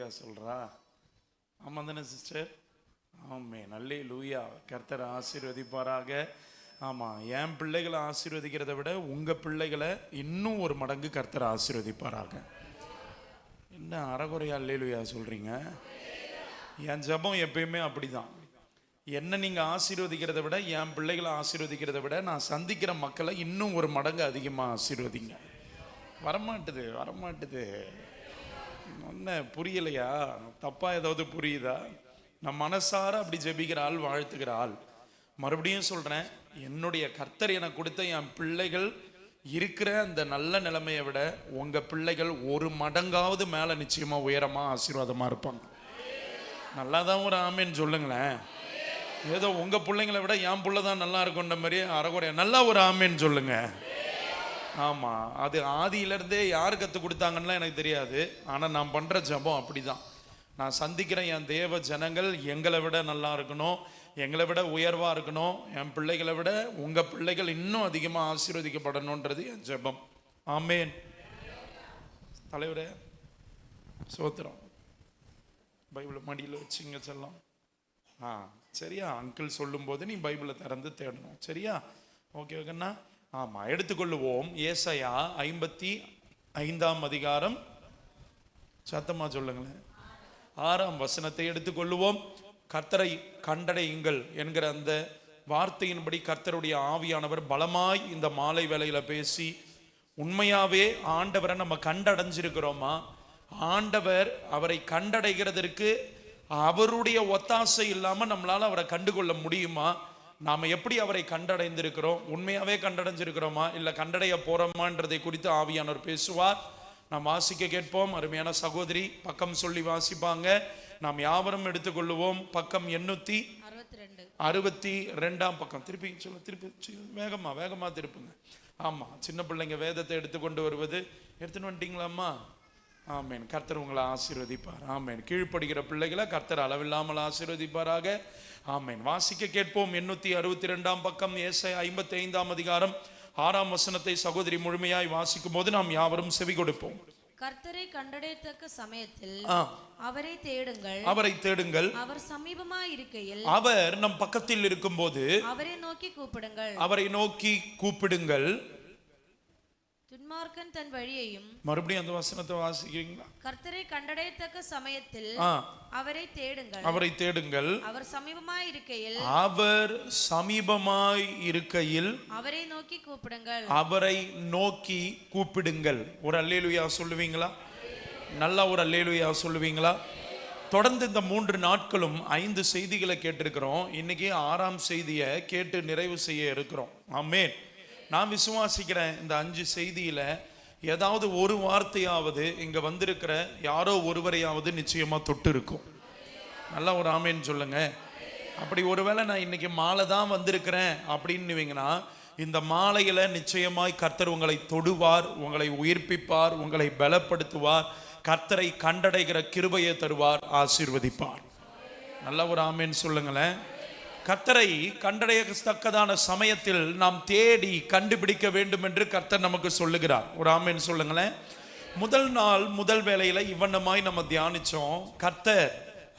அல்லேலூயா சொல்கிறா? ஆமாம் தானே சிஸ்டர்? ஆமே, அல்லேலூயா. கர்த்தர் ஆசீர்வதிப்பாராக. ஆமாம், என் பிள்ளைகளை ஆசீர்வதிக்கிறத விட உங்கள் பிள்ளைகளை இன்னும் ஒரு மடங்கு கர்த்தர் ஆசீர்வதிப்பாராக. என்ன அறகுறையா அல்லேலூயா சொல்கிறீங்க? என் ஜெபம் எப்பயுமே அப்படி தான். என்ன நீங்கள் ஆசீர்வதிக்கிறத விட, என் பிள்ளைகளை ஆசீர்வதிக்கிறத விட, நான் சந்திக்கிற மக்களை இன்னும் ஒரு மடங்கு அதிகமாக ஆசீர்வதிங்க. வரமாட்டுது. என்ன புரியலையா? தப்பாக ஏதாவது புரியுதா? நான் மனசார அப்படி ஜெபிக்கிற ஆள், வாழ்த்துக்கிற ஆள். மறுபடியும் சொல்கிறேன், என்னுடைய கர்த்தர் எனக்கு கொடுத்த என் பிள்ளைகள் இருக்கிற அந்த நல்ல நிலைமையை விட உங்கள் பிள்ளைகள் ஒரு மடங்காவது மேலே நிச்சயமாக உயரமாக ஆசீர்வாதமாக இருப்பாங்க. நல்லா தான் ஒரு ஆமேன்னு சொல்லுங்களேன். ஏதோ உங்கள் பிள்ளைங்களை விட என் பிள்ளை தான் நல்லா இருக்குன்ற மாதிரி அறகுறையா நல்லா ஒரு ஆமேன்னு சொல்லுங்க. ஆமாம், அது ஆதியிலேருந்தே யார் கற்றுக் கொடுத்தாங்கன்னு எனக்கு தெரியாது. ஆனால் நான் பண்ணுற ஜெபம் அப்படி தான். நான் சந்திக்கிற என் தேவ ஜனங்கள் எங்களை விட நல்லா இருக்கணும், எங்களை விட உயர்வாக இருக்கணும். என் பிள்ளைகளை விட உங்கள் பிள்ளைகள் இன்னும் அதிகமாக ஆசீர்வதிக்கப்படணுன்றது என் ஜெபம். ஆமேன். தலைவரே சோத்திரம். பைபிளை மடியில் வச்சுங்க செல்லம். சரியா? அங்கிள் சொல்லும்போது நீ பைபிளை திறந்து தேடணும். சரியா? ஓகேண்ணா. ஆமாம், எடுத்துக்கொள்ளுவோம். ஏசாயா 55ஆம் அதிகாரம், சத்தமாக சொல்லுங்களேன், 6ஆம் வசனத்தை எடுத்துக்கொள்ளுவோம். கர்த்தரை கண்டடையுங்கள் என்கிற அந்த வார்த்தையின்படி கர்த்தருடைய ஆவியானவர் பலமாய் இந்த மாலை வேளையில பேசி, உண்மையாவே ஆண்டவரை நம்ம கண்டடைஞ்சிருக்கிறோமா? ஆண்டவர் அவரை கண்டடைகிறதற்கு அவருடைய ஒத்தாசை இல்லாமல் நம்மளால அவரை கண்டுகொள்ள முடியுமா? நாம் எப்படி அவரை கண்டடைந்திருக்கிறோம்? உண்மையாவே கண்டடைஞ்சிருக்கிறோமா இல்லை கண்டடைய போறோமான்றதை குறித்து ஆவியானவர் பேசுவார். நாம் வாசிக்க கேட்போம். அருமையான சகோதரி பக்கம் சொல்லி வாசிப்பாங்க. நாம் யாவரும் எடுத்துக்கொள்ளுவோம். பக்கம் 862ஆம் பக்கம். திருப்பி சொல்ல, திருப்பி வேகமா திருப்புங்க. ஆமா, சின்ன பிள்ளைங்க வேதத்தை எடுத்துக்கொண்டு வருவது. எடுத்துன்னு வந்துட்டீங்களாம்மா? ஆமேன். கர்த்தர் உங்களை ஆசீர்வதிப்பார். ஆமேன். கீழ்ப்படுகிற பிள்ளைகளை கர்த்தர் அளவில்லாமல் ஆசீர்வதிப்பாராக. ஆமேன். வாசிக்க கேட்போம். 862ஆம் பக்கம், ஏசாயா 55ஆம் அதிகாரம் 6ஆம் வசனத்தை சகோதரி முழுமையாய் வாசிக்கும் போது நாம் யாவரும் செவி கொடுப்போம். கர்த்தரை கண்டடையத்தக்க சமயத்தில் அவரை தேடுங்கள். அவர் சமீபமாய் இருக்கையில், அவர் நம் பக்கத்தில் இருக்கும்போது அவரை நோக்கி கூப்பிடுங்கள். துன்மார்க்கன் தன் வழியையும். மறுபடியும் அந்த வசனத்தை வாசிக்கிறீங்களா? கர்த்தரை கண்டடையத்தக்க சமயத்தில் அவரை தேடுங்கள். அவர் சமீபமாய் இருக்கையில் அவரை நோக்கி கூப்பிடுங்கள். ஒரு அல்லேலூயா சொல்லுவீங்களா? நல்லா ஒரு அல்லேலூயா சொல்லுவீங்களா? தொடர்ந்து இந்த 3 நாட்களும் 5 செய்திகளை கேட்டிருக்கிறோம். இன்னைக்கு 6ஆம் செய்தியை கேட்டு நிறைவு செய்ய இருக்கிறோம். ஆமென். நான் விசுவாசிக்கிறேன், இந்த 5 செய்தியில ஏதாவது ஒரு வார்த்தையாவது இங்க வந்திருக்கிற யாரோ ஒருவரையாவது நிச்சயமா தொட்டு இருக்கும். நல்லா ஒரு ஆமேன்னு சொல்லுங்க. அப்படி ஒருவேளை நான் இன்னைக்கு மாலை தான் வந்திருக்கிறேன் அப்படின்னுவீங்கன்னா, இந்த மாலையில நிச்சயமாய் கர்த்தர் உங்களை தொடுவார், உங்களை உயிர்ப்பிப்பார், உங்களை பலப்படுத்துவார், கர்த்தரை கண்டடைகிற கிருபையை தருவார், ஆசீர்வதிப்பார். நல்லா ஒரு ஆமேன்னு சொல்லுங்களேன். கர்த்தரை கண்டடையத்தக்கதான சமயத்தில் நாம் தேடி கண்டுபிடிக்க வேண்டும் என்று கர்த்தர் நமக்கு சொல்லுகிறார். ஒரு ஆமேன் சொல்லுங்களேன். முதல் நாள் முதல் வேளையில இவ்வண்ணமாய் நம்ம தியானிச்சோம். கர்த்தர்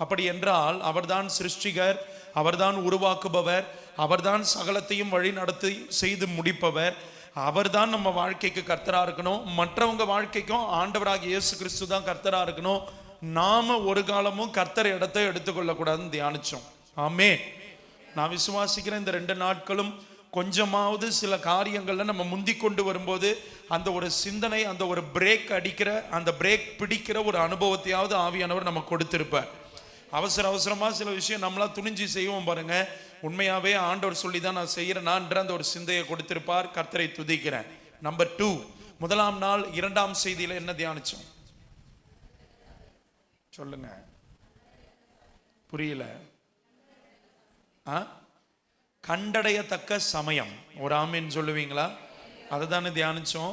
அப்படி என்றால் அவர்தான் சிருஷ்டிகர், அவர்தான் உருவாக்குபவர், அவர்தான் சகலத்தையும் வழி நடத்தி செய்து முடிப்பவர், அவர்தான் நம்ம வாழ்க்கைக்கு கர்த்தரா இருக்கணும். மற்றவங்க வாழ்க்கைக்கும் ஆண்டவராகிய இயேசு கிறிஸ்து தான் கர்த்தரா இருக்கணும். நாம ஒரு காலமும் கர்த்தர் இடத்தை எடுத்துக்கொள்ளக்கூடாதுன்னு தியானிச்சோம். ஆமே. நான் விசுவாசிக்கிறேன், இந்த 2 நாட்களும் கொஞ்சமாவது சில காரியங்கள்ல நம்ம முந்தி கொண்டு வரும்போது அந்த ஒரு சிந்தனை, அந்த ஒரு பிரேக் அடிக்கிற, அந்த பிரேக் பிடிக்கிற ஒரு அனுபவத்தையாவது ஆவியானவர் நமக்கு கொடுத்திருப்பார். அவசரமா சில விஷயம் நம்மளா துணிஞ்சு செய்வோம் பாருங்க. உண்மையாவே ஆண்டவர் சொல்லி தான் நான் செய்யறேன்ற அந்த ஒரு சிந்தையை கொடுத்திருப்பார். கர்த்தரை துதிக்கிறேன். நம்பர் 2, முதலாம் நாள் 2ஆம் செய்தியில என்ன தியானிச்சோம் சொல்லுங்க? புரியல? கண்டடையத்தக்க சமயம். ஒரு ஆமீன் சொல்லுவீங்களா? அதை தானே தியானிச்சோம்.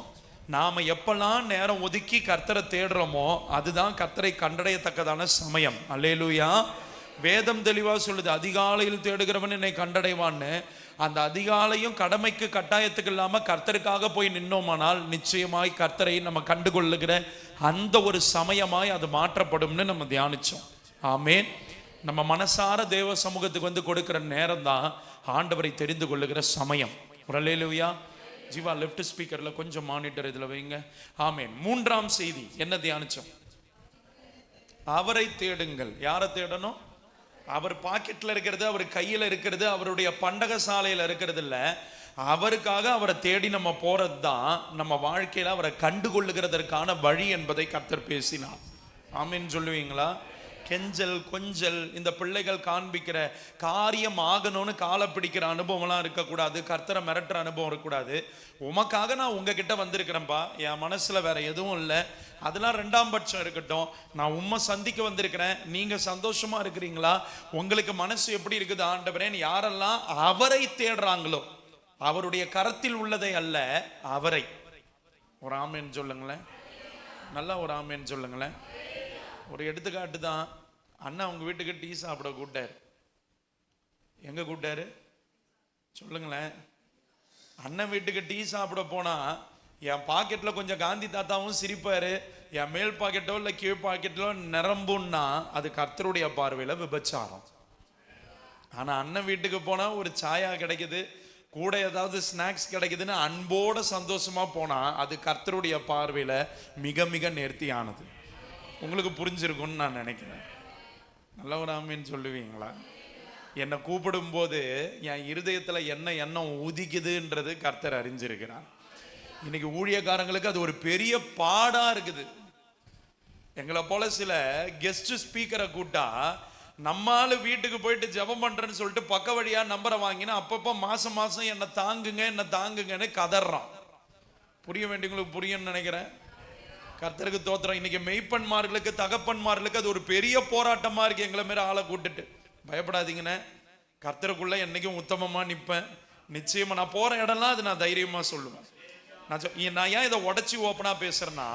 நாம எப்பெல்லாம் நேரம் ஒதுக்கி கர்த்தரை தேடுறோமோ அதுதான் கர்த்தரை கண்டடையத்தக்கதான சமயம். அல்லேலூயா. வேதம் தெளிவா சொல்லுது, அதிகாலையில் தேடுகிறவன் என்னை கண்டடைவான்னு. அந்த அதிகாலையும் கடமைக்கு கட்டாயத்துக்கு இல்லாம கர்த்தருக்காக போய் நின்னோமானால் நிச்சயமாய் கர்த்தரை நம்ம கண்டுகொள்ளுகிற அந்த ஒரு சமயமாய் அது மாற்றப்படும்னு நம்ம தியானிச்சோம். ஆமென். நம்ம மனசார தேவ சமூகத்துக்கு வந்து கொடுக்கிற நேரம் தான் ஆண்டவரை தெரிந்து கொள்ளுகிற சமயம். அல்லேலூயா. ஜீவா லெஃப்ட் ஸ்பீக்கர்ல கொஞ்சம் மானிட்டர் இதுல வைங்க. ஆமென். மூன்றாம் செய்தி என்ன தியானிச்சோம்? அவரை தேடுங்கள். யாரை தேடணும்? அவர் பாக்கெட்ல இருக்கிறது, அவர் கையில இருக்கிறது, அவருடைய பண்டக சாலையில இருக்கிறது இல்ல, அவருக்காக அவரை தேடி நம்ம போறது தான் நம்ம வாழ்க்கையில அவரை கண்டுகொள்ளுகிறதற்கான வழி என்பதை கர்த்தர் பேசினார். ஆமென் சொல்லுவீங்களா? கெஞ்சல் கொஞ்சல் இந்த பிள்ளைகள் காண்பிக்கிற காரியம் ஆகணும்னு காலை பிடிக்கிற அனுபவம்லாம் இருக்கக்கூடாது. கர்த்தரை மிரட்டுற அனுபவம் இருக்கக்கூடாது. உமக்காக நான் உங்ககிட்ட வந்திருக்கிறேன்ப்பா, என் மனசுல வேற எதுவும் இல்லை, அதெல்லாம் ரெண்டாம் பட்சம் இருக்கட்டும். நான் உம்மை சந்திக்க வந்திருக்கிறேன், நீங்க சந்தோஷமா இருக்கிறீங்களா, உங்களுக்கு மனசு எப்படி இருக்குது ஆண்டவரேன்னு யாரெல்லாம் அவரை தேடுறாங்களோ, அவருடைய கரத்தில் உள்ளதை அல்ல, அவரை. ஒரு ஆமேன்னு சொல்லுங்களேன். நல்லா ஒரு ஆமேன்னு சொல்லுங்களேன். ஒரு எடுத்துக்காட்டு தான். அண்ணா உங்க வீட்டுக்கு டீ சாப்பிட கூப்பிட்டாரு. எங்க கூப்பிட்டாரு சொல்லுங்களேன். அண்ணன் வீட்டுக்கு டீ சாப்பிட போனா என் பாக்கெட்ல கொஞ்சம் காந்தி தாத்தாவும் சிரிப்பாரு, என் மேல் பாக்கெட்டோ இல்ல கீழ் பாக்கெட்டோ நிரம்புன்னா அது கர்த்தருடைய பார்வையில விபச்சாரம். ஆனா அண்ணன் வீட்டுக்கு போனா ஒரு சாயா கிடைக்குது, கூட ஏதாவது ஸ்நாக்ஸ் கிடைக்குதுன்னு அன்போட சந்தோஷமா போனா அது கர்த்தருடைய பார்வையில மிக மிக நேர்த்தியானது. உங்களுக்கு புரிஞ்சிருக்கும்னு நான் நினைக்கிறேன். நல்ல ஒரு ஆமீன் சொல்லுவீங்களா? என்னை கூப்பிடும் போது என் இருதயத்துல என்ன எண்ணம் உதிக்குதுன்றது கர்த்தர் அறிஞ்சிருக்கிறார். இன்னைக்கு ஊழியக்காரங்களுக்கு அது ஒரு பெரிய பாடா இருக்குது. எங்களை போல சில கெஸ்ட் ஸ்பீக்கரை கூட்டா நம்மால வீட்டுக்கு போயிட்டு ஜெபம் பண்றேன்னு சொல்லிட்டு பக்க வழியா நம்பரை வாங்கினா அப்பப்போ மாசம் மாசம் என்ன தாங்குங்கன்னு கதறான். புரிய வேண்டியவங்களுக்கு புரியும்னு நினைக்கிறேன். கர்த்தருக்கு தோத்திரம். இன்னைக்கு மெய்ப்பன்மார்களுக்கு தகப்பன்மார்களுக்கு அது ஒரு பெரிய போராட்டமா இருக்கு. எங்களை மாரி ஆளை கூட்டுட்டு பயப்படாதீங்கன்னு, கர்த்தருக்குள்ள என்னைக்கும் உத்தமமா நிற்பேன். நிச்சயமா நான் போற இடம்லாம் அது நான் தைரியமா சொல்லுவேன். நான் ஏன் இதை உடைச்சி ஓப்பனா பேசுறேன்னா,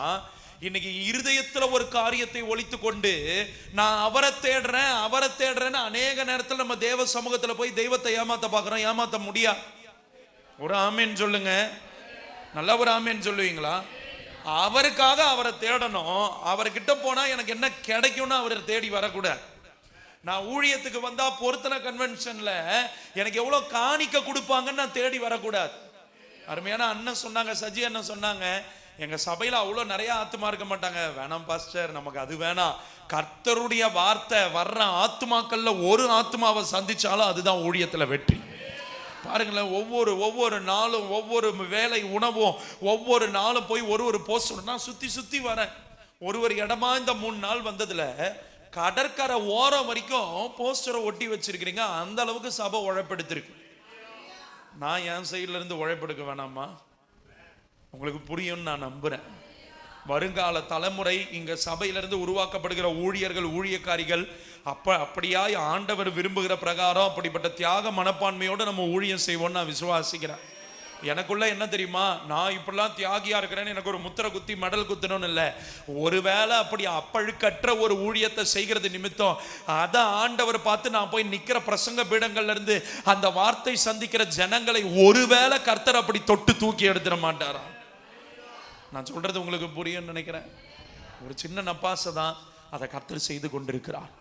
இன்னைக்கு இருதயத்துல ஒரு காரியத்தை ஒழித்து கொண்டு நான் அவரை தேடுறேன்னு அநேக நேரத்தில் நம்ம தேவ சமூகத்துல போய் தெய்வத்தை ஏமாத்த பாக்குறோம். ஏமாத்த முடியாது. ஒரு ஆமேன்னு சொல்லுங்க. நல்ல ஒரு ஆமேன்னு சொல்லுவீங்களா? அவருக்காக அவரை தேடணும். அவர்கிட்ட போனா எனக்கு என்ன கிடைக்கும்னு அவரை தேடி வரக்கூடாது. நான் ஊழியத்துக்கு வந்தா பொருத்தன கன்வென்ஷன்ல எனக்கு எவ்வளவு காணிக்க கொடுப்பாங்கன்னு நான் தேடி வரக்கூடாது. அருமையான அண்ணன் சொன்னாங்க, சஜி அண்ணன் சொன்னாங்க, எங்க சபையில அவ்வளவு நிறைய ஆத்துமா இருக்க மாட்டாங்க. வேணாம் பாஸ்டர், நமக்கு அது வேணாம். கர்த்தருடைய வார்த்தை வர்ற ஆத்துமாக்கள்ல ஒரு ஆத்துமாவை சந்திச்சாலும் அதுதான் ஊழியத்துல வெற்றி. பாருங்களேன், ஒவ்வொரு நாளும் ஒவ்வொரு வேலை உணவும் ஒவ்வொரு நாளும் போய் ஒரு போஸ்டர் நான் சுத்தி வரேன். ஒரு இடமா இந்த 3 நாள் வந்ததுல கடற்கரை ஓரம் வரைக்கும் போஸ்டரை ஒட்டி வச்சிருக்கிறீங்க. அந்த அளவுக்கு சபை உழைப்பெடுத்திருக்கு. நான் என் சைட்ல இருந்து உழைப்பெடுக்க வேணாமா? உங்களுக்கு புரியும்னு நான் நம்புறேன். வருங்கால தலைமுறை இங்க சபையிலிருந்து உருவாக்கப்படுகிற ஊழியர்கள் ஊழியக்காரிகள் அப்படியாய் ஆண்டவர் விரும்புகிற பிரகாரம் அப்படிப்பட்ட தியாக மனப்பான்மையோடு நம்ம ஊழியம் செய்வோம்னு நான் விசுவாசிக்கிறேன். எனக்குள்ள என்ன தெரியுமா, நான் இப்படிலாம் தியாகியா இருக்கிறேன்னு எனக்கு ஒரு முத்திரை குத்தி மெடல் குத்தணும்னு இல்லை. ஒருவேளை அப்படி அப்பழுக்கற்ற ஒரு ஊழியத்தை செய்கிறது நிமித்தம் அதை ஆண்டவர் பார்த்து நான் போய் நிக்கிற பிரசங்க பீடங்கள்ல இருந்து அந்த வார்த்தை சந்திக்கிற ஜனங்களை ஒருவேளை கர்த்தர் அப்படி தொட்டு தூக்கி எடுத்துட மாட்டாரா? நான் சொல்றது உங்களுக்கு புரியும்னு நினைக்கிறேன். ஒரு சின்ன நப்பாசை தான் அதை கர்த்தர் செய்து கொண்டிருக்கிறார்.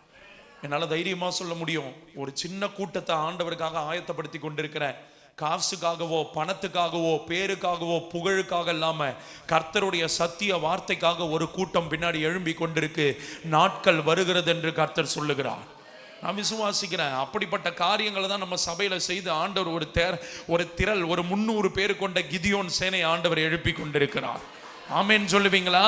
என்னால் தைரியமா சொல்ல முடியும், ஒரு சின்ன கூட்டத்தை ஆண்டவருக்காக ஆயத்தப்படுத்தி கொண்டிருக்கிறேன். காசுக்காகவோ பணத்துக்காகவோ பேருக்காகவோ புகழுக்காக இல்லாம கர்த்தருடைய சத்திய வார்த்தைக்காக ஒரு கூட்டம் பின்னாடி எழும்பி கொண்டிருக்கு. நாட்கள் வருகிறது என்று கர்த்தர் சொல்லுகிறார். நான் விசுவாசிக்கிறேன். அப்படிப்பட்ட காரியங்களை தான் நம்ம சபையில செய்து ஆண்டவர் ஒரு திரள் ஒரு 300 பேர் கொண்ட கிதியோன் சேனை ஆண்டவர் எழுப்பி கொண்டிருக்கிறார். ஆமேன்னு சொல்லுவீங்களா?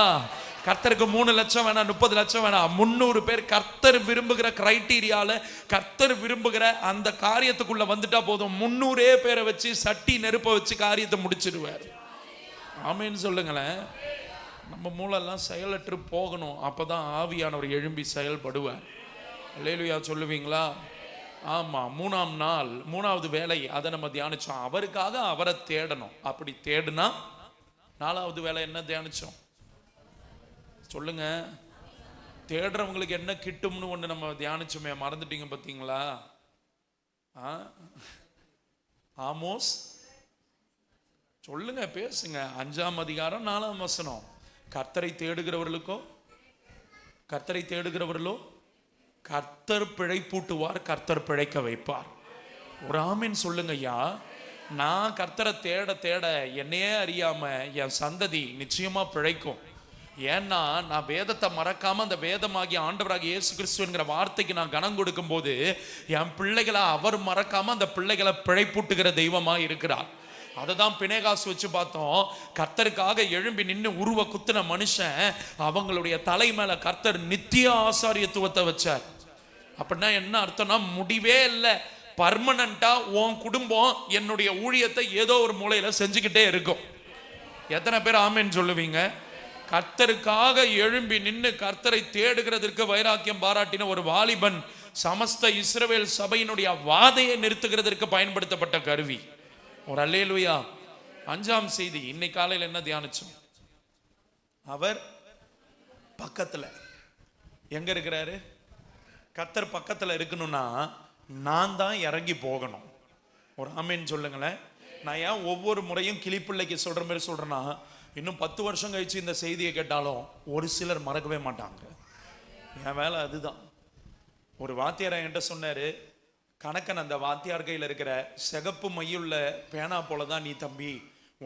கர்த்தருக்கு 3 லட்சம் வேணாம், 30 லட்சம் வேணாம், 300 பேர் கர்த்தர் விரும்புகிற கிரைட்டீரியால கர்த்தர் விரும்புகிற அந்த காரியத்துக்குள்ள வந்துட்டா போதும். 300 பேரை வச்சு சட்டி நெருப்ப வச்சு காரியத்தை முடிச்சிடுவார். ஆமேன்னு சொல்லுங்களேன். நம்ம மூலெல்லாம் செயலற்று போகணும். அப்பதான் ஆவியானவர் எழும்பி செயல்படுவார். அல்லேலூயா சொல்லுவீங்களா? ஆமா. 3ஆம் நாள் 3வது வேலை அதை நம்ம தியானிச்சோம். அவருக்காக அவரை தேடணும். அப்படி தேடுனா 4வது வேலை என்ன தியானிச்சோம் சொல்லுங்க? தேடுறவங்களுக்கு என்ன கிட்டும்னு ஒண்ணு நம்ம தியானிச்சோமே, மறந்துட்டீங்க பார்த்தீங்களா? ஆமோஸ் சொல்லுங்க, பேசுங்க. 5ஆம் அதிகாரம் 4ஆம் வசனம். கர்த்தரை தேடுகிறவர்களுக்கோ கர்த்தர் பிழைப்பூட்டுவார், கர்த்தர் பிழைக்க வைப்பார். ஒரு ஆமீன் சொல்லுங்க ஐயா. நான் கர்த்தரை தேட தேட என்னையே அறியாம என் சந்ததி நிச்சயமா பிழைக்கும். ஏன்னா நான் வேதத்தை மறக்காம அந்த வேதமாகி ஆண்டவராகிய இயேசு கிறிஸ்துவின்கிற வார்த்தைக்கு நான் கனம் கொடுக்கும் போது என் பிள்ளைகளை அவர் மறக்காம அந்த பிள்ளைகளை பிழைப்பூட்டுகிற தெய்வமா இருக்கிறார். அதை தான் பினேகாஸ் வச்சு பார்த்தோம். கர்த்தருக்காக எழும்பி நின்று உருவ குத்துன மனுஷன் அவங்களுடைய தலை மேல கர்த்தர் நித்திய ஆசாரியத்துவத்தை வச்சார். அப்படின்னா என்ன அர்த்தம்னா, முடிவே இல்லை, பர்மனண்டா உன் குடும்பம் என்னுடைய ஊழியத்தை ஏதோ ஒரு மூலையில செஞ்சுக்கிட்டே இருக்கும். எத்தனை பேர் ஆமேன்னு சொல்லுவீங்க? கர்த்தருக்காக எழும்பி நின்று கர்த்தரை தேடுகிறதற்கு வைராக்கியம் பாராட்டின ஒரு வாலிபன் சமஸ்த இஸ்ரவேல் சபையினுடைய வாதையை நிறுத்துகிறதற்கு பயன்படுத்தப்பட்ட கருவி. ஒரு அல்லேலூயா. 5ஆம் செய்தி இன்னைக்கு காலையில் என்ன தியானிச்சோம்? அவர் பக்கத்துல எங்க இருக்கிறாரு? கர்த்தர் பக்கத்துல இருக்கணும்னா நான் தான் இறங்கி போகணும். ஒரு ஆமீன் சொல்லுங்களேன். நான் ஏன் ஒவ்வொரு முறையும் கிளிப்பிள்ளைக்கு சொல்ற மாதிரி சொல்றேன்னா, இன்னும் 10 வருஷம் கழிச்சு இந்த செய்தியை கேட்டாலும் ஒரு சிலர் மறக்கவே மாட்டாங்க. என் வேலை அதுதான். ஒரு வாத்தியார் என்கிட்ட சொன்னாரு, கணக்கன் அந்த வாத்தியார் கையில் இருக்கிற சிகப்பு மையுள்ள பேனா போல தான் நீ தம்பி.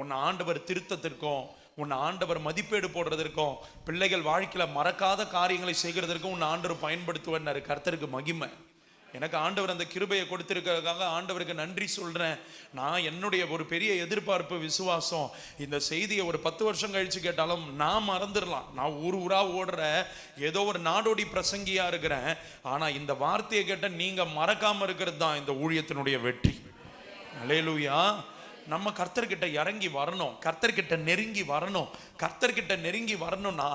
உன்னை ஆண்டவர் திருத்தத்திற்கும் உன்னை ஆண்டவர் மதிப்பீடு போடுறதற்கும் பிள்ளைகள் வாழ்க்கையில மறக்காத காரியங்களை செய்கிறதற்கும் உன்னை ஆண்டவர் பயன்படுத்துவார். கர்த்தருக்கு மகிமை. எனக்கு ஆண்டவர் அந்த கிருபையை கொடுத்திருக்கிறதுக்காக ஆண்டவருக்கு நன்றி சொல்றேன். நான் என்னுடைய ஒரு பெரிய எதிர்பார்ப்பு, விசுவாசம், இந்த செய்தியை ஒரு 10 வருஷம் கழிச்சு கேட்டாலும் நான் மறந்துடலாம். நான் ஊரா ஓடுற ஏதோ ஒரு நாடோடி பிரசங்கியா இருக்கிறேன். ஆனா இந்த வார்த்தையை கேட்ட நீங்க மறக்காம இருக்கிறது தான் இந்த ஊழியத்தினுடைய வெற்றி. அல்லேலூயா. நம்ம கர்த்தர்கிட்ட இறங்கி வரணும், கர்த்தர்கிட்ட நெருங்கி வரணும். கர்த்தர்கிட்ட நெருங்கி வரணும்னா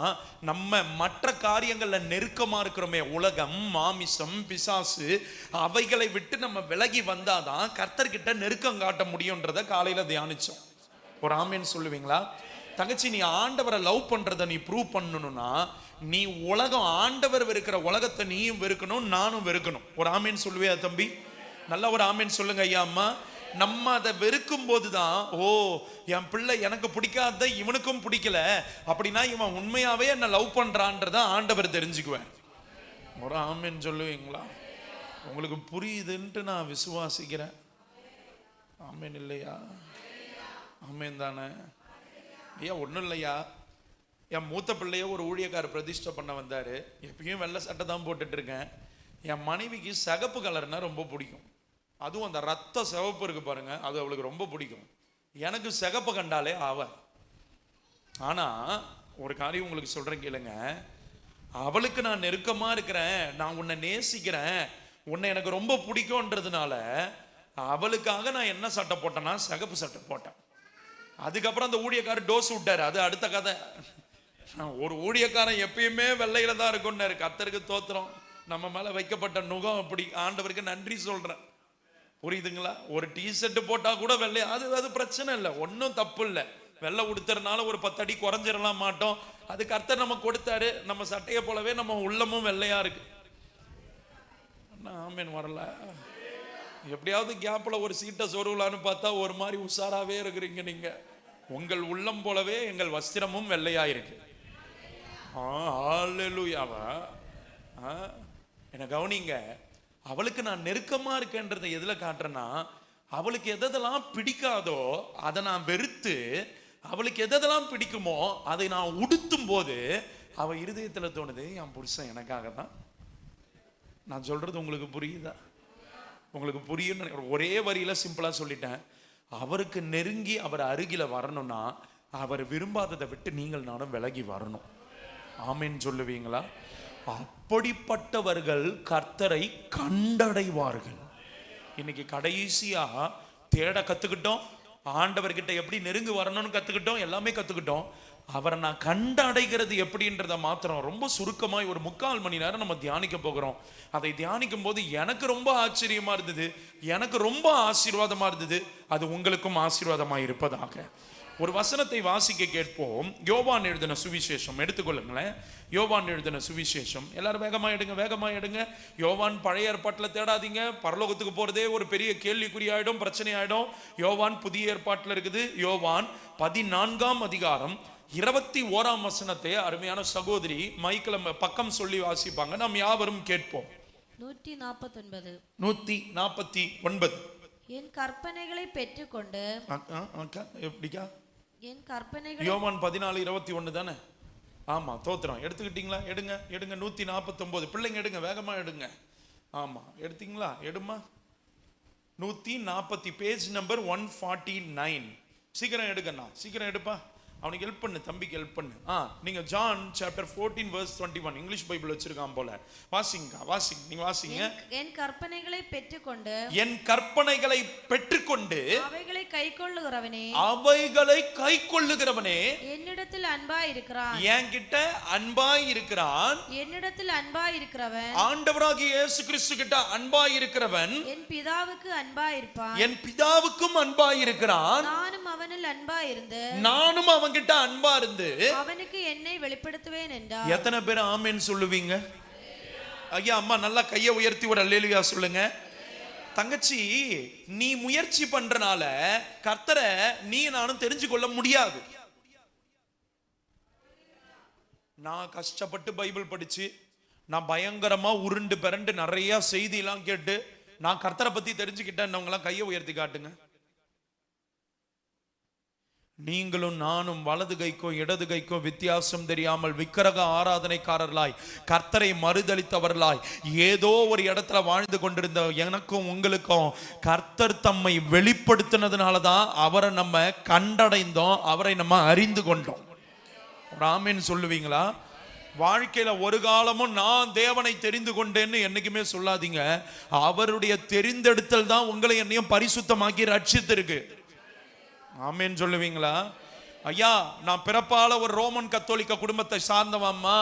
நம்ம மற்ற காரியங்கள்ல நெருக்கமா இருக்கிறோமே, உலகம், மாமிசம், பிசாசு, அவைகளை விட்டு நம்ம விலகி வந்தாதான் கர்த்தர்கிட்ட நெருக்கம் காட்ட முடியும்ன்றத காலையில தியானிச்சோம். ஒரு ஆமீன் சொல்லுவீங்களா? தங்கச்சி, நீ ஆண்டவரை லவ் பண்றத நீ ப்ரூவ் பண்ணணும்னா நீ உலகம், ஆண்டவர் வெறுக்கிற உலகத்தை நீயும் வெறுக்கணும், நானும் வெறுக்கணும். ஒரு ஆமீன் சொல்லுவியா தம்பி? நல்ல ஒரு ஆமீன் சொல்லுங்க ஐயா அம்மா. நம்ம அதை வெறுக்கும் போதுதான், ஓ என் பிள்ளை எனக்கு பிடிக்காத இவனுக்கும் பிடிக்கல, அப்படின்னா இவன் உண்மையாவே என்ன லவ் பண்றான்றத ஆண்டவர் தெரிஞ்சுக்குவேன். ஒரு ஆமீன் சொல்லுவீங்களா? உங்களுக்கு புரியுதுன்ட்டு நான் விசுவாசிக்கிறேன். ஆமீன் இல்லையா? ஆமீன் தானே ஐயா? ஒன்றும் இல்லையா, என் மூத்த பிள்ளைய ஒரு ஊழியக்காரர் பிரதிஷ்டை பண்ண வந்தாரு. எப்பயும் வெள்ளை சட்டை தான் போட்டுட்டு இருக்கேன். என் மனைவிக்கு சிகப்பு கலர்னா ரொம்ப பிடிக்கும். அதுவும் அந்த ரத்த சிவப்பு இருக்கு பாருங்க, அது அவளுக்கு ரொம்ப பிடிக்கும். எனக்கு சிகப்பு கண்டாலே ஆவ. ஆனா ஒரு காரியம் உங்களுக்கு சொல்றேன் கேளுங்க. அவளுக்கு நான் நெருக்கமா இருக்கிறேன், நான் உன்னை நேசிக்கிறேன், உன்னை எனக்கு ரொம்ப பிடிக்கும்ன்றதுனால அவளுக்காக நான் என்ன சட்டை போட்டேன்னா சிகப்பு சட்டை போட்டேன். அதுக்கப்புறம் அந்த ஊழியக்காரர் டோஸ் விட்டாரு, அது அடுத்த கதை. ஒரு ஊழியக்காரன் எப்பயுமே வெள்ளையில தான் இருக்கும்னாரு. கர்த்தருக்கு தோத்திரம். நம்ம மேல வைக்கப்பட்ட நுகம் அப்படி. ஆண்டவருக்கு நன்றி சொல்றேன். புரியுதுங்களா? ஒரு டிஷர்ட் போட்டா கூட வெள்ளை, அது பிரச்சனை இல்லை, ஒன்றும் தப்பு இல்லை. வெள்ளை உடுத்துறதுனால ஒரு 10 அடி குறைஞ்சிடலாம் மாட்டோம். அது கர்த்தர் நம்ம கொடுத்தாரு. நம்ம சட்டையை போலவே நம்ம உள்ளமும் வெள்ளையா இருக்கு. ஆமீன் வரல. எப்படியாவது கேப்ல ஒரு சீட்டை சொருவலான்னு பார்த்தா ஒரு மாதிரி உஷாராவே இருக்கிறீங்க நீங்க. உங்கள் உள்ளம் போலவே எங்கள் வஸ்திரமும் வெள்ளையா இருக்கு. ஹல்லேலூயாவா. என்ன கவனிங்க. அவளுக்கு நான் நெருக்கமா இருக்கேன்றதை எதுல காட்டுறேன்னா, அவளுக்கு எதெல்லாம் பிடிக்காதோ அதை நான் வெறுத்து, அவளுக்கு எதெல்லாம் பிடிக்குமோ அதை நான் உடுத்தும் போது அவ இருதயத்துல தோணுது, என் புருஷன் எனக்காக தான். நான் சொல்றது உங்களுக்கு புரியுதா? உங்களுக்கு புரியும். ஒரே வரியில சிம்பிளா சொல்லிட்டேன். அவருக்கு நெருங்கி அவர் அருகில வரணும்னா அவர் விரும்பாததை விட்டு நீங்கள் நானும் விலகி வரணும். ஆமீன் சொல்லுவீங்களா? அப்படிப்பட்டவர்கள் கர்த்தரை கண்டடைவார்கள். இன்னைக்கு கடைசியா தேட கத்துக்கிட்டோம், ஆண்டவர்கிட்ட எப்படி நெருங்கி வரணும்னு கத்துக்கிட்டோம், எல்லாமே கத்துக்கிட்டோம். அவரை நான் கண்டடைகிறது எப்படின்றத மாத்திரம் ரொம்ப சுருக்கமாய் ஒரு 3/4 மணி நேரம் நம்ம தியானிக்க போகிறோம். அதை தியானிக்கும் போது எனக்கு ரொம்ப ஆச்சரியமா இருந்தது, எனக்கு ரொம்ப ஆசீர்வாதமா இருந்தது. அது உங்களுக்கும் ஆசீர்வாதமா இருப்பதாக. ஒரு வசனத்தை வாசிக்க கேட்போம். யோவான் எழுதின சுவிசேஷம் எடுத்துக்கொள்ளுங்களேன். யோவான் எழுதின சுவிசேஷம். எல்லாரும் வேகமா எடுங்க, வேகமா எடுங்க. யோவான் பழைய ஏற்பாட்டில் தேடாதீங்க. பரலோகத்துக்கு போறதே ஒரு பெரிய கேள்விக்குறியாயிடும், பிரச்சனை ஆயிடும். யோவான் புதிய ஏற்பாட்டில் இருக்குது. யோவான் 14ஆம் அதிகாரம் 21ஆம் வசனத்தை அருமையான சகோதரி மைக்கில் பக்கம் சொல்லி வாசிப்பாங்க. நாம் யாவரும் கேட்போம். 149. 149. என் கற்பனைகளை பெற்றுக்கொண்டு எப்படிக்கா? என் கற்பனைகளை யோவான் 14:21 தானே? ஆமா, தோத்திரம். எடுத்துக்கிட்டீங்களா? எடுங்க, எடுங்க. 149. பிள்ளைங்க எடுங்க, வேகமா எடுங்க. ஆமா, எடுத்தீங்களா? எடுமா. 140, பேஜ் நம்பர் 149. சீக்கிரம் எடுக்கண்ணா, சீக்கிரம் எடுப்பா. அவனுக்கு ஹெல்ப் பண்ணு, தம்பிக்கு ஹெல்ப் பண்ணு. நீங்க John chapter 14 verse 21 English Bible வச்சிருக்கான் போல. வாசிங்க, வாசிங்க, நீங்க வாசிங்க. என் கற்பனைகளை பெற்றுக்கொண்டு, என் கற்பனைகளை பெற்றுக்கொண்டு அவைகளை கைக்கொள்ளுகிறவனே, அவைகளை கைக்கொள்ளுகிறவனே என்னிடத்தில் அன்பாய் இருக்கிறான். என்கிட்ட அன்பாய் இருக்கிறான். என்னிடத்தில் அன்பாய் இருக்கிறவன், ஆண்டவராகிய இயேசு கிறிஸ்து கிட்ட அன்பாய் இருக்கிறவன் என் பிதாவுக்கு அன்பாய் இருப்பான். என் பிதாவுக்கும் அன்பாய் இருக்கிறான். நானும் அவனில் அன்பாய் இருந்து, நானும் அவன்கிட்ட அன்பா இருந்து அவனுக்கு என்னை வெளிப்படுத்துவேன் என்றார். எத்தனை பேர் ஆமென் சொல்லுவீங்க? ஐயா, அம்மா நல்லா கையை உயர்த்தி ஒரு அல்லேலூயா சொல்லுங்க. தங்கச்சி, நீ முயற்சி பண்றனால கர்த்தரை நீ நானும் தெரிஞ்சு கொள்ள முடியாது. நான் கஷ்டப்பட்டு பைபிள் படிச்சு, நான் பயங்கரமா உருண்டு பிறண்டு நிறைய செய்தி எல்லாம் கேட்டு நான் கர்த்தரை பத்தி தெரிஞ்சுக்கிட்டேன்னவங்க எல்லாம் கையை உயர்த்தி காட்டுங்க. நீங்களும் நானும் வலது கைக்கோ இடது கைக்கோ வித்தியாசம் தெரியாமல் விக்கிரக ஆராதனைக்காரர்களாய் கர்த்தரை மறுதளித்தவர்களாய் ஏதோ ஒரு இடத்துல வாழ்ந்து கொண்டிருந்த எனக்கும் உங்களுக்கும் கர்த்தர் தம்மை வெளிப்படுத்தினதுனால தான் அவரை நம்ம கண்டடைந்தோம், அவரை நம்ம அறிந்து கொண்டோம். ஆமென் சொல்லுவீங்களா? வாழ்க்கையில ஒரு காலமும் நான் தேவனை தெரிந்து கொண்டேன்னு என்னைக்குமே சொல்லாதீங்க. அவருடைய தெரிந்தெடுத்தல் தான் உங்களை என்னையும் பரிசுத்தமாக்கி ரட்சித்திருக்கு. ஆமென் சொல்லுவீங்களா? ஐயா, நான் பிறப்பால ஒரு ரோமன் கத்தோலிக்க குடும்பத்தை சார்ந்தவம்மா.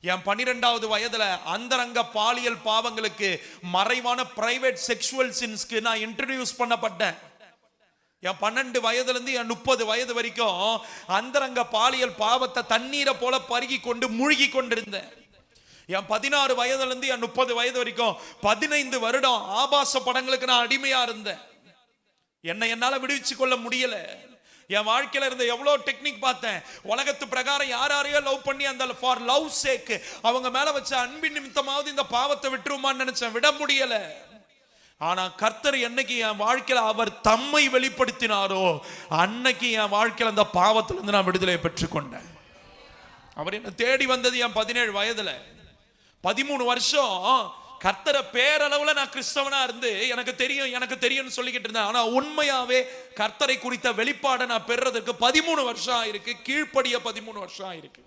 என் 12வது வயதுல அந்தரங்க பாலியல் பாவங்களுக்கு, மறைவான பிரைவேட் செக்ஷுவல் சின்ஸ்க்கு நான் இன்ட்ரோடியூஸ் பண்ணப்பட்டேன். என் 12 வயதுல இருந்து என் 30 வயது வரைக்கும் அந்தரங்க பாலியல் பாவத்தை தண்ணீரை போல பருகி கொண்டு மூழ்கி கொண்டிருந்தேன். என் 16 வயதுல இருந்து என் 30 வயது வரைக்கும் 15 வருடம் ஆபாச படங்களுக்கு நான் அடிமையா இருந்தேன். என்னை என்னால விடுவிச்சு கொள்ள முடியல. என் வாழ்க்கையில இருந்த எவ்வளவு டெக்னிக் பார்த்தேன். உலகத்து பிரகாரம் யாரையோ லவ் பண்ணி அந்த ஃபார் லவ் சேக் அவங்க மேல வச்ச அன்பின் நிமித்தமாவது இந்த பாவத்தை விட்டுருமான்னு நினைச்சேன், விட முடியல. ஆனா கர்த்தர் என்னைக்கு என் வாழ்க்கையில அவர் தம்மை வெளிப்படுத்தினாரோ அன்னைக்கு என் வாழ்க்கையில அந்த பாவத்துல இருந்து நான் விடுதலை பெற்றுக்கொண்டேன். அவர் என்ன தேடி வந்தது என் 17 வயதுல. 13 வருஷம் கர்த்தரை பேரளவுல நான் கிறிஸ்தவனா இருந்து எனக்கு தெரியும் சொல்லிக்கிட்டு இருந்தேன். ஆனா உண்மையாவே கர்த்தரை குறித்த வெளிப்பாடை நான் பெறறதுக்கு 13 வருஷம் ஆயிருக்கு. கீழ்ப்படிய 13 வருஷம் ஆயிருக்கு.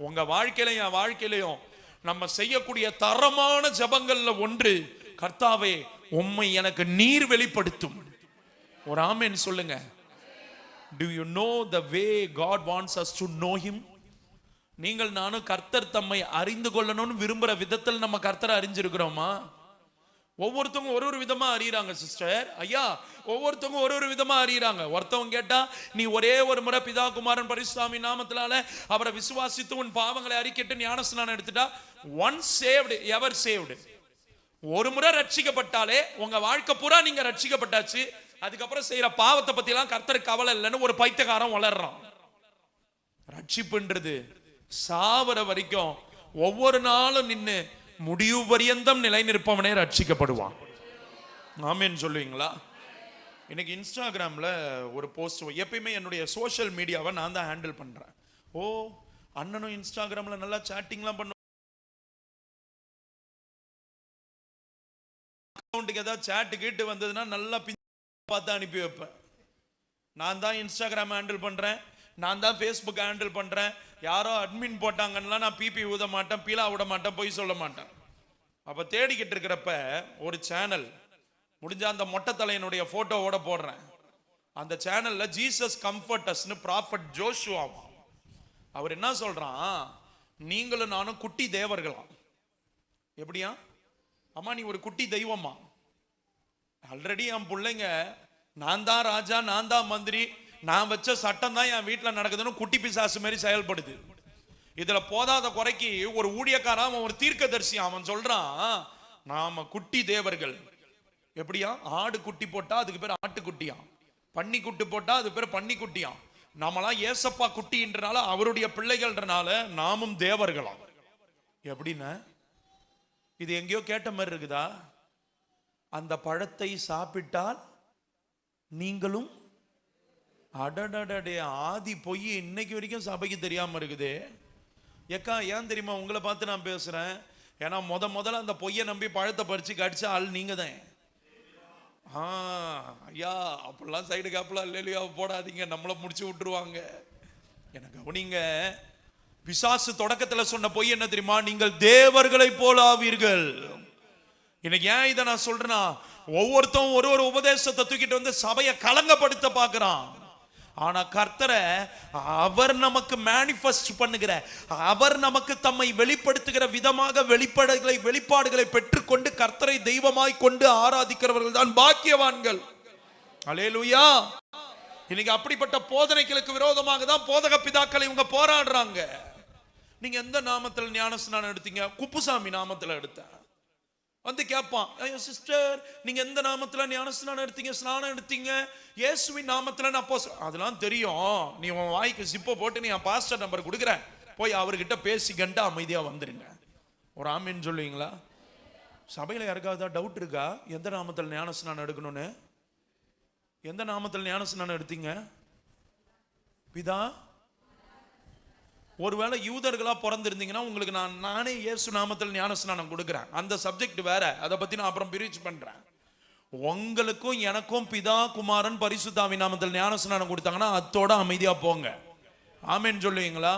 உங்க வாழ்க்கையில என் வாழ்க்கையிலையும் நம்ம செய்யக்கூடிய தரமான ஜபங்கள்ல ஒன்று, கர்த்தாவே உம்மை எனக்கு நீர் வெளிப்படுத்தும். ஒரு ஆமென் சொல்லுங்க. Do you know the way God wants us to know him? நீங்கள் நானும் கர்த்தர் தம்மை அறிந்து கொள்ளணும்னு விரும்புற விதத்தில் நம்ம கர்த்தரை அறிஞ்சிருக்கிறோமா? ஒவ்வொருத்தவங்க ஒரு விதமா அறியறாங்க சிஸ்டர். ஐயா, ஒவ்வொருத்தவங்க ஒரு விதமா அறியறாங்க. ஒருத்தவங்க கேட்டா, நீ ஒரே ஒரு முறை பிதா குமாரன் பரிசுத்தாவி நாமத்தினால அவரை விசுவாசித்து உன் பாவங்களை அறிக்கைட்டு ஞானஸ்நானம் எடுத்துட்டா ஒன்ஸ் சேவ்டு எவர் சேவ்டு. ஒரு முறை ரட்சிக்கப்பட்டாலே உங்க வாழ்க்கை பூரா நீங்க ரட்சிக்கப்பட்டாச்சு. அதுக்கப்புறம் செய்யற பாவத்தை பத்தி எல்லாம் கர்த்தருக்கு கவலை இல்லைன்னு ஒரு பைத்தியக்காரன் வளர்றான். ரட்சிப்புன்றது சாவர வரைக்கும் ஒவ்வொரு நாளும் நின்று முடிவு பரியந்தம் நிலை நிற்பவனே ரட்சிக்கப்படுவான். ஆமென் சொல்லுவீங்களா? இன்னைக்கு இன்ஸ்டாகிராம்ல ஒரு போஸ்ட், எப்பயுமே என்னுடைய சோஷியல் மீடியாவை நான் தான் ஹேண்டில் பண்றேன். அண்ணனும் இன்ஸ்டாகிராம்ல நல்லா சாட்டிங்லாம் பண்ண, அக்கௌண்ட்டுக்கு ஏதாவது சாட்டு கேட்டு வந்ததுன்னா நல்லா பார்த்து அனுப்பி வைப்பேன். நான் தான் இன்ஸ்டாகிராம் ஹேண்டில் பண்றேன், நான் தான் ஃபேஸ்புக் ஹேண்டில் பண்றேன். யாரோ அட்மின் போட்டாங்கன்னா நான் பிபி ஊத மாட்டேன், பீலா விட மாட்டேன், பொய் சொல்ல மாட்டேன். அப்ப தேடிக்கிட்டு இருக்கிறப்ப ஒரு சேனல் முடிஞ்ச அந்த மொட்டை தலையனுடைய போட்டோவோட போடுறேன். அந்த சேனல்ல ஜீசஸ் கம்ஃபர்டர்ஸ்னு ப்ராஃபட் ஜோஷுவா அவர் என்ன சொல்றான், நீங்களும் நானும் குட்டி தேவர்களாம். எப்படியா அம்மா, நீ ஒரு குட்டி தெய்வமா? ஆல்ரெடி என் பிள்ளைங்க நான் தான் ராஜா, நான் தான் மந்திரி, நான் வச்ச சட்டம் தான் என் வீட்டில் நடக்குதுன்னு குட்டி பிசாசு மாதிரி செயல்படுது. இதுல போதாத குறைக்கு ஒரு ஊழியக்காரன், ஒரு தீர்க்கதரிசி, அவன் சொல்றான், நாம குட்டி தேவர்கள். எப்படியா? ஆடு குட்டி போட்டா அதுக்கு பேர் ஆட்டுக்குட்டியாம், பன்னி குட்டி போட்டா அது பேர் பன்னி குட்டியாம். நாமெல்லாம் ஏசப்பா குட்டின்றனால, அவருடைய பிள்ளைகள்ன்றனால நாமும் தேவர்களாம். எப்படின்னா இது எங்கேயோ கேட்ட மாதிரி இருக்குதா? அந்த பழத்தை சாப்பிட்டால் நீங்களும், அடடடே, ஆதி பொய் இன்னைக்கு வரைக்கும் சபைக்கு தெரியாம இருக்குது. ஏக்கா ஏன் தெரியுமா உங்களை பார்த்து நான் பேசுறேன்? ஏன்னா முதல்ல அந்த பொய்யை நம்பி பழத்தை பறிச்சு கடிச்ச ஆள் நீங்க தான். ஐயா அப்படிலாம் சைடு காப்பெல்லாம் இல்லையா போடாதீங்க, நம்மள முடிச்சு விட்டுருவாங்க. எனக்கு கவனிங்க, பிசாசு தொடக்கத்துல சொன்ன பொய் என்ன தெரியுமா? நீங்கள் தேவர்களை போல ஆவீர்கள். இன்னைக்கு ஏன் இதை நான் சொல்றேன்னா, ஒவ்வொருத்தரும் ஒரு உபதேசத்தை தூக்கிட்டு வந்து சபையை கலங்கப்படுத்த பார்க்கிறான். ஆனா கர்த்தரை அவர் நமக்கு மேனிஃபெஸ்ட் பண்ணுகிற, அவர் நமக்கு தம்மை வெளிப்படுத்துகிற விதமாக வெளிப்பாடுகளை பெற்றுக்கொண்டு கர்த்தரை தெய்வமாய் கொண்டு ஆராதிக்கிறவர்கள் தான் பாக்கியவான்கள். அல்லேலூயா. இன்னைக்கு அப்படிப்பட்ட போதனைகளுக்கு விரோதமாக தான் போதக பிதாக்கள் இவங்க போராடுறாங்க. நீங்க எந்த நாமத்தில் ஞானஸ்நானம் எடுத்தீங்க? குப்புசாமி நாமத்தில் எடுத்தேன். வந்து கேட்பான், சிஸ்டர் நீங்க எந்த நாமத்துல ஞானஸ்நானம் எடுத்தீங்க? ஸ்நானம் எடுத்தீங்க இயேசுவின் நாமத்துல. நான் அதெல்லாம் தெரியும், நீ உன் வாய்க்கு சிப்ப போட்டு நீ என் பாஸ்டர் நம்பர் கொடுக்குறேன், போய் அவர்கிட்ட பேசிக்கிட்டு அமைதியா வந்துருங்க. ஒரு ஆமீன் சொல்லுவீங்களா? சபையில யாருக்காவது டவுட் இருக்கா எந்த நாமத்தில் ஞானஸ்நானம் எடுக்கணும்னு? எந்த நாமத்தில் ஞானஸ்நானம் எடுத்தீங்க? பிதா. ஒருவேளை யூதர்களா பிறந்திருந்தீங்கன்னா உங்களுக்கு நானே இயேசு நாமத்தில் ஞானஸ்நானம் கொடுக்குறேன். அந்த சப்ஜெக்ட் வேற, அதை பத்தி நான் அப்புறம் பிரிச்சு பண்றேன். உங்களுக்கும் எனக்கும் பிதா குமாரன் பரிசுத்தாவின் நாமத்தில் ஞானஸ்நானம் கொடுத்தாங்கன்னா அத்தோட அமைதியா போங்க. ஆமேன்னு சொல்லுவீங்களா?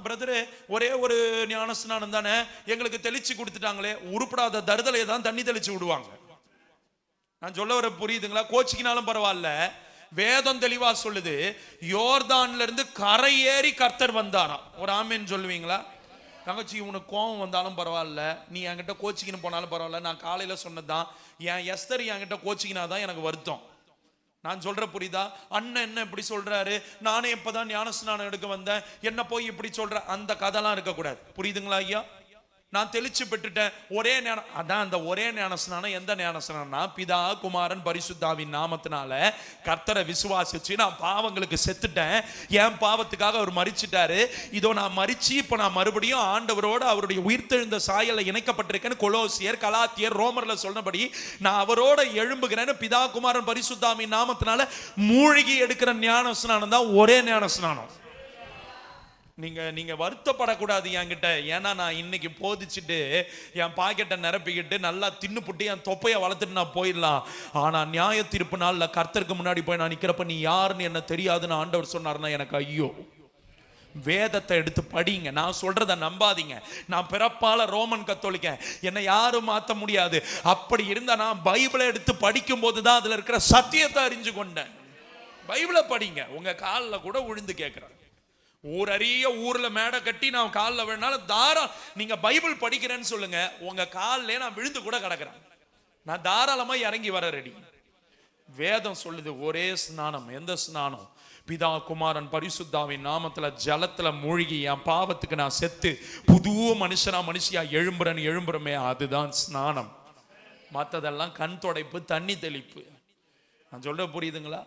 பிரதரே ஒரே ஒரு ஞானஸ்நானம் தானே, எங்களுக்கு தெளிச்சு கொடுத்துட்டாங்களே. உருப்படாத தருதலையை தான் தண்ணி தெளிச்சு விடுவாங்க. நான் சொல்ல வர புரியுதுங்களா? கோச்சிக்கினாலும் பரவாயில்ல, வேதம் தெளிவா சொல்லுது, யோர்தான்ல இருந்து கரை ஏறி கர்த்தர் வந்தாராம். ஒரு ஆமேன்னு சொல்லுவீங்களா? தங்கச்சி உனக்கு கோபம் வந்தாலும் பரவாயில்ல, நீ என்கிட்ட கோச்சிக்கின்னு போனாலும் பரவாயில்ல, நான் காலையில சொன்னதுதான், என் எஸ்தர் என்கிட்ட கோச்சிக்கினாதான் எனக்கு வருத்தம். நான் சொல்ற புரியுதா? அண்ணன் என்ன இப்படி சொல்றாரு, நானே இப்பதான் ஞானஸ்நானம் எடுக்க வந்தேன், என்ன போய் இப்படி சொல்ற, அந்த கதைலாம் இருக்கக்கூடாது. புரியுதுங்களா ஐயா? நான் தெளிச்சு பெற்றுட்டேன். ஒரே ஞானம், அதான் அந்த ஒரே ஞானஸ்நானம். எந்த ஞானஸ்நானம்னா, பிதா குமாரன் பரிசுத்தாவின் நாமத்தினால கர்த்தரை விசுவாசிச்சு நான் பாவங்களுக்கு செத்துட்டேன், என் பாவத்துக்காக அவர் மரிச்சிட்டாரு, இதோ நான் மரிச்சு இப்ப நான் மறுபடியும் ஆண்டவரோடு அவருடைய உயிர்த்தெழுந்த சாயல இணைக்கப்பட்டிருக்கேன்னு கொலோசியர் கலாத்தியர் ரோமர்ல சொன்னபடி நான் அவரோட எழும்புகிறேன்னு பிதா குமாரன் பரிசுத்தாவின் நாமத்தினால மூழ்கி எடுக்கிற ஞானஸ்நானம் தான் ஒரே ஞானஸ்நானம். நீங்க வருத்தப்படக்கூடாது என்கிட்ட. ஏன்னா நான் இன்னைக்கு போதிச்சுட்டு என் பாக்கெட்டை நிரப்பிக்கிட்டு நல்லா தின்னு புட்டு என் தொப்பையை வளர்த்துட்டு நான் போயிடலாம். ஆனா நியாய தீர்ப்பு நாள்ல கர்த்தருக்கு முன்னாடி போய் நான் நிக்கிறப்ப நீ யாருன்னு என்ன தெரியாதுன்னு ஆண்டவர் சொன்னார்னா எனக்கு ஐயோ. வேதத்தை எடுத்து படிங்க, நான் சொல்றத நம்பாதீங்க. நான் பிறப்பால ரோமன் கத்தோலிக்க, என்னை யாரும் மாற்ற முடியாது. அப்படி இருந்தா நான் பைபிளை எடுத்து படிக்கும் போதுதான் அதுல இருக்கிற சத்தியத்தை அறிஞ்சு கொண்டேன். பைபிளை படிங்க, உங்க காலில் கூட விழுந்து கேட்கிறேன். ஊரறிய ஊர்ல மேடை கட்டி நான் காலில் விழுந்தாலும் தாராளம் நீங்க பைபிள் படிக்கிறேன்னு சொல்லுங்க, உங்க காலில் நான் விழுந்து கூட கிடக்கிறேன். நான் தாராளமா இறங்கி வர ரெடி. வேதம் சொல்லுது ஒரே ஸ்நானம். எந்த ஸ்நானம்? பிதா குமாரன் பரிசுத்தாவின் நாமத்துல ஜலத்துல மூழ்கி என் பாவத்துக்கு நான் செத்து புது மனுஷியா எழும்புறமே, அதுதான் ஸ்நானம். மற்றதெல்லாம் கண் தொடைப்பு, தண்ணி தெளிப்பு. நான் சொல்ற புரியுதுங்களா?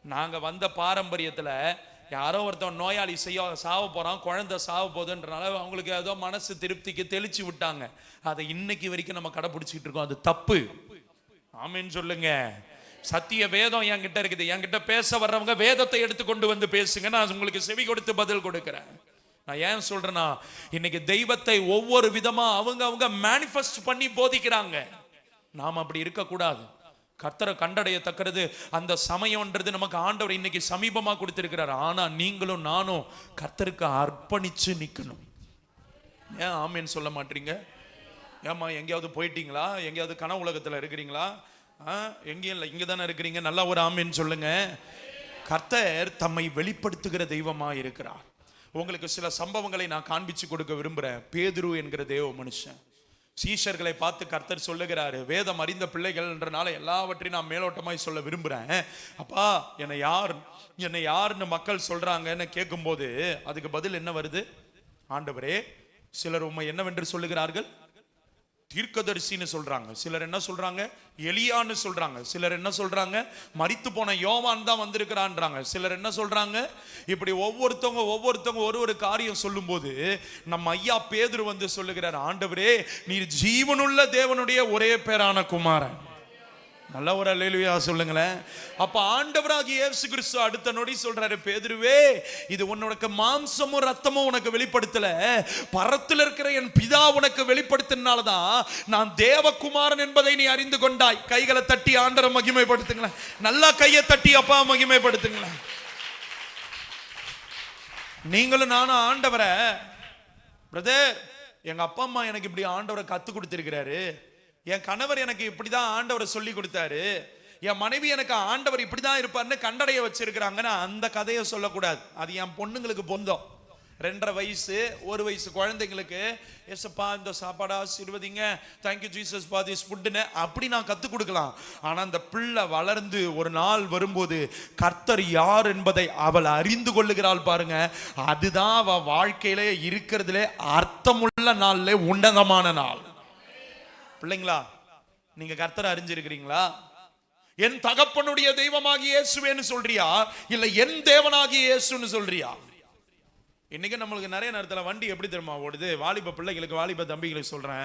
நாங்க வந்த பாரம்பரியத்துல யாரோ ஒருத்தன் நோயாளி சாவ போறான், குழந்தை சாவ போகுதுன்றனால அவங்களுக்கு ஏதோ மனசு திருப்திக்கு தெளிச்சு விட்டாங்க. அதை இன்னைக்கு வரைக்கும் நம்ம கடைபிடிச்சிட்டு இருக்கோம். அது தப்பு. ஆமீன் சொல்லுங்க. சத்திய வேதம் என்கிட்ட இருக்குது. என்கிட்ட பேச வர்றவங்க வேதத்தை எடுத்து கொண்டு வந்து பேசுங்க, நான் உங்களுக்கு செவி கொடுத்து பதில் கொடுக்கிறேன். நான் ஏன் சொல்றேன்னா, இன்னைக்கு தெய்வத்தை ஒவ்வொரு விதமா அவங்க மேனிஃபெஸ்ட் பண்ணி போதிக்கிறாங்க. நாம் அப்படி இருக்கக்கூடாது. கர்த்தரை கண்டடையத்தக்கிறது அந்த சமயம்ன்றது நமக்கு ஆண்டவர் இன்னைக்கு சமீபமா கொடுத்திருக்கிறார். ஆனா நீங்களும் நானும் கர்த்தருக்கு அர்ப்பணிச்சு நிக்கணும். ஏன் ஆமேன்னு சொல்ல மாட்டீங்க? ஏமா எங்கேயாவது போயிட்டீங்களா? எங்கேயாவது கனவு உலகத்துல இருக்கிறீங்களா? எங்கேயும் இல்லை, இங்க தானே இருக்கிறீங்க. நல்லா ஒரு ஆமேன்னு சொல்லுங்க. கர்த்தர் தம்மை வெளிப்படுத்துகிற தெய்வமா இருக்கிறார். உங்களுக்கு சில சம்பவங்களை நான் காண்பிச்சு கொடுக்க விரும்புறேன். பேதுரு என்கிற தேவ மனுஷன் சீஷர்களை பார்த்து கர்த்தர் சொல்லுகிறாரு, வேதம் அறிந்த பிள்ளைகள்ன்றனால எல்லாவற்றையும் நான் மேலோட்டமாய் சொல்ல விரும்புறேன். அப்பா என்னை யாருன்னு மக்கள் சொல்றாங்கன்னு கேட்கும்போது அதுக்கு பதில் என்ன வருது? ஆண்டவரே, சிலர் உம்மை என்னவென்று சொல்லுகிறார்கள்? தீர்க்கதரிசின்னு சொல்றாங்க. சிலர் என்ன சொல்றாங்க? எலியான்னு சொல்றாங்க. சிலர் என்ன சொல்றாங்க? மரித்து போன யோவான் தான் வந்திருக்கிறான்றாங்க. சிலர் என்ன சொல்றாங்க? இப்படி ஒவ்வொருத்தவங்க ஒரு காரியம் சொல்லும் போது நம்ம ஐயா பேதுரு வந்து சொல்லுகிறார், ஆண்டவரே நீர் ஜீவனுள்ள தேவனுடைய ஒரே பேரான குமாரன். நல்ல ஒரு அல்லேலூயா சொல்லுங்களேன். அப்ப ஆண்டவராகிய இயேசு கிறிஸ்து அடுத்த நொடி சொல்றாரு, பேதுருவே, இது உனக்கு மாம்சமும் ரத்தமும் உனக்கு வெளிப்படுத்தல, பரத்தில் இருக்கிற என் பிதா உனக்கு வெளிப்படுத்தினால்தான் நான் தேவகுமாரன் என்பதை நீ அறிந்து கொண்டாய். கைகளை தட்டி ஆண்டவரை மகிமைப்படுத்துங்களேன். நல்லா கையை தட்டி அப்பா மகிமைப்படுத்துங்களேன். நீங்களும் நானும் ஆண்டவரை, பிரதர் எங்க அப்பா அம்மா எனக்கு இப்படி ஆண்டவரை கத்து கொடுத்திருக்கிறாரு, என் கணவர் எனக்கு இப்படிதான் ஆண்டவரை சொல்லி கொடுத்தாரு, என் மனைவி எனக்கு ஆண்டவர் இப்படிதான் இருப்பார்னு கண்டடைய வச்சிருக்கிறாங்கன்னா அந்த கதையை சொல்லக்கூடாது. அது என் பொண்ணுங்களுக்கு பொந்தம். 2.5 வயசு 1 வயசு குழந்தைங்களுக்கு எஸ்ப்பா இந்த சாப்பாடா ஆசீர்வதிங்க, தேங்க்யூ ஜீசஸ் ஃபார் திஸ் ஃபுட்னு அப்படி நான் கற்றுக் கொடுக்கலாம். ஆனால் அந்த பிள்ளை வளர்ந்து ஒரு நாள் வரும்போது கர்த்தர் யார் என்பதை அவள் அறிந்து கொள்ளுகிறாள் பாருங்க. அதுதான் அவள் வாழ்க்கையிலே இருக்கிறதுலே அர்த்தமுள்ள நாள்ல உன்னதமான நாள். பிள்ளைங்களா, நீங்க கர்த்தரை அறிஞ்சிருக்கிறீங்களா? என் தகப்பனுடைய தெய்வமாகிய இயேசுவேன்னு சொல்றியா, இல்ல என் தேவனாகிய இயேசுன்னு சொல்றியா? இன்னைக்கு நம்மளுக்கு நிறைய நேரத்தில் வண்டி எப்படி தெரியுமா ஓடுது? வாலிப பிள்ளைகளுக்கு, வாலிப தம்பிகளுக்கு சொல்றேன்,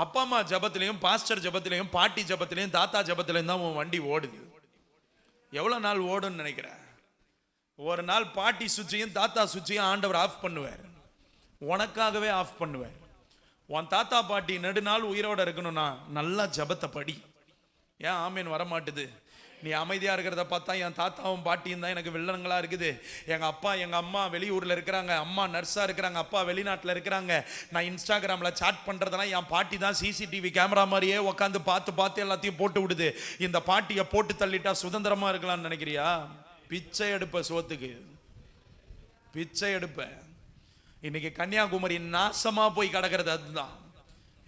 அப்பா அம்மா ஜபத்திலையும், பாஸ்டர் ஜபத்திலையும், பாட்டி ஜபத்திலையும், தாத்தா ஜபத்திலையும் தான் உன் வண்டி ஓடுது. எவ்வளவு நாள் ஓடுன்னு நினைக்கிறேன்? ஒரு நாள் பாட்டி சுவிட்சையும் தாத்தா சுவிட்சையும் ஆண்டவர் ஆஃப் பண்ணுவார். உனக்காகவே ஆஃப் பண்ணுவார். உன் தாத்தா பாட்டி நெடுநாள் உயிரோட இருக்கணும்னா நல்லா ஜபத்தை படி. ஏன் ஆமீன் வர மாட்டுது? நீ அமைதியா இருக்கிறத பார்த்தா என் தாத்தாவும் பாட்டியும் தான் எனக்கு வில்லங்களா இருக்குது. எங்க அப்பா எங்க அம்மா வெளியூர்ல இருக்கிறாங்க, அம்மா நர்ஸா இருக்கிறாங்க, அப்பா வெளிநாட்டுல இருக்கிறாங்க. நான் இன்ஸ்டாகிராம்ல சாட் பண்றதெல்லாம் என் பாட்டி தான் சிசிடிவி கேமரா மாதிரியே உட்காந்து பார்த்து எல்லாத்தையும் போட்டு விடுது. இந்த பாட்டியை போட்டு தள்ளிட்டா சுதந்திரமா இருக்கலாம்னு நினைக்கிறியா? பிச்சை எடுப்ப, சோத்துக்கு பிச்சை எடுப்ப. இன்னைக்கு கன்னியாகுமரி நாசமா போய் கிடக்கிறது அதுதான்.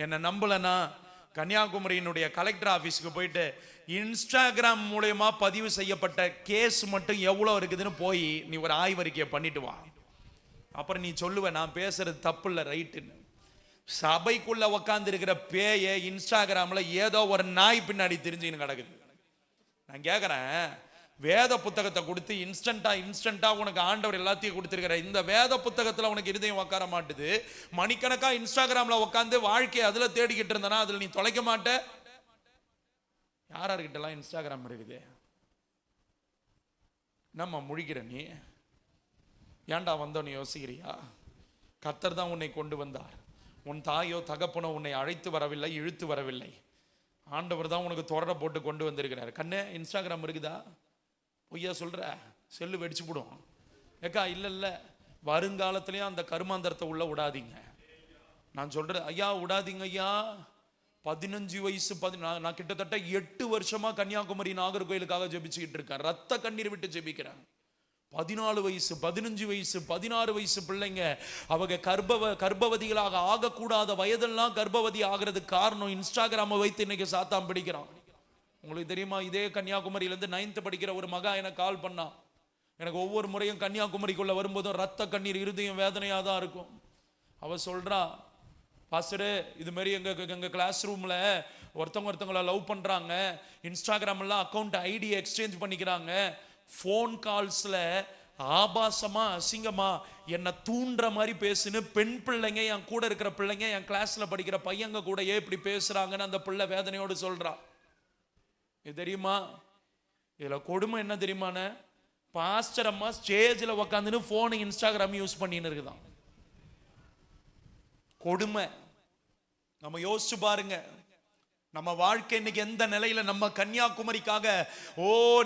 என்ன நம்பலன்னா கன்னியாகுமரியினுடைய கலெக்டர் ஆபீஸ்க்கு போயிட்டு இன்ஸ்டாகிராம் மூலமா பதிவு செய்யப்பட்ட கேஸ் மட்டும் எவ்வளவு இருக்குதுன்னு போய் நீ ஒரு ஆய்வறிக்கையை பண்ணிட்டு வா. அப்புறம் நீ சொல்லுவ நான் பேசுறது தப்பு இல்லை ரைட்டுன்னு. சபைக்குள்ள உக்காந்து இருக்கிற பேய இன்ஸ்டாகிராம்ல ஏதோ ஒரு நாய் பின்னாடி தெரிஞ்சுன்னு கிடக்குது. நான் கேட்கிறேன், வேத புத்தகத்தை கொடுத்து இன்ஸ்டன்டா உனக்கு ஆண்டவர் எல்லாத்தையும் கொடுத்திருக்கிற இந்த வேத புத்தகத்துல உனக்கு இருதயம் உட்கார மாட்டுது. மணிக்கணக்கா இன்ஸ்டாகிராம்ல உட்காந்து வாழ்க்கையை அதுல தேடிக்கிட்டு இருந்தனா அதுல நீ தொலைக்க மாட்ட. யார்கிட்டலாம் இன்ஸ்டாகிராம் இருக்குது? நம்ம முழிக்கிற நீ ஏன்டா வந்தோன்னு யோசிக்கிறியா? கர்த்தர் தான் உன்னை கொண்டு வந்தார். உன் தாயோ தகப்பனோ உன்னை அழைத்து வரவில்லை, இழுத்து வரவில்லை. ஆண்டவர் தான் உனக்கு தொடர போட்டு கொண்டு வந்திருக்கிறார். கண்ணே இன்ஸ்டாகிராம் இருக்குதா? பொய்யா சொல்ற? செல்லு வெடிச்சு போடும். ஏக்கா இல்ல வருங்காலத்திலேயும் அந்த கருமாந்தரத்தை உள்ள விடாதீங்க. நான் சொல்றேன் ஐயா, விடாதீங்க ஐயா. 15 வயசு நான் கிட்டத்தட்ட 8 வருஷமா கன்னியாகுமரி நாகர்கோயிலுக்காக ஜெபிச்சுக்கிட்டு இருக்கேன். ரத்த கண்ணீர் விட்டு ஜெபிக்கிறேன். 14 வயசு 15 வயசு 16 வயசு பிள்ளைங்க அவங்க கர்ப்பவதிகளாக ஆகக்கூடாத வயதெல்லாம் கர்ப்பவதி ஆகிறதுக்கு காரணம் இன்ஸ்டாகிராமை வைத்து இன்னைக்கு சாத்தான் பிடிக்கிறான். உங்களுக்கு தெரியுமா? இதே கன்னியாகுமரியிலேருந்து 9th படிக்கிற ஒரு மகா எனக்கு கால் பண்ணா. எனக்கு ஒவ்வொரு முறையும் கன்னியாகுமரிக்குள்ள வரும்போதும் ரத்த கண்ணீர் இருதயம் வேதனையாக தான் இருக்கும். அவ சொல்றா, பாஸ்டரு இது மாதிரி எங்க கிளாஸ் ரூம்ல ஒருத்தவங்களை லவ் பண்றாங்க, இன்ஸ்டாகிராம்ல அக்கௌண்ட் ஐடி எக்ஸ்சேஞ்ச் பண்ணிக்கிறாங்க, ஃபோன் கால்ஸ்ல ஆபாசமா அசிங்கமா என்ன தூண்டுற மாதிரி பேசுன்னு பெண் பிள்ளைங்க, என் கூட இருக்கிற பிள்ளைங்க, என் கிளாஸ்ல படிக்கிற பையங்க கூட இப்படி பேசுறாங்கன்னு அந்த பிள்ளை வேதனையோடு சொல்றா. இது தெரியுமா? இதுல கொடுமை என்ன தெரியுமான? பாஸ்டர் அம்மா ஸ்டேஜ்ல உட்காந்துன்னு போன் இன்ஸ்டாகிராம் யூஸ் பண்ணின்னு இருக்குதான். கொடுமை. நம்ம யோசிச்சு பாருங்க, நம்ம வாழ்க்கை இன்னைக்கு எந்த நிலையில. நம்ம கன்னியாகுமரிக்காக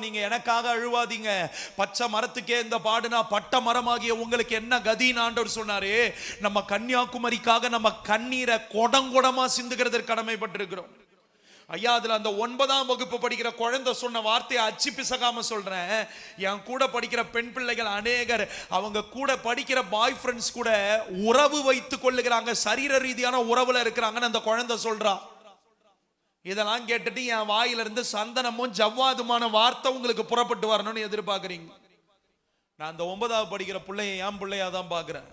நீங்க எனக்காக அழுவாதீங்க, பச்சை மரத்துக்கே இந்த பாடுனா பட்ட மரமாகிய உங்களுக்கு என்ன கதின்னு ஆண்டவர் சொன்னாரு. நம்ம கன்னியாகுமரிக்காக நம்ம கண்ணீரை கொடங்கொடமா சிந்துகிறதற்கு கடமைப்பட்டிருக்கிறோம். ஐயா அதுல அந்த 9ஆம் வகுப்பு படிக்கிற குழந்தை சொன்ன வார்த்தையை அச்சு பிசகாம சொல்றேன். என் கூட படிக்கிற பெண் பிள்ளைகள் அநேகர் அவங்க கூட படிக்கிற பாய் ஃப்ரெண்ட்ஸ் கூட உறவு வைத்துக் கொள்ளுகிறாங்க, சரீர ரீதியான உறவுல இருக்கிறாங்கன்னு அந்த குழந்தை சொல்றா. இதெல்லாம் கேட்டுட்டு என் வாயிலிருந்து சந்தனமும் ஜவ்வாதுமான வார்த்தை உங்களுக்கு புறப்பட்டு வரணும்னு எதிர்பார்க்குறீங்க. நான் அந்த 9ஆவது படிக்கிற பிள்ளைய என் பிள்ளையா தான் பார்க்குறேன்.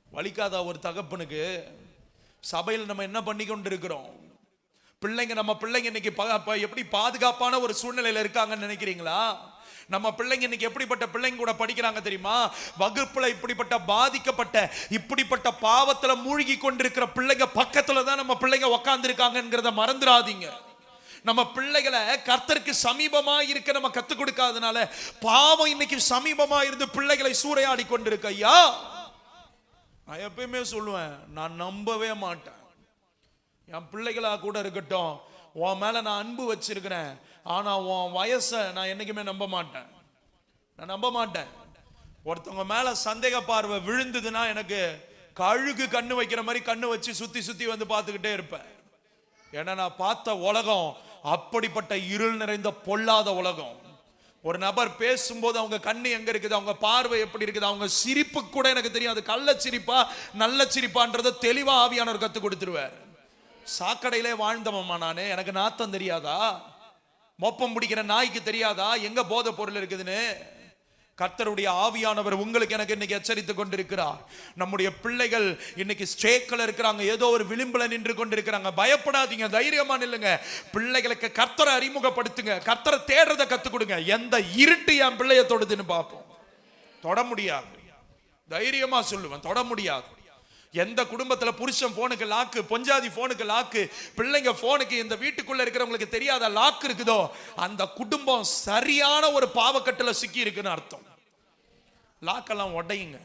வலிக்காதா ஒரு தகப்பனுக்கு? சபையில் நம்ம என்ன பண்ணி கொண்டு இருக்கிறோம்? நம்ம பிள்ளைங்க இன்னைக்கு எப்படி பாதுகாப்பான ஒரு சூழ்நிலையில இருக்காங்கன்னு நினைக்கிறீங்களா? நம்ம பிள்ளைங்க இன்னைக்கு எப்படிப்பட்ட பிள்ளைங்க கூட படிக்கிறாங்க தெரியுமா? வகுப்புல இப்படிப்பட்ட பாதிக்கப்பட்ட இப்படிப்பட்ட பாவத்துல மூழ்கி கொண்டிருக்கிற பிள்ளைங்க பக்கத்துல தான் நம்ம பிள்ளைங்க உட்கார்ந்து இருக்காங்கிறத மறந்துடாதீங்க. நம்ம பிள்ளைகளை கர்த்தருக்கு சமீபமா இருக்க நம்ம கத்துக் கொடுக்காதனால பாவம் இன்னைக்கு சமீபமா இருந்து பிள்ளைகளை சூறையாடி கொண்டிருக்க. ஐயா நான் எப்பயுமே சொல்லுவேன், நான் நம்பவே மாட்டேன். என் பிள்ளைகளா கூட இருக்கட்டும், உன் மேல நான் அன்பு வச்சிருக்கிறேன், ஆனா உன் வயசை நான் என்னைக்குமே நம்ப மாட்டேன். நான் நம்ப மாட்டேன். ஒருத்தவங்க மேல சந்தேக பார்வை விழுந்ததுன்னா எனக்கு கழுகு கண்ணு வைக்கிற மாதிரி கண்ணு வச்சு சுத்தி சுத்தி வந்து பார்த்துக்கிட்டே இருப்பேன். ஏன்னா நான் பார்த்த உலகம் அப்படிப்பட்ட இருள் நிறைந்த பொல்லாத உலகம். ஒரு நபர் பேசும்போது அவங்க கண்ணு எங்க இருக்குது, அவங்க பார்வை எப்படி இருக்குது, அவங்க சிரிப்பு கூட எனக்கு தெரியாது, கள்ள சிரிப்பா நல்ல சிரிப்பான்றதை தெளிவா ஆவியானவர் கத்து கொடுத்துருவார். சாக்கடையிலே வாழ்ந்தவம்மா நானே, எனக்கு நாத்தம் தெரியாதா? மொப்பம் பிடிக்கிற நாய்க்கு தெரியாதா எங்க போதை பொருள் இருக்குதுன்னு? கர்த்தருடைய ஆவியானவர் உங்களுக்கு எனக்கு இன்னைக்கு எச்சரித்து கொண்டிருக்கிறார். நம்முடைய பிள்ளைகள் இன்னைக்கு ஸ்டேக்ல இருக்கிறாங்க, ஏதோ ஒரு விளிம்புல நின்று கொண்டிருக்கிறாங்க. பயப்படாதீங்க, தைரியமா நில்லுங்க. பிள்ளைகளுக்கு கர்த்தரை அறிமுகப்படுத்துங்க, கர்த்தரை தேடுறதை கத்துக் கொடுங்க. எந்த இருட்டு என் பிள்ளைய தொடுதுன்னு பார்ப்போம். தொட முடியாது, தைரியமா சொல்லுவேன், தொட முடியாது. எந்த குடும்பத்துல புருஷன் போனுக்கு லாக்கு, பொஞ்சாதி போனுக்கு லாக்கு, பிள்ளைங்க போனுக்கு, இந்த வீட்டுக்குள்ள இருக்கிறவங்களுக்கு தெரியாத லாக் இருக்குதோ அந்த குடும்பம் சரியான ஒரு பாவக்கட்டுல சிக்கி இருக்குன்னு அர்த்தம். லாக்கெல்லாம் உடையுங்க.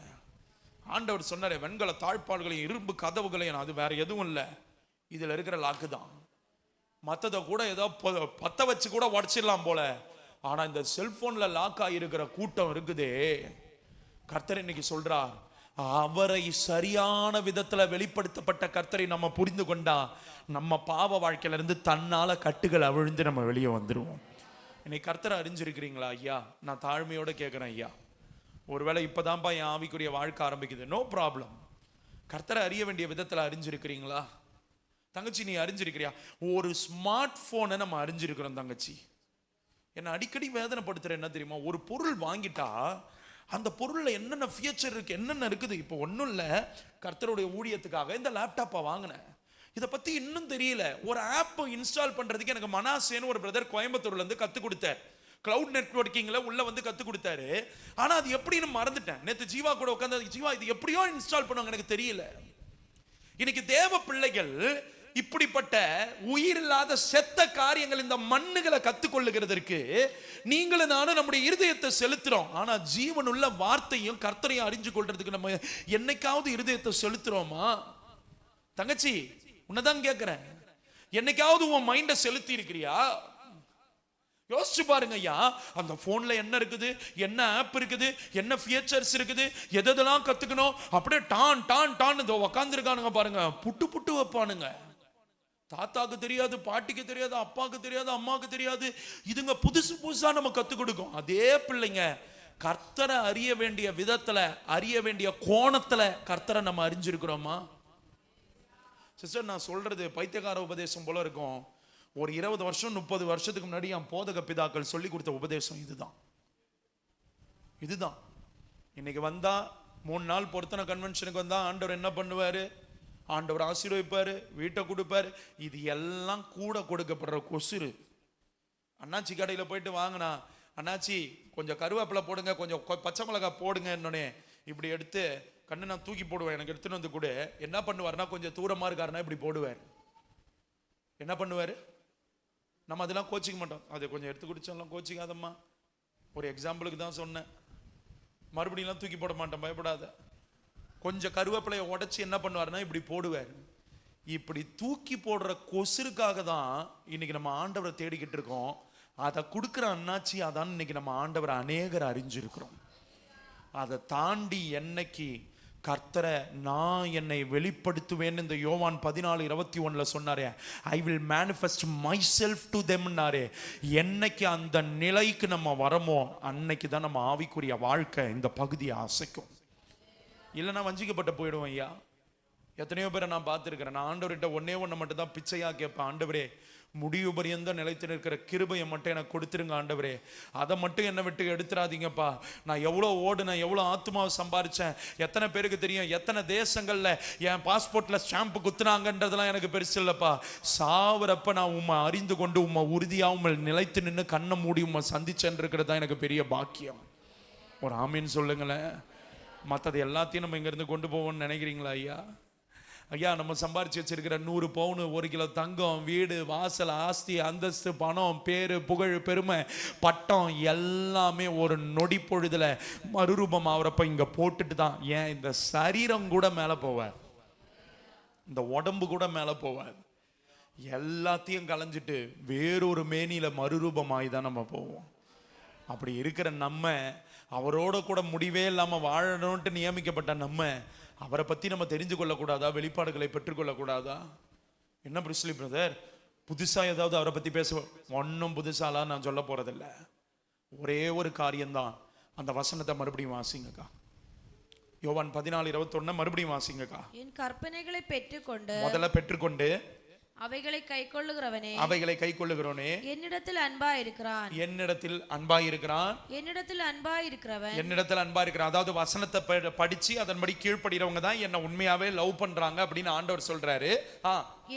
ஆண்டவர் சொன்னாரே, வெண்கல தாழ்பாடுகளையும் இரும்பு கதவுகளையும், அது வேற எதுவும் இல்லை, இதுல இருக்கிற லாக்கு தான். மற்றதை கூட ஏதோ பத்த வச்சு கூட உடச்சிடலாம் போல, ஆனா இந்த செல்போன்ல லாக் ஆகியிருக்கிற கூட்டம் இருக்குதே. கர்த்தர் இன்னைக்கு சொல்றார், அவரை சரியான விதத்துல வெளிப்படுத்தப்பட்ட கர்த்தரை நம்ம புரிந்து கொண்டா நம்ம பாவ வாழ்க்கையில இருந்து தன்னால கட்டுகள் அவிழ்ந்து நம்ம வெளியே வந்துருவோம். இன்னைக்கு கர்த்தரை அறிஞ்சிருக்கிறீங்களா? ஐயா நான் தாழ்மையோட கேட்கிறேன். ஐயா ஒருவேளை இப்பதான்ப்பா என் ஆவிக்குரிய வாழ்க்கை ஆரம்பிக்குது, நோ ப்ராப்ளம். கர்த்தரை அறிய வேண்டிய விதத்துல அறிஞ்சிருக்கிறீங்களா? தங்கச்சி நீ அறிஞ்சிருக்கிறியா? ஒரு ஸ்மார்ட் போனை நம்ம அறிஞ்சிருக்கிறோம். தங்கச்சி என்ன அடிக்கடி வேதனைப்படுத்துற என்ன தெரியுமா? ஒரு பொருள் வாங்கிட்டா அந்த பொருள்ல என்னென்ன ஃபியூச்சர் இருக்கு, என்னென்ன இருக்குது. இப்போ ஒன்றும் இல்லை, கர்த்தருடைய ஊழியத்துக்காக இந்த லேப்டாப்பை வாங்கினேன், இதை பத்தி இன்னும் தெரியல. ஒரு ஆப் இன்ஸ்டால் பண்றதுக்கு எனக்கு மனாசேன்னு ஒரு பிரதர் கோயம்புத்தூர்ல இருந்து கத்து கொடுத்தார். கிளவுட் நெட்வொர்க்கிங்ல உள்ள வந்து கத்து கொடுத்தாரு. ஆனா அது எப்படின்னு மறந்துட்டேன். நேத்து ஜீவா கூட உட்காந்து, ஜீவா இது எப்படியோ இன்ஸ்டால் பண்ணுவாங்க எனக்கு தெரியல. இன்னைக்கு தேவ பிள்ளைகள் இப்படிப்பட்ட உயிரில்லாத செத்த காரியங்கள் இந்த மண்ணுகளை கத்துக்கொள்ளுகிறதற்கு நீங்களும் நானும் நம்முடைய இருதயத்தை செலுத்துறோம். ஆனா ஜீவனுள்ள வார்த்தையும் கர்த்தரையும் அறிஞ்சு கொள்றதுக்கு நம்ம என்னைக்காவது இருதயத்தை செலுத்துறோமா? தங்கச்சி உன்னதான் கேட்கிறேன், என்னைக்காவது உன் மைண்ட செலுத்தி இருக்கிறியா? யோசிச்சு பாருங்க ஐயா. அந்த போன்ல என்ன இருக்குது, என்ன ஆப் இருக்குது, என்ன ஃபீச்சர்ஸ் இருக்குது, எதெல்லாம் கத்துக்கணும், அப்படியே டான் டான் டான் உட்கார்ந்து இருக்கானுங்க பாருங்க, புட்டு புட்டு வைப்பானுங்க. தாத்தாக்கு தெரியாது, பாட்டிக்கு தெரியாது, அப்பாவுக்கு தெரியாது, அம்மாவுக்கு தெரியாது. இதுங்க புதுசு புதுசா நம்ம கத்துக் கொடுக்கும். அதே பிள்ளைங்க கர்த்தரை அறிய வேண்டிய விதத்துல, அறிய வேண்டிய கோணத்துல கர்த்தரை நம்ம அறிஞ்சிருக்கிறோமா? சிஸ்டர் நான் சொல்றது பைத்தியக்கார உபதேசம் போல இருக்கும். ஒரு 20 வருஷம் 30 வருஷத்துக்கு முன்னாடி என் போதக பிதாக்கள் சொல்லி கொடுத்த உபதேசம் இதுதான். இன்னைக்கு வந்தா 3 நாள் பொருத்தன கன்வென்ஷனுக்கு வந்தா ஆண்டவர் என்ன பண்ணுவாரு? ஆண்டவர் ஆசீர்வதிப்பாரு, வீட்டை கொடுப்பாரு. இது எல்லாம் கூட கொடுக்கப்படுற கொசுறு. அண்ணாச்சி கடையில் போயிட்டு வாங்கினா, அண்ணாச்சி கொஞ்சம் கருவேப்பிலை போடுங்க, கொஞ்சம் பச்சை மிளகாய் போடுங்க, என்னன்னே இப்படி எடுத்து கண்ணு நான் தூக்கி போடுவேன், எனக்கு எடுத்துன்னு வந்து கூட. என்ன பண்ணுவார்னா கொஞ்சம் தூரமா இருக்காருன்னா இப்படி போடுவார். என்ன பண்ணுவார்? நம்ம அதெல்லாம் கோச்சிக்க மாட்டோம். அதை கொஞ்சம் எடுத்து குடிச்சாலும் கோச்சிக்காதம்மா, ஒரு எக்ஸாம்பிளுக்கு தான் சொன்னேன். மறுபடியும் தூக்கி போட மாட்டேன், பயப்படாத. கொஞ்சம் கருவேப்பிலையை உடைச்சி என்ன பண்ணுவாருன்னா இப்படி போடுவார். இப்படி தூக்கி போடுற கொசுருக்காக தான் இன்னைக்கு நம்ம ஆண்டவரை தேடிக்கிட்டு இருக்கோம். அதை கொடுக்குற அண்ணாச்சி அதான் இன்னைக்கு நம்ம ஆண்டவரை அநேகர் அறிஞ்சிருக்கிறோம். அதை தாண்டி என்னைக்கு கர்த்தரை நான் என்னை வெளிப்படுத்துவேன்னு இந்த யோவான் 14:21 சொன்னாரே, I will manifest myself to தெம்னாரே. என்னைக்கு அந்த நிலைக்கு நம்ம வரமோ அன்னைக்கு தான் நம்ம ஆவிக்குரிய வாழ்க்கை இந்த பகுதியை அசைக்கும். இல்லைன்னா வஞ்சிக்கப்பட்டு போயிடுவோம் ஐயா. எத்தனையோ பேரை நான் பார்த்துருக்கிறேன். நான் ஆண்டவர்கிட்ட ஒன்னே ஒன்று மட்டும் தான் பிச்சையாக கேட்பேன், ஆண்டவரே முடிவு பரியந்த நிலைத்து நிற்கிற கிருபையை மட்டும் எனக்கு கொடுத்துருங்க ஆண்டவரே, அதை மட்டும் என்னை விட்டு எடுத்துறாதீங்கப்பா. நான் எவ்வளோ ஓடுனேன், எவ்வளோ ஆத்மாவை சம்பாரிச்சேன், எத்தனை பேருக்கு தெரியும், எத்தனை தேசங்களில் என் பாஸ்போர்ட்டில் ஸ்டாம்பு குத்துனாங்கன்றதெல்லாம் எனக்கு பெருசு இல்லைப்பா. சாவரப்ப நான் உம்மை அறிந்து கொண்டு உம்மை உறுதியாக உண்மை நிலைத்து நின்று கண்ணை மூடி உம்மை சந்திச்சேன்னு இருக்கிறது தான் எனக்கு பெரிய பாக்கியம். ஒரு ஆமீன் சொல்லுங்களேன். மற்றது எல்லாத்தையும் நம்ம இங்கேருந்து கொண்டு போவோம்னு நினைக்கிறீங்களா ஐயா? ஐயா, நம்ம சம்பாரிச்சு வச்சிருக்கிற 100 பவுனு, 1 கிலோ தங்கம், வீடு வாசல், ஆஸ்தி, அந்தஸ்து, பணம், பேரு, புகழ், பெருமை, பட்டம் எல்லாமே ஒரு நொடி பொழுதுல மறுரூபம் ஆகிறப்ப இங்க போட்டுட்டு தான் ஏன் இந்த சரீரம் கூட மேல போவார், இந்த உடம்பு கூட மேல போவார். எல்லாத்தையும் கலைஞ்சிட்டு வேறொரு மேனியில மறுரூபமாய் தான் நம்ம போவோம். அப்படி இருக்கிற நம்ம அவரோட கூட முடிவே இல்லாம வாழணும்ட்டு நியமிக்கப்பட்ட நம்ம அவரை பற்றி நம்ம தெரிஞ்சு கொள்ளக்கூடாதா? வெளிப்பாடுகளை பெற்றுக்கொள்ளக்கூடாதா? என்ன பிரிஸ்லி பிரதர், புதுசாக ஏதாவது அவரை பற்றி பேச? ஒன்றும் புதுசாலாம் நான் சொல்ல போகிறதில்ல. ஒரே ஒரு காரியம்தான். அந்த வசனத்தை மறுபடியும் வாசிங்கக்கா. யோவான் 14:21 மறுபடியும் வாசிங்கக்கா. என் கற்பனைகளை பெற்றுக்கொண்டு, முதல்ல பெற்றுக்கொண்டு அவைகளை கைக்கொள்ளுகிறவனே, அவைகளை கைக்கொள்ளுகிறவனே என்னிடத்தில் அன்பாய் இருக்கிறான், என்னிடத்தில் அன்பாய் இருக்கிறான், என்னிடத்தில் அன்பாய் இருக்கிறவன் என்னிடத்தில் அன்பா இருக்கிறான். அதாவது வசனத்தை படிச்சு அதன்படி கீழ்ப்படுகிறவங்க தான் என்ன உண்மையாவே லவ் பண்றாங்க அப்படின்னு ஆண்டவர் சொல்றாரு.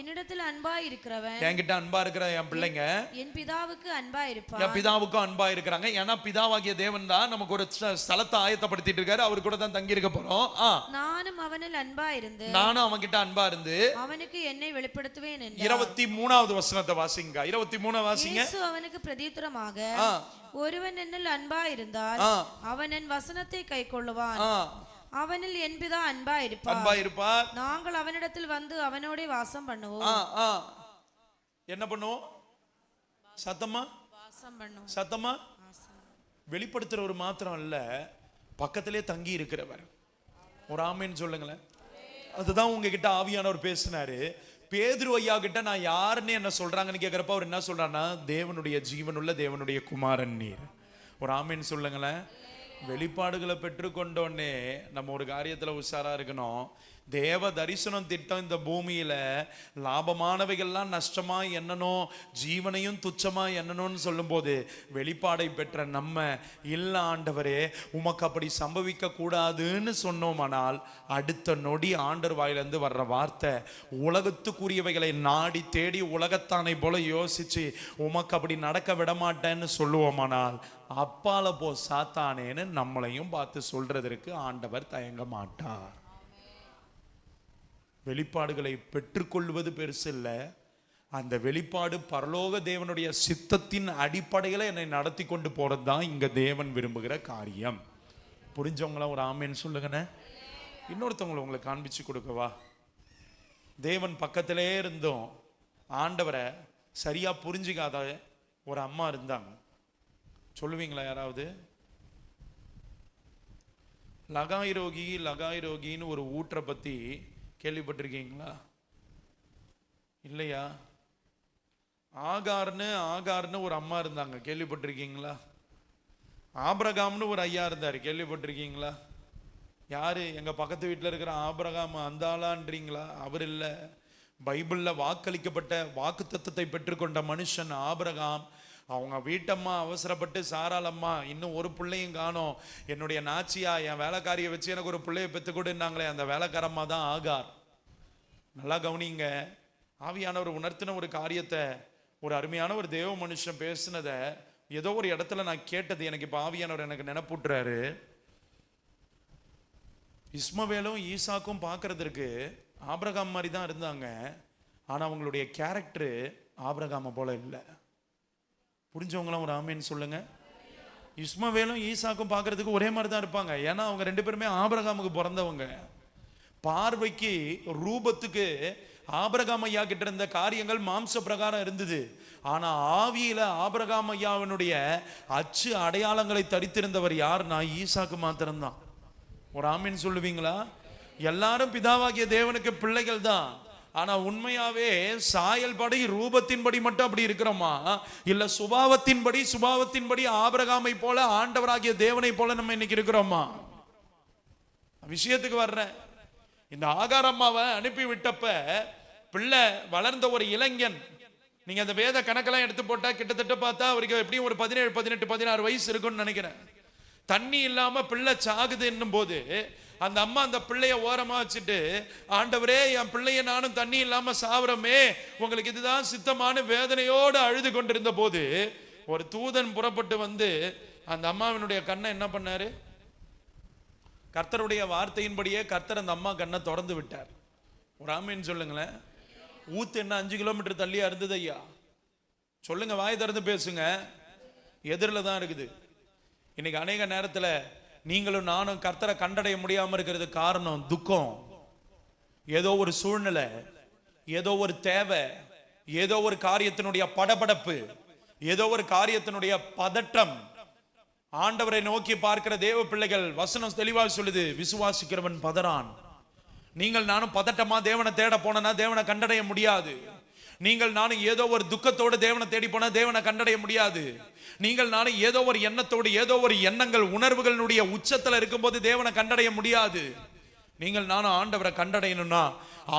என்னிடத்தில் அன்பாய் இருக்கிறவன், என்கிட்ட அன்பா இருக்கிற என் பிள்ளைங்க என் பிதாவுக்கு அன்பாய் இருப்பான், என் பிதாவுக்கும் அன்பா இருக்கிறாங்க. ஏன்னா பிதாவாகிய தேவன் தான் நமக்கு ஒரு ஸ்தலத்தை ஆயத்தப்படுத்திட்டு இருக்காரு. அவரு கூட தான் தங்கி இருக்க போறோம். நானும் அவனில் அன்பா இருந்து, நானும் அவன்கிட்ட அன்பா இருந்து அவனுக்கு என்னை வெளிப்படுத்துவேன். 23வது வசனத்தை வாசிங்க. 23 வாசிங்க. இயேசு அவனுக்கு பிரதியுத்தரமாக, ஒருவன் என்னில் அன்பா இருந்தால் அவன் என் வசனத்தை கைக்கொள்ளுவான், அவனில் என் பிதா அன்பா இருப்பார், நாங்கள் அவனிடத்தில் வந்து அவனோட வாசம் பண்ணுவோம். என்ன பண்ணுவோம்? சத்தமா வாசம் பண்ணுவோம். சத்தமா வெளிப்படுத்துறவர் மாத்திரம் இல்ல, பக்கத்திலே தங்கி இருக்கிறவர். ஒரு ஆமேன்னு சொல்லுங்களேன். அதுதான் உங்ககிட்ட ஆவியானவர் பேசினாரு. பேதுரு ஐயா கிட்ட நான் யாருன்னு என்ன சொல்றாங்கன்னு கேட்கிறப்ப அவர் என்ன சொல்றாருன்னா, தேவனுடைய ஜீவனுள்ள தேவனுடைய குமாரன் நீர். ஒரு ஆமேன்னு சொல்லுங்களேன். வெளிப்பாடுகளை பெற்றுக்கொண்டோன்னே நம்ம ஒரு காரியத்தில் உஷாரா இருக்கணும். தேவ தரிசனம் திட்டம் இந்த பூமியில லாபமானவைகள்லாம் நஷ்டமா எண்ணணும், ஜீவனையும் துச்சமா எண்ணணும்னு சொல்லும் போது வெளிப்பாடை பெற்ற நம்ம இல்ல ஆண்டவரே உமக்கு அப்படி சம்பவிக்க கூடாதுன்னு சொன்னோமானால் அடுத்த நொடி ஆண்டவர் வாயிலிருந்து வர்ற வார்த்தை உலகத்துக்குரியவைகளை நாடி தேடி உலகத்தானை போல யோசிச்சு உமக்கு அப்படி நடக்க விட மாட்டேன்னு சொல்லுவோமானால் அப்பால போ சாத்தானேன்னு நம்மளையும் பார்த்து சொல்றதற்கு ஆண்டவர் தயங்க மாட்டார். வெளிப்பாடுகளை பெற்றுக்கொள்வது பெருசு இல்லை, அந்த வெளிப்பாடு பரலோக தேவனுடைய சித்தத்தின் அடிப்படையில் என்னை நடத்தி கொண்டு போறது தான் இங்க தேவன் விரும்புகிற காரியம். புரிஞ்சவங்களாம் ஒரு ஆமேன்னு சொல்லுங்கண்ணே. இன்னொருத்தவங்களை உங்களை காண்பிச்சு கொடுக்கவா? தேவன் பக்கத்திலே இருந்தோம் ஆண்டவரை சரியா புரிஞ்சுக்காத ஒரு அம்மா இருந்தாங்க. சொல்லுவீங்களா யாராவது? லகாய்ரோகின்னு ஒரு ஊற்றை பத்தி கேள்விப்பட்டிருக்கீங்களா? இல்லையா? ஆகார்னு ஒரு அம்மா இருந்தாங்க, கேள்விப்பட்டிருக்கீங்களா? ஆபிரகாம்னு ஒரு ஐயா இருந்தார், கேள்விப்பட்டிருக்கீங்களா? யாரு? எங்க பக்கத்து வீட்டில் இருக்கிற ஆபிரகாம் அந்த ஆளான்றீங்களா? அவர் இல்லை. பைபிள்ல வாக்களிக்கப்பட்ட வாக்கு தத்தத்தை பெற்றுக்கொண்ட மனுஷன் ஆபிரகாம். அவங்க வீட்டம்மா அவசரப்பட்டு சாராளம்மா இன்னும் ஒரு பிள்ளையும் காணோம், என்னுடைய நாச்சியா என் வேலைக்காரியை வச்சு எனக்கு ஒரு பிள்ளைய பெற்றுக்கொடுனாங்களே, அந்த வேலைக்காரம்மா தான் ஆகார். நல்லா கவனிங்க. ஆவியானவர் உணர்த்தின ஒரு காரியத்தை, ஒரு அருமையான ஒரு தேவ மனுஷன் பேசினதை ஏதோ ஒரு இடத்துல நான் கேட்டது எனக்கு இப்போ ஆவியானவர் எனக்கு நினைப்பூட்டுறாரு. இஸ்மவேலும் ஈசாக்கும் பார்க்கறதுக்கு ஆபிரகாம் மாதிரி தான் இருந்தாங்க, ஆனால் அவங்களுடைய கேரக்டரு ஆபிரகாமை போல இல்லை. புரிஞ்சவங்களாம் ஒரு ஆமேன்னு சொல்லுங்க. இஸ்மவேலும் ஈசாக்கும் பார்க்கறதுக்கு ஒரே மாதிரி தான் இருப்பாங்க, ஏன்னா அவங்க 2 பேருமே ஆபிரகாமுக்கு பிறந்தவங்க. பார்வைக்கு ரூபத்துக்கு ஆபிரகாம் ஐயா கிட்ட இருந்த காரியங்கள் மாம்ச பிரகாரம் இருந்தது, ஆனா ஆவியில ஆபிரகாம் ஐயாவினுடைய அச்சு அடையாளங்களை தரித்திருந்தவர் யாருன்னா ஈசாக்கு மாத்திரம்தான். ஒரு ஆமீன் சொல்லுவீங்களா? எல்லாரும் பிதாவாகிய தேவனுக்கு பிள்ளைகள் தான். ஆனா உண்மையாவே சாயல்படி ரூபத்தின்படி மட்டும் அப்படி இருக்கிறோமா, இல்ல சுபாவத்தின்படி ஆபிரகாமை போல ஆண்டவராகிய தேவனை போல நம்ம இன்னைக்கு இருக்கிறோமா? விஷயத்துக்கு வர்றேன். இந்த ஆகார் அம்மாவை அனுப்பி விட்டப்ப பிள்ளை வளர்ந்த ஒரு இளைஞன், நீங்க அந்த வேத கணக்கெல்லாம் எடுத்து போட்டா கிட்டத்தட்ட பார்த்தா அவருக்கு எப்படியும் ஒரு 17, 18, 16 வயசு இருக்கும்னு நினைக்கிறேன். தண்ணி இல்லாம பிள்ளை சாகுது என்னும் போது அந்த அம்மா அந்த பிள்ளைய ஓரமா வச்சுட்டு, ஆண்டவரே என் பிள்ளைய நானும் தண்ணி இல்லாம சாவரமே, உங்களுக்கு இதுதான் சித்தமான வேதனையோடு அழுது கொண்டிருந்த போது ஒரு தூதன் புறப்பட்டு வந்து அந்த அம்மாவினுடைய கண்ணை என்ன பண்ணாரு? கர்த்தருடைய வார்த்தையின்படியே கர்த்தர் அந்த அம்மா கண்ணை திறந்து விட்டார். ஒரு ஆமீன் சொல்லுங்களேன். ஊத்து என்ன 5 கிலோமீட்டர் தள்ளியா இருந்தது ஐயா? சொல்லுங்க, வாய் திறந்து பேசுங்க. எதிரில் தான் இருக்குது. இன்னைக்கு அநேக நேரத்தில் நீங்களும் நானும் கர்த்தரை கண்டடைய முடியாம இருக்கிறது காரணம் துக்கம். ஏதோ ஒரு சூழ்நிலை, ஏதோ ஒரு தேவை, ஏதோ ஒரு காரியத்தினுடைய படபடப்பு, ஏதோ ஒரு காரியத்தினுடைய பதட்டம். ஆண்டவரை நோக்கி பார்க்கிற தேவ பிள்ளைகள் வசனம் தெளிவாக சொல்லுது, விசுவாசிக்கிறவன் பதறான். நீங்கள் நானும் பதட்டமா தேவனை தேட போனா தேவனை கண்டடைய முடியாது. நீங்கள் நானும் ஏதோ ஒரு துக்கத்தோடு தேவனை தேடி போனா தேவனை கண்டடைய முடியாது. நீங்கள் நானும் ஏதோ ஒரு எண்ணத்தோடு, ஏதோ ஒரு எண்ணங்கள் உணர்வுகளுடைய உச்சத்துல இருக்கும்போது தேவனை கண்டடைய முடியாது. நீங்கள் நானும் ஆண்டவரை கண்டடையணும்னா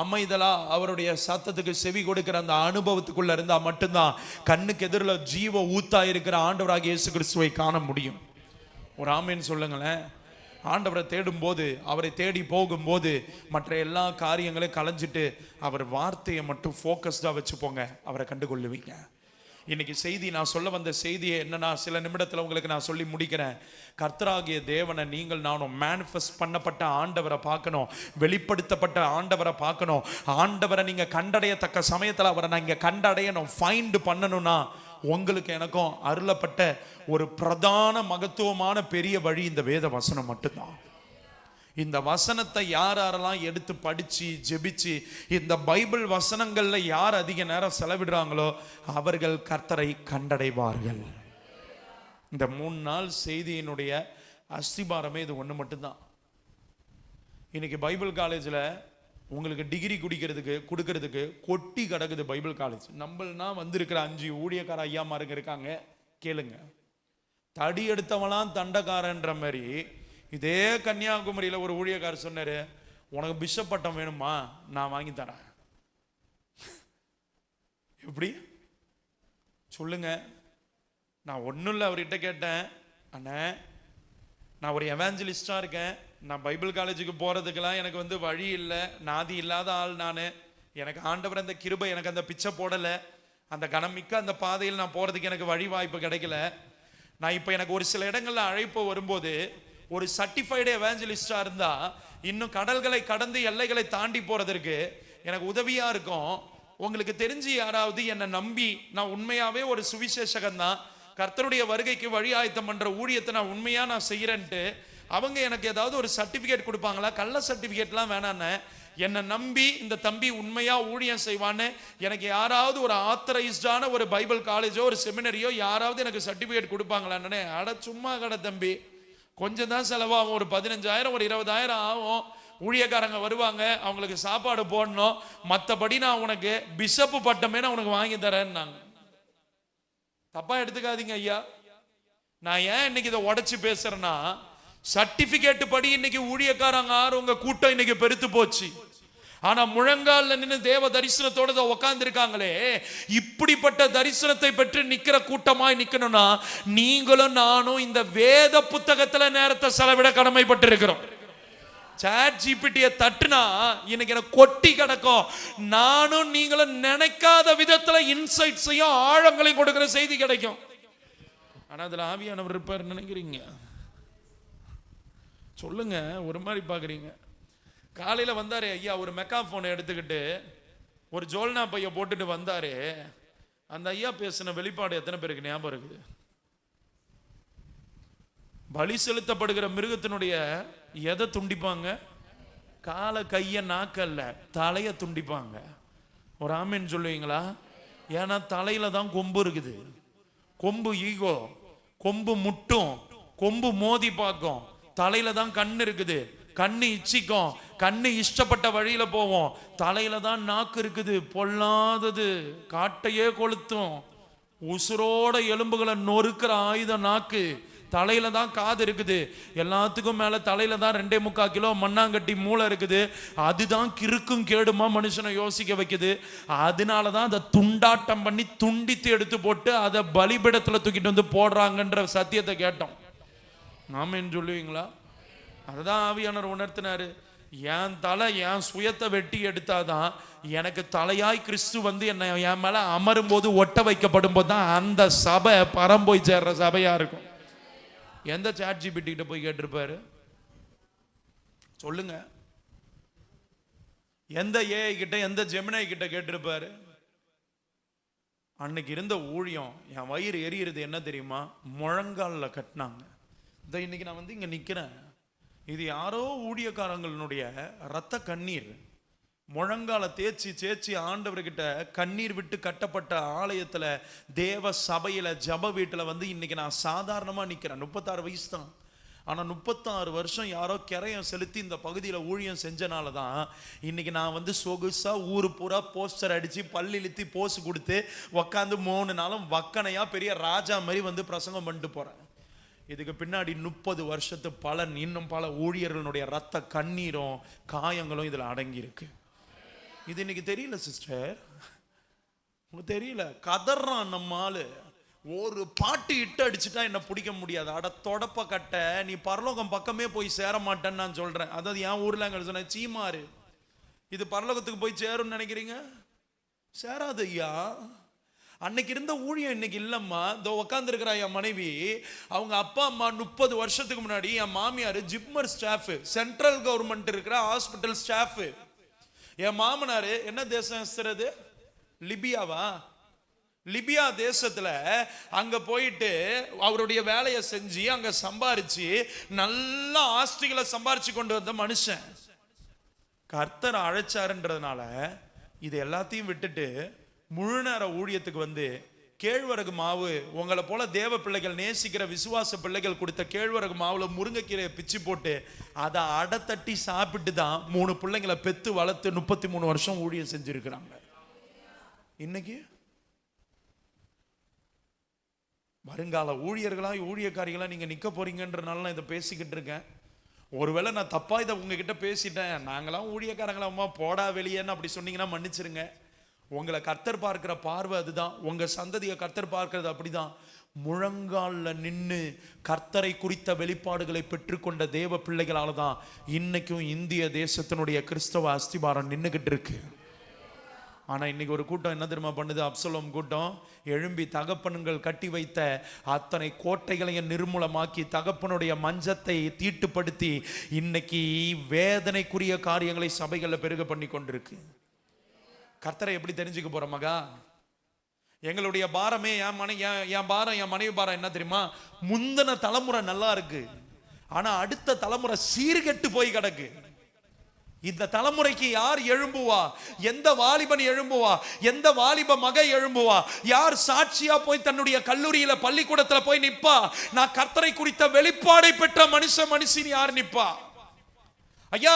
அமைதலா அவருடைய சத்தத்துக்கு செவி கொடுக்கிற அந்த அனுபவத்துக்குள்ள இருந்தா மட்டும்தான் கண்ணுக்கு எதிரில் ஜீவ ஊத்தா இருக்கிற ஆண்டவராகிய இயேசு கிறிஸ்துவை காண முடியும். ஒரு ஆமீன் சொல்லுங்களேன். ஆண்டவரை தேடும் போது, அவரை தேடி போகும்போது மற்ற எல்லா காரியங்களையும் களைஞ்சிட்டு அவர் வார்த்தையை மட்டும் ஃபோக்கஸ்டா வச்சுப்போங்க, அவரை கண்டுகொள்ளுவீங்க. இன்னைக்கு செய்தி, நான் சொல்ல வந்த செய்தியை என்னன்னா, சில நிமிடத்தில் உங்களுக்கு நான் சொல்லி முடிக்கிறேன். கர்த்தராகிய தேவனை நீங்கள் நானும் மேனிஃபெஸ்ட் பண்ணப்பட்ட ஆண்டவரை பார்க்கணும், வெளிப்படுத்தப்பட்ட ஆண்டவரை பார்க்கணும். ஆண்டவரை நீங்க கண்டடையத்தக்க சமயத்தில் அவரை நீங்க கண்டடையணும், ஃபைண்ட் பண்ணணும்னா உங்களுக்கு எனக்கும் அருளப்பட்ட ஒரு பிரதான மகத்துவமான பெரிய வழி இந்த வேத வசனம் மட்டும்தான். இந்த வசனத்தை யாரெல்லாம் எடுத்து படிச்சு ஜெபிச்சு இந்த பைபிள் வசனங்கள்ல யார் அதிக நேரம் செலவிடுறாங்களோ அவர்கள் கர்த்தரை கண்டடைவார்கள். இந்த 3 நாள் செய்தியினுடைய அஸ்திபாரமே இது ஒன்று மட்டும்தான். இன்னைக்கு பைபிள் காலேஜில் உங்களுக்கு டிகிரி கொடுக்கறதுக்கு கொட்டி கிடக்குது பைபிள் காலேஜ். நம்மளா வந்திருக்கிற 5 ஊழியக்கார ஐயாமாருங்க இருக்காங்க, கேளுங்க. தடி எடுத்தவெல்லாம் தண்டக்காரன்ற மாதிரி இதே கன்னியாகுமரியில் ஒரு ஊழியக்காரர் சொன்னாரு, உனக்கு பிஷப் பட்டம் வேணுமா, நான் வாங்கி தரேன். எப்படி சொல்லுங்க? நான் ஒன்றும் இல்லை, அவர்கிட்ட கேட்டேன், அண்ணே நான் ஒரு எவாஞ்சலிஸ்டா இருக்கேன், நான் பைபிள் காலேஜுக்கு போறதுக்கெல்லாம் எனக்கு வழி இல்லை, நாதி இல்லாத ஆள் நான், எனக்கு ஆண்டவர் அந்த கிருபை, எனக்கு அந்த பிச்சை போடலை, அந்த கனமிக்க அந்த பாதையில் நான் போறதுக்கு எனக்கு வழி வாய்ப்பு கிடைக்கல. நான் இப்போ எனக்கு ஒரு சில இடங்கள்ல அழைப்பு வரும்போது ஒரு சர்டிஃபைடு எவாஞ்சலிஸ்டா இருந்தா இன்னும் கடல்களை கடந்து எல்லைகளை தாண்டி போறதற்கு எனக்கு உதவியா இருக்கும். உங்களுக்கு தெரிஞ்சு யாராவது என்னை நம்பி, நான் உண்மையாவே ஒரு சுவிசேஷகன் தான், கர்த்தருடைய வருகைக்கு வழி ஆயத்தம் பண்ற ஊழியத்தை நான் உண்மையா நான் செய்யறேன்ட்டு அவங்க எனக்கு ஏதாவது ஒரு சர்டிபிகேட் கொடுப்பாங்களா? கள்ள சர்டிபிகேட்லாம் வேணான்னு, என்னை நம்பி இந்த தம்பி உண்மையா ஊழியம் செய்வான்னு எனக்கு யாராவது ஒரு ஆத்தரைஸ்டான ஒரு பைபிள் காலேஜோ ஒரு செமினரியோ யாராவது எனக்கு சர்டிபிகேட் கொடுப்பாங்களான்னு, அட சும்மா கடை தம்பி, கொஞ்சம் தான் செலவாகும், ஒரு 15,000 ஒரு 20,000 ஆகும், ஊழியக்காரங்க வருவாங்க, அவங்களுக்கு சாப்பாடு போடணும், மற்றபடி நான் உனக்கு பிஷப்பு பட்டமே நான் உனக்கு வாங்கி தரேன்னாங்க. தப்பா எடுத்துக்காதீங்க ஐயா. நான் ஏன் இன்னைக்கு இதை உடைச்சு பேசுறேன்னா, சர்டிபிகேட் படி இன்னைக்கு ஊழியக்காரங்க உங்க கூட்டம் இன்னைக்கு பெருத்து போச்சு. ஆனா முழங்கால நின்று தேவ தரிசனத்தோட உட்கார்ந்து இருக்காங்களே, இப்படிப்பட்ட தரிசனத்தை பெற்று நிக்கிற கூட்டமாய் நிக்கணும்னா நீங்களும் நானும் இந்த வேத புத்தகத்துல நேரத்தை செலவிட கடமைப்பட்டு இருக்கிறோம். சாட் ஜிபிடியை தட்டுனா இன்னைக்கு எனக்கு கொட்டி கிடக்கும். நானும் நீங்களும் நினைக்காத விதத்துல இன்சைட்ஸையும் ஆழங்களையும் கொடுக்கிற செய்தி கிடைக்கும். ஆனா அதுல ஆவியானவர் இருப்பார் நினைக்கிறீங்க? சொல்லுங்க, ஒரு மாதிரி பாக்குறீங்க. காலையில வந்தாரு ஐயா, ஒரு மெக்காஃபோனை எடுத்துக்கிட்டு ஒரு ஜோல்னா பைய போட்டுட்டு வந்தாரு. அந்த ஐயா பேசின வெளிப்பாடு எத்தனை பேருக்கு ஞாபகம் இருக்குது? பலி செலுத்தப்படுகிற மிருகத்தினுடைய எதை துண்டிப்பாங்க? காலை, கைய, நாக்கல்ல, தலைய துண்டிப்பாங்க. ஒரு ஆமீன் சொல்லுவீங்களா? ஏன்னா தலையில தான் கொம்பு இருக்குது. கொம்பு ஈகோ, கொம்பு முட்டும், கொம்பு மோதி பார்க்கும். தலையில தான் கண் இருக்குது, கண்ணு இச்சிக்கும், கண்ணு இஷ்டப்பட்ட வழியில போவோம். தலையில தான் நாக்கு இருக்குது, பொல்லாதது, காட்டையே கொளுத்தும். உசுரோட எலும்புகளை நொறுக்கிற ஆயுதம் நாக்கு. தலையில தான் காது இருக்குது, எல்லாத்துக்கும் மேல தலையில தான் 2.25 கிலோ மண்ணாங்கட்டி மூளை இருக்குது. அதுதான் கிறுக்கும் கேடுமா மனுஷனை யோசிக்க வைக்குது. அதனாலதான் அதை துண்டாட்டம் பண்ணி துண்டித்து எடுத்து போட்டு அதை பலிபீடத்துல தூக்கிட்டு வந்து போடுறாங்கன்ற சத்தியத்தை கேட்டோம். ஆமென் சொல்லுவீங்களா? அதுதான் ஆவியானவர் உணர்த்தினாரு. என் தலை என் சுயத்தை வெட்டி எடுத்தாதான் எனக்கு தலையாய் கிறிஸ்து வந்து என்ன என் மேல அமரும் போது ஒட்ட வைக்கப்படும் போது தான் அந்த சபை பரம்போய் சேர்ற சபையா இருக்கும். எந்த சாட் ஜிபிடி கிட்ட போய் கேட்டிருப்பாரு சொல்லுங்க? எந்த ஏஐ கிட்ட, எந்த ஜெமினை கிட்ட கேட்டிருப்பாரு? அன்னைக்கு இருந்த ஊழியம், என் வயிறு எரியுறது என்ன தெரியுமா? முழங்காலில் கட்டினாங்க. இன்னைக்கு நான் வந்து இங்க நிக்கிறேன். இது யாரோ ஊழியக்காரங்களுடைய ரத்த கண்ணீர். முழங்கால தேய்ச்சி தேய்ச்சி ஆண்டவர்கிட்ட கண்ணீர் விட்டு கட்டப்பட்ட ஆலயத்துல, தேவ சபையில, ஜப வீட்டுல வந்து இன்னைக்கு நான் சாதாரணமா நிக்கிறேன். 36 வயசு தான். ஆனா 36 வருஷம் யாரோ கிரையம் செலுத்தி இந்த பகுதியில ஊழியம் செஞ்சனால தான் இன்னைக்கு நான் வந்து சொகுசா ஊரு பூரா போஸ்டர் அடிச்சு பல்லு இழுத்தி போஸ் கொடுத்து உக்காந்து 3 நாளும் வக்கனையா பெரிய ராஜா மாதிரி வந்து பிரசங்கம் பண்ணிட்டு போறேன். இதுக்கு பின்னாடி 30 வருஷத்து பலன், இன்னும் பல ஊழியர்களுடைய ரத்த கண்ணீரும் காயங்களும் இதுல அடங்கி இருக்கு. இது இன்னைக்கு தெரியல சிஸ்டர், உங்களுக்கு தெரியல. கதறான் நம்ம ஆளு. ஒரு பாட்டு இட்டு அடிச்சுட்டா என்ன பிடிக்க முடியாது. அட தொடப்ப கட்ட, நீ பரலோகம் பக்கமே போய் சேர மாட்டேன்னு நான் சொல்றேன். அதாவது என் ஊர்ல அங்க சொன்ன சீமாறு, இது பரலோகத்துக்கு போய் சேரும்னு நினைக்கிறீங்க? சேராது ஐயா. அன்னைக்கு இருந்த ஊழியம் இன்னைக்கு இல்லம்மா. இதோ உட்கார்ந்து இருக்கிற என் மனைவி, அவங்க அப்பா அம்மா 30 வருஷத்துக்கு முன்னாடி, என் மாமியார் ஜிப்மர் ஸ்டாஃப், சென்ட்ரல் கவர்மெண்ட் இருக்கிற ஹாஸ்பிட்டல் ஸ்டாஃப். என் மாமனாரு என்ன தேசம் சிறது? லிபியாவா? லிபியா தேசத்துல அங்க போயிட்டு அவருடைய வேலையை செஞ்சு அங்க சம்பாரிச்சு நல்ல ஆஸ்திகளை சம்பாரிச்சு கொண்டு வந்த மனுஷன். கர்த்தர் அழைச்சாருன்றதுனால இது எல்லாத்தையும் விட்டுட்டு முழு நேர ஊழியத்துக்கு வந்து, கேழ்வரகு மாவு, உங்களை போல தேவ பிள்ளைகள் நேசிக்கிற விசுவாச பிள்ளைகள் கொடுத்த கேழ்வரகு மாவுல முருங்கைக்கீரையை பிச்சு போட்டு அதை அடத்தட்டி சாப்பிட்டு தான் 3 பிள்ளைங்களை பெத்து வளர்த்து 33 வருஷம் ஊழியம் செஞ்சிருக்கிறாங்க. இன்னைக்கு வருங்கால ஊழியர்களா ஊழியக்காரிகளா நீங்க நிக்க போறீங்கன்றனால நான் இதை பேசிக்கிட்டு இருக்கேன். ஒருவேளை நான் தப்பா இதை உங்ககிட்ட பேசிட்டேன், நாங்களாம் ஊழியக்காரங்களா அம்மா போடா வெளியேன்னு அப்படி சொன்னீங்கன்னா மன்னிச்சிருங்க. உங்களை கர்த்தர் பார்க்கிற பார்வை அதுதான். உங்க சந்ததியை கர்த்தர் பார்க்கிறது அப்படிதான். முழங்கால்ல நின்று கர்த்தரை குறித்த வெளிப்பாடுகளை பெற்றுக்கொண்ட தேவ பிள்ளைகளால தான் இன்னைக்கும் இந்திய தேசத்தினுடைய கிறிஸ்தவ அஸ்திபாரம் நின்றுகிட்டு இருக்கு. ஆனா இன்னைக்கு ஒரு கூட்டம் என்ன தெரியுமா பண்ணுது? அப்சலோம் கூட்டம் எழும்பி தகப்பனுங்கள் கட்டி வைத்த அத்தனை கோட்டைகளையும் நிர்மூலமாக்கி தகப்பனுடைய மஞ்சத்தை தீட்டுப்படுத்தி இன்னைக்கு வேதனைக்குரிய காரியங்களை சபைகளில் பெருக பண்ணி கொண்டிருக்கு. கர்த்தரை எப்படி தெரிஞ்சுக்க போற மகா? எங்களுடைய பாரமே என் பாரம், என் மனைவி பாரம் என்ன தெரியுமா? முந்தின தலைமுறை நல்லா இருக்கு, ஆனா அடுத்த தலைமுறை சீர்கெட்டு போய் கிடக்கு. இந்த தலைமுறைக்கு யார் எழும்புவா? எந்த வாலிபன் எழும்புவா? எந்த வாலிப மகை எழும்புவா? யார் சாட்சியா போய் தன்னுடைய கல்லூரியில பள்ளிக்கூடத்துல போய் நிப்பா? நான் கர்த்தரை குறித்த வெளிப்பாடை பெற்ற மனுஷன் யார் நிப்பா? ஐயா,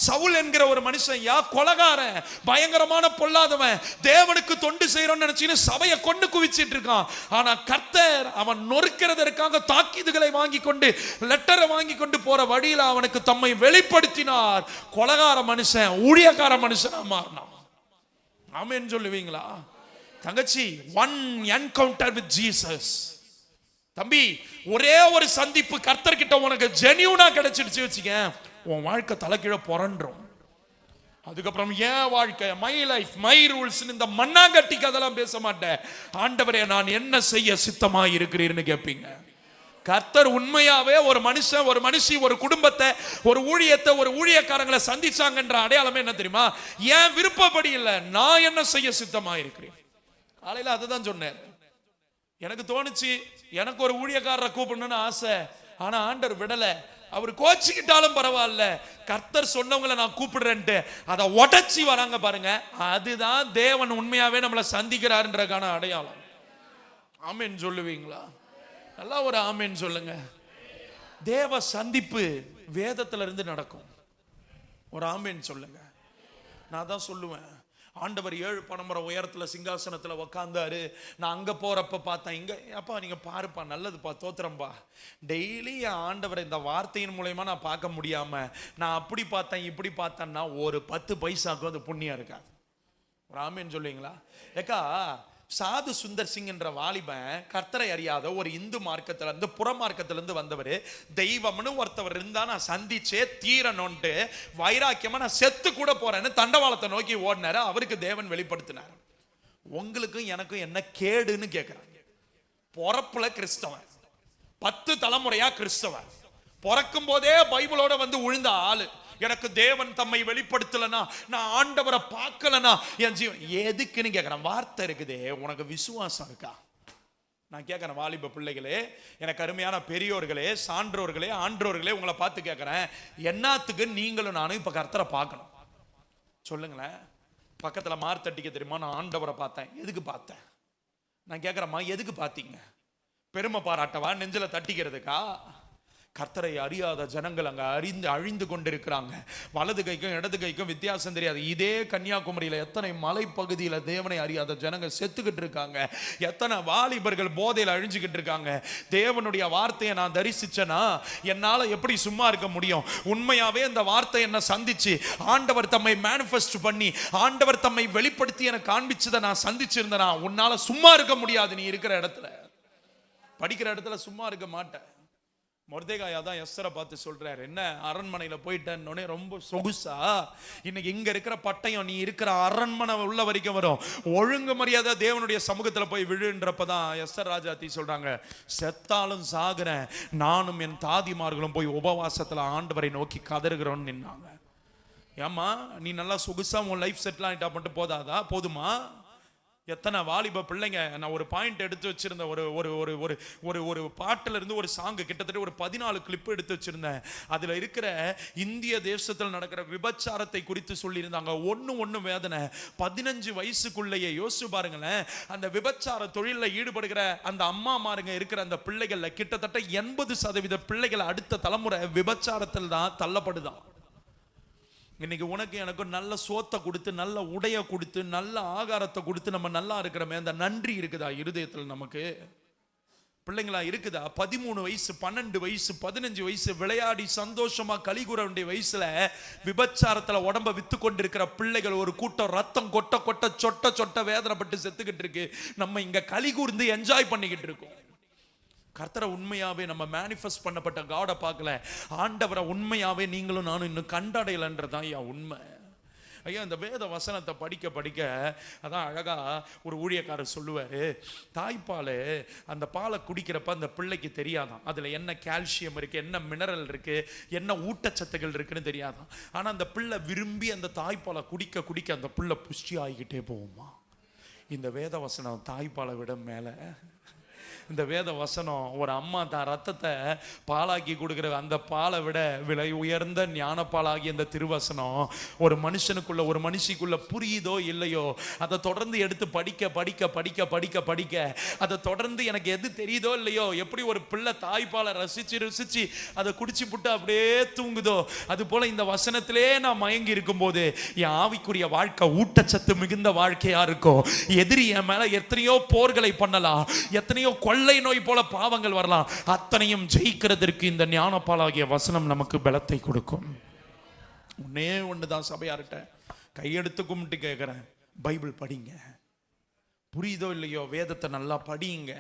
சவுல் என்கிற ஒரு மனுஷன், கொலகாரன், பயங்கரமான பொல்லாதவன், தேவனுக்கு தொண்டு செய்யறோம்னு நினைச்சு சபையை கொண்டு குவிச்சிட்டு இருக்கான். ஆனா கர்த்தர் அவன் நொறுக்கிறதற்காக தாக்கீதுகளை வாங்கி கொண்டு, லெட்டரை வாங்கி கொண்டு போற வழியில அவனுக்கு தம்மை வெளிப்படுத்தினார். கொலகார மனுஷன் ஊழியக்கார மனுஷனா மாறினான். ஆமென் சொல்லுவீங்களா? தங்கச்சி, ஒன் என்கவுண்டர் வித் ஜீசஸ். தம்பி, ஒரே ஒரு சந்திப்பு கர்த்தர்கிட்ட உனக்கு ஜெனியூனா கிடைச்சிடுச்சு வச்சுக்க, உன் வாழ்க்கை தலைக்கீழ புரண்டும். அதுக்கப்புறம் என் வாழ்க்கை, மை லைஃப், மை ரூல்ஸ், இந்த மண்ணாங்கட்டிக்கு அதெல்லாம் பேச மாட்டேன். ஆண்டவரே, நான் என்ன செய்ய சித்தமா இருக்கிறீர்னு கேட்பீங்க. கர்த்தர் உண்மையாவே ஒரு மனுஷன், ஒரு மனுஷி, ஒரு குடும்பத்தை, ஒரு ஊழியத்தை, ஒரு ஊழியக்காரங்களை சந்திச்சாங்கன்ற அடையாளமே என்ன தெரியுமா? என் விருப்பப்படி இல்லை, நான் என்ன செய்ய சித்தமா இருக்கிறேன். காலையில அதுதான் சொன்னேன். எனக்கு தோணுச்சு எனக்கு ஒரு ஊழியக்காரரை கூப்பிடணும்னு ஆசை. ஆனா ஆண்டவர் விடல. அவர் கோச்சிக்கிட்டாலும் பரவாயில்ல, கர்த்தர் சொன்னவங்களை நான் கூப்பிடுறேன்ட்டு அதை உடச்சி வராங்க பாருங்க. அதுதான் தேவன் உண்மையாவே நம்மளை சந்திக்கிறாருன்றக்கான அடையாளம். ஆமென் சொல்லுவீங்களா? நல்லா ஒரு ஆமென் சொல்லுங்க. தேவ சந்திப்பு வேதத்துல இருந்து நடக்கும். ஒரு ஆமேன் சொல்லுங்க. நான் தான் சொல்லுவேன், ஆண்டவர் 7 பணமுறை உயரத்துல சிங்காசனத்துல உக்காந்தாரு. நான் அங்க போறப்ப பார்த்தேன், இங்க அப்பா நீங்க பாருப்பா, நல்லதுப்பா, தோத்திரம்பா. டெய்லி ஆண்டவரை இந்த வார்த்தையின் மூலயமா நான் பார்க்க முடியாம நான் அப்படி பார்த்தேன் இப்படி பார்த்தேன்னா ஒரு 10 பைசாக்கும் அது புண்ணியம் இருக்காது. ஒரு ஆமேன் சொல்லுவீங்களா? ஏக்கா, சாது சுந்தர் சிங் என்ற வாலிபன் கர்த்தரை அறியாத ஒரு இந்து மார்க்கத்துல இருந்து புற மார்க்கத்துல இருந்து வந்தவர். தெய்வம்னு ஒருத்தவர் இருந்தா நான் சந்திச்சே தீரணும்ட்டு வைராக்கியமா நான் செத்து கூட போறேன்னு தண்டவாளத்தை நோக்கி ஓடினாரு. அவருக்கு தேவன் வெளிப்படுத்தினார். உங்களுக்கும் எனக்கும் என்ன கேடுன்னு கேட்கிறாங்க. பொறப்புல கிறிஸ்தவன், 10 தலைமுறையா கிறிஸ்தவன், பிறக்கும் போதே பைபிளோட வந்து உழுந்த ஆளு. எனக்கு தேவன் தம்மை வெளிப்படுத்தலனா, நான் ஆண்டவரை பார்க்கலனா என் ஜீவன் எதுக்குன்னு கேட்கிறேன். வார்த்தை இருக்குதே, உனக்கு விசுவாசம் இருக்கா? நான் கேட்கிறேன், வாலிப பிள்ளைகளே, எனக்கு அருமையான பெரியோர்களே, சான்றோர்களே, ஆன்றோர்களே, உங்களை பார்த்து கேட்கிறேன், என்னத்துக்கு நீங்களும் நானும் இப்ப கர்த்தரை பார்க்கணும் சொல்லுங்களேன். பக்கத்துல மார்த்தட்டிக்க தெரியுமா? நான் ஆண்டவரை பார்த்தேன். எதுக்கு பார்த்தேன்? நான் கேட்கிறேம்மா, எதுக்கு பார்த்தீங்க? பெருமை பாராட்டவா? நெஞ்சில தட்டிக்கிறதுக்கா? கர்த்தரை அறியாத ஜனங்கள் அங்க அழிந்து கொண்டிருக்கிறாங்க. வலது கைக்கும் இடது கைக்கும் வித்தியாசம் தெரியாது. இதே கன்னியாகுமரியில எத்தனை மலைப்பகுதியில தேவனை அறியாத ஜனங்கள் செத்துக்கிட்டு இருக்காங்க. எத்தனை வாலிபர்கள் போதையில் அழிஞ்சுக்கிட்டு இருக்காங்க. தேவனுடைய வார்த்தையை நான் தரிசிச்சேன்னா என்னால எப்படி சும்மா இருக்க முடியும்? உண்மையாவே இந்த வார்த்தை என்ன சந்திச்சு ஆண்டவர் தம்மை மேனிஃபெஸ்ட் பண்ணி ஆண்டவர் தம்மை வெளிப்படுத்தி எனக்கு காண்பிச்சதை நான் சந்திச்சிருந்தேனா உன்னால சும்மா இருக்க முடியாது. நீ இருக்கிற இடத்துல, படிக்கிற இடத்துல சும்மா இருக்க மாட்டேன். மொர்தெகாயா தான் எஸ்தரை பார்த்து சொல்றாரு, என்ன அரண்மனையில போயிட்டேன்னு ரொம்ப சொகுசா, இன்னைக்கு இங்க இருக்கிற பட்டயம் நீ இருக்கிற அரண்மனை உள்ள வரைக்கும் வரும். ஒழுங்கு மரியாதை தேவனுடைய சமூகத்துல போய் விழுன்றப்பதான் எஸ்தர் ராஜாத்தி சொல்றாங்க, செத்தாலும் சாகுறேன், நானும் என் தாதிமார்களும் போய் உபவாசத்துல ஆண்டவரை நோக்கி கதறுகிறோம்னு நின்னாங்க. ஏமா நீ நல்லா சொகுசா உன் லைஃப் செட்டில் ஆயிட்டா மட்டும் போதுமா? எத்தனை வாலிப பிள்ளைங்க. நான் ஒரு பாயிண்ட் எடுத்து வச்சிருந்தேன். ஒரு ஒரு ஒரு ஒரு ஒரு ஒரு பாட்டுல இருந்து ஒரு சாங்கு கிட்டத்தட்ட ஒரு 14 கிளிப் எடுத்து வச்சிருந்தேன். அதுல இருக்கிற இந்திய தேசத்தில் நடக்கிற விபச்சாரத்தை குறித்து சொல்லியிருந்தாங்க. ஒண்ணு வேதனை. 15 வயசுக்குள்ளேயே யோசிச்சு பாருங்களேன், அந்த விபச்சார தொழிலில் ஈடுபடுகிற அந்த அம்மா மாருங்க இருக்கிற அந்த பிள்ளைகள்ல கிட்டத்தட்ட 80% பிள்ளைகள் அடுத்த தலைமுறை விபச்சாரத்தில் தான் தள்ளப்படுதான். இன்னைக்கு உனக்கு எனக்கு நல்ல சோத்தை கொடுத்து, நல்ல உடைய கொடுத்து, நல்ல ஆகாரத்தை கொடுத்து நம்ம நல்லா இருக்கிறோமே, அந்த நன்றி இருக்குதா இருதயத்தில்? நமக்கு பிள்ளைங்களா இருக்குதா? 13 வயசு 12 வயசு 15 வயசு விளையாடி சந்தோஷமா கலிகூற வேண்டிய வயசுல விபச்சாரத்துல உடம்ப வித்து கொண்டிருக்கிற பிள்ளைகள் ஒரு கூட்டம் ரத்தம் கொட்ட கொட்ட சொட்ட சொட்ட வேதனைப்பட்டு செத்துக்கிட்டு இருக்கு. நம்ம இங்க கலிகூர்ந்து என்ஜாய் பண்ணிக்கிட்டு இருக்கோம். கர்த்தரை உண்மையாவே நம்ம மேனிஃபெஸ்ட் பண்ணப்பட்ட காடை பார்க்கல. ஆண்டவரை உண்மையாவே நீங்களும் நானும் இன்னும் கண்டடையலன்றதான் ஐயா உண்மை. ஐயா, இந்த வேத வசனத்தை படிக்க படிக்க அதான் அழகா ஒரு ஊழியக்காரர் சொல்லுவாரு, தாய்ப்பால் அந்த பாலை குடிக்கிறப்ப அந்த பிள்ளைக்கு தெரியாதான் அதுல என்ன கால்சியம் இருக்கு, என்ன மினரல் இருக்கு, என்ன ஊட்டச்சத்துகள் இருக்குன்னு தெரியாதான். ஆனா அந்த பிள்ளை விரும்பி அந்த தாய்ப்பாலை குடிக்க குடிக்க அந்த பிள்ளை புஷ்டி ஆகிக்கிட்டே போகுமா. இந்த வேத வசனம் தாய்ப்பாலை விட மேல. இந்த வேத வசனம் ஒரு அம்மா தான் ரத்தத்தை பாலாக்கி கொடுக்கிற அந்த பாலை விட விலை உயர்ந்த ஞானப்பாலாகி அந்த திருவசனம் ஒரு மனுஷனுக்குள்ள ஒரு மனுஷிக்குள்ள புரியுதோ இல்லையோ அதை தொடர்ந்து எடுத்து படிக்க படிக்க படிக்க படிக்க படிக்க அதை தொடர்ந்து எனக்கு எது தெரியுதோ இல்லையோ, எப்படி ஒரு பிள்ளை தாய்ப்பாலை ரசிச்சு ருசிச்சு அதை குடிச்சு புட்டு அப்படியே தூங்குதோ, அது போல இந்த வசனத்திலே நான் மயங்கி இருக்கும் போது என் ஆவிக்குரிய வாழ்க்கை ஊட்டச்சத்து மிகுந்த வாழ்க்கையா இருக்கும். எதிரி என் மேல எத்தனையோ போர்களை பண்ணலாம், எத்தனையோ கொள்ளை நோய் போல பாவங்கள் வரலாம், அத்தனையும் ஜெயிக்கிறதற்கு இந்த ஞானப்பாலாகிய வசனம் நமக்கு பலத்தை கொடுக்கும். ஒன்னே ஒண்ணுதான் சபையார்கிட்ட கையெடுத்து கும்பிட்டு கேட்கிறேன், பைபிள் படிங்க. புரியுதோ இல்லையோ வேதத்தை நல்லா படியுங்க.